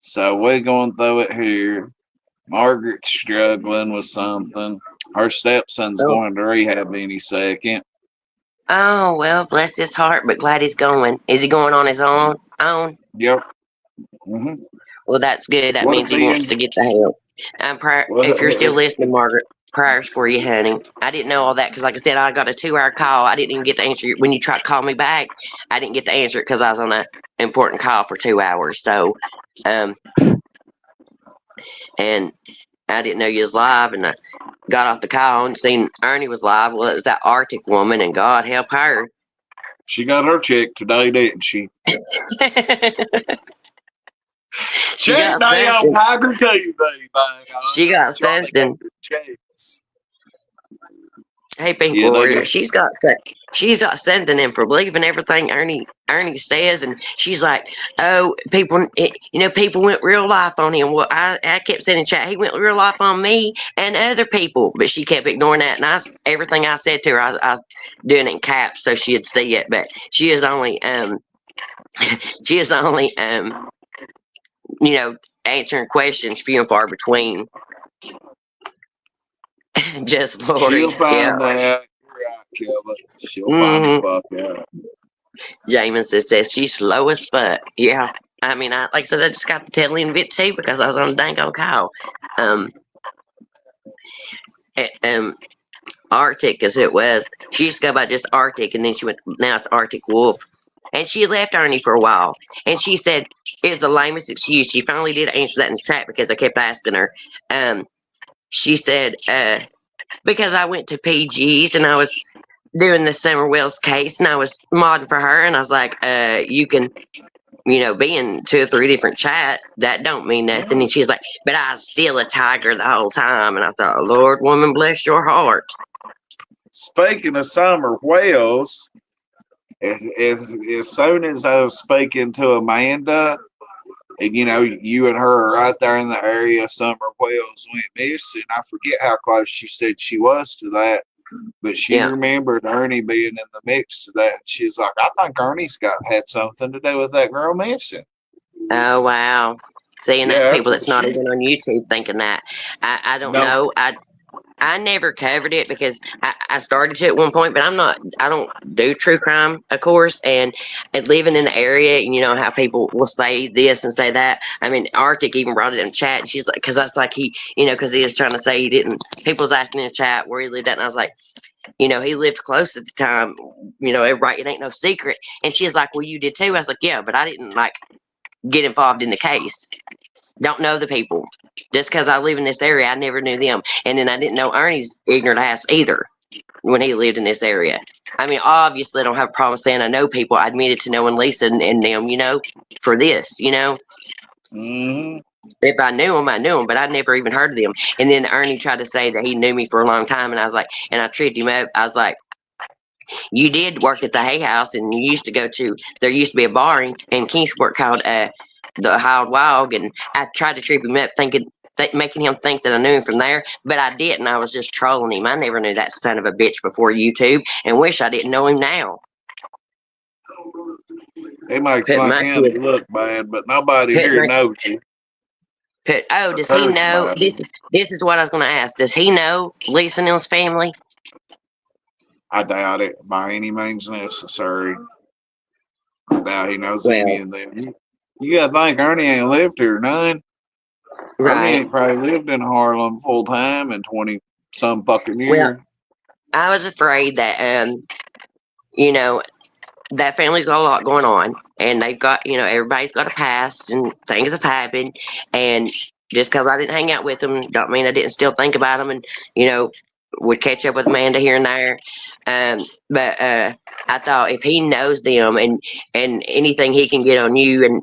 So we're going through it here. Margaret's struggling with something. Her stepson's going to rehab any second. Oh, well, bless his heart, but glad he's going. Is he going on his own? Yep. Mm-hmm. Well, that's good. That means he wants to get the help. If you're still listening, Margaret, prayers for you, honey. I didn't know all that because, like I said, I got a 2-hour call. I didn't even get to answer when you tried to call me back. I didn't get to answer it because I was on an important call for 2 hours. So, and I didn't know you was live, and I got off the call and seen Ernie was live. Well, it was that Arctic woman, and God help her. She got her check today, didn't she? Check day on Tiger Tuesday, she got something. Hey, Pink Warrior, she's got something in for believing everything Ernie says, and she's like, "Oh, people went real life on him." Well, I kept saying in chat, he went real life on me and other people, but she kept ignoring that, and everything I said to her, I was doing it in caps so she'd see it, but she is only answering questions few and far between. Just Lori. She'll find that. She'll find the fuck out. Jameson says she's slow as fuck. Yeah. I mean, like I said, I just got the tail end of it too because I was on a dang old call. Arctic, as it was. She used to go by just Arctic, and then she went, now it's Arctic Wolf. And she left Ernie for a while. And she said it was the lamest excuse. She finally did answer that in the chat because I kept asking her. She said, because I went to PG's and I was doing the Summer Wells case and I was modding for her, and I was like, you can, be in 2 or 3 different chats. That don't mean nothing. And she's like, but I was still a tiger the whole time. And I thought, Lord, woman, bless your heart. Speaking of Summer Wells, as soon as I was speaking to Amanda, and you and her are right there in the area, Summer Wells went missing. I forget how close she said she was to that, but she remembered Ernie being in the mix to that. She's like, I think Ernie's had something to do with that girl missing. Oh, wow. See, and Yeah, that's people what that's not she- even on YouTube thinking that. I don't No. know. I never covered it because I started to at one point, but I don't do true crime, of course, and living in the area, you know how people will say this and say that. I mean, Arctic even brought it in chat, and she's like, because that's like because he is trying to say he didn't, people was asking in the chat where he lived at, and I was like, he lived close at the time, everybody, it ain't no secret. And she's like, well, you did too. I was like, yeah, but I didn't get involved in the case. Don't know the people. Just because I live in this area, I never knew them. And then I didn't know Ernie's ignorant ass either when he lived in this area. I mean, obviously, I don't have a problem saying I know people. I admitted to knowing Lisa and them, for this, Mm-hmm. If I knew them, I knew them, but I never even heard of them. And then Ernie tried to say that he knew me for a long time, and I was like, and I tripped him up. I was like, you did work at the Hay House, and you used to go to, there used to be a bar in Kingsport called the Hild Wild, and I tried to trip him up making him think that I knew him from there, but I didn't. I was just trolling him. I never knew that son of a bitch before YouTube, and wish I didn't know him now. It makes Put my my county kids, look bad, but nobody put here my, knows you. does he know, Everybody. this is what I was going to ask. Does he know Lisa and his family? I doubt it by any means necessary. I doubt he knows any Well, of them. You gotta think Ernie ain't lived here none. Ernie right. ain't probably lived in Harlem full time in 20 some fucking Well, years. I was afraid that, you know, that family's got a lot going on, and they've got, everybody's got a past, and things have happened, and just because I didn't hang out with them, don't mean I didn't still think about them, and would catch up with Amanda here and there. But I thought if he knows them and anything he can get on you, and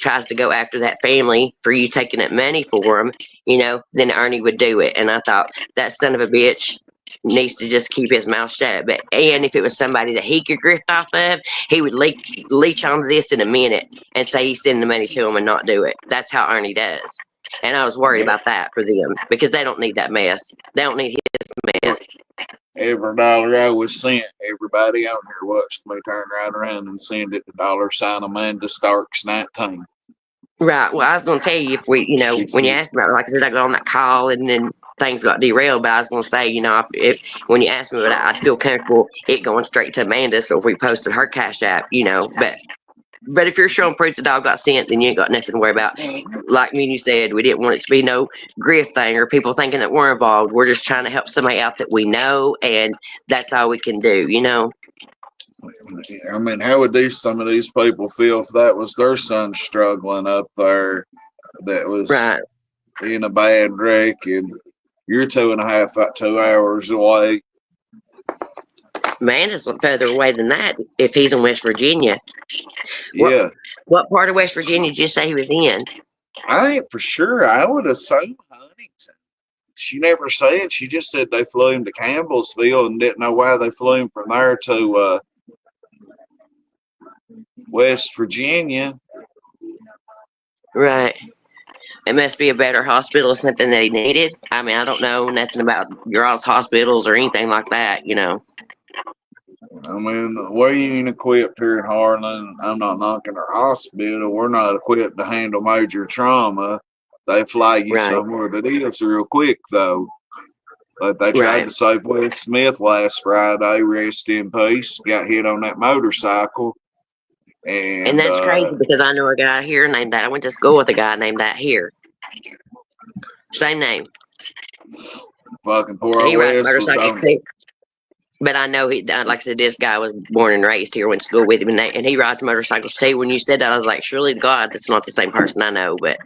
tries to go after that family for you taking that money for him, then Ernie would do it. And I thought that son of a bitch needs to just keep his mouth shut. And if it was somebody that he could grift off of, he would leech onto this in a minute and say he's sending the money to him and not do it. That's how Ernie does. And I was worried about that for them because they don't need that mess. They don't need his mess. Every dollar I was sent, everybody out here watched me turn right around and send it to $ Amanda Starks 19. Right. Well, I was going to tell you if we, when you asked me about it, like I said, I got on that call and then things got derailed. But I was going to say, if when you asked me about that, I'd feel comfortable it going straight to Amanda. So if we posted her Cash App, but if you're showing proof the dog got sent, then you ain't got nothing to worry about. Like me and you said, we didn't want it to be no grift thing or people thinking that we're involved. We're just trying to help somebody out that we know, and that's all we can do, I mean, how would some of these people feel if that was their son struggling up there that was Right. in a bad wreck and you're 2 hours away? Amanda's further away than that if he's in West Virginia. Yeah. What part of West Virginia did you say he was in? I ain't for sure. I would assume Huntington. She never said. She just said they flew him to Campbellsville and didn't know why they flew him from there to West Virginia. Right. It must be a better hospital or something that he needed. I mean, I don't know nothing about your all's hospitals or anything like that, I mean, we ain't equipped here in Harlan. I'm not knocking our hospital. We're not equipped to handle major trauma. They fly you Right. somewhere that is real quick, though. But they tried Right. to save Will Smith last Friday, rest in peace. Got hit on that motorcycle. And that's crazy because I know a guy here named that. I went to school with a guy named that here. Same name. Fucking poor He old rides Wes was motorcycles on. too. But I know he, like I said, this guy was born and raised here, went to school with him, and he rides motorcycles too. When you said that, I was like, surely to God, that's not the same person I know. But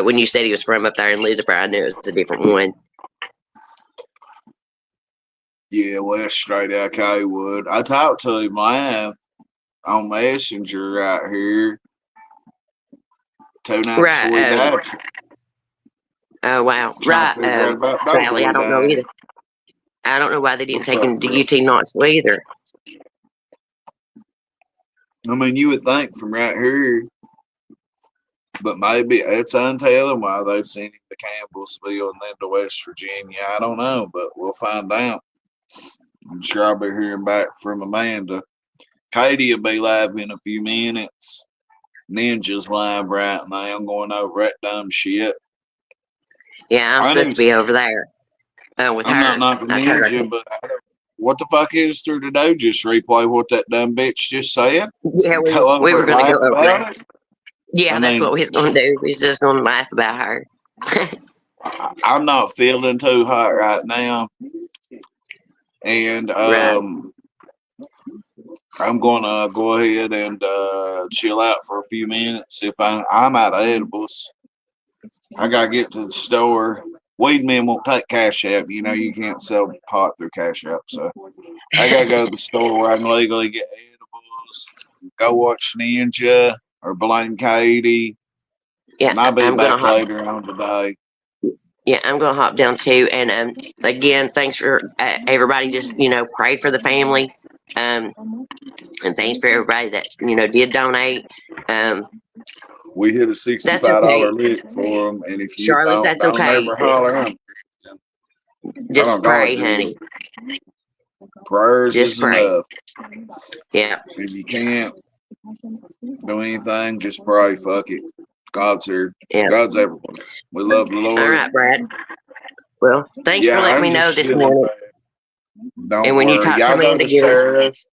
when you said he was from up there in Elizabeth, I knew it was a different one. Yeah, Wes straight out Kaywood. I talked to him live on Messenger right here 2 nights Right. before he died. Oh, wow. Trying Right. to figure out about Sally, before I he don't know died. either. I don't know why they didn't What's take up, him to bro? UT Knoxville either. I mean, you would think from right here, but maybe it's untelling why they've sent him to Campbellsville and then to West Virginia. I don't know, but we'll find out. I'm sure I'll be hearing back from Amanda. Katie will be live in a few minutes. Ninja's live right now. I'm going over that dumb shit. Yeah, I'm I supposed to didn't. be over there with I'm her. not knocking I told her. Ninja, but what the fuck is through the do? Just replay what that dumb bitch just said Yeah, and we, go we over were and going to go laugh over there. about it. Yeah, I that's what mean, we was going to do. We was just going to laugh about her. I'm not feeling too hot right now, and Right. I'm gonna go ahead and chill out for a few minutes. If I'm out of edibles, I gotta get to the store. Weed men won't take Cash App. You know you can't sell pot through Cash App, so I gotta go to the store where I can legally get edibles. Go watch Ninja or blame Katie, Yeah, and I'll be I'm going to back hop. later on today. Yeah, I'm going to hop down too. And again, thanks for everybody. Just pray for the family. And thanks for everybody that did donate. We hit a That's $65 okay, lick for them, and if you Charlotte. That's don't okay. ever holler at them. Hold Just on, God, pray, honey. prayers Just is pray. enough. Yeah. If you can't do anything, just pray. Fuck it. God's here. Yeah. God's everywhere. We love the All Lord. right, Brad. Well, thanks for Yeah, letting I'm me know just this feeling morning. bad. Don't And when you worry. talk to Y'all go Amanda, to Sarah's.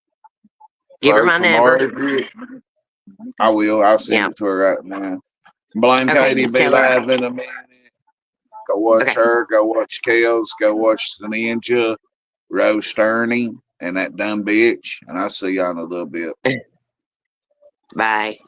give her Pray my for number. Margaret. I will. I'll send Yeah. it to her right now. Blame Okay, Katie. just Be tell her. live in a minute. Go watch Okay. her. Go watch Kels. Go watch the Ninja, Rose Sterney, and that dumb bitch. And I'll see y'all in a little bit. Bye.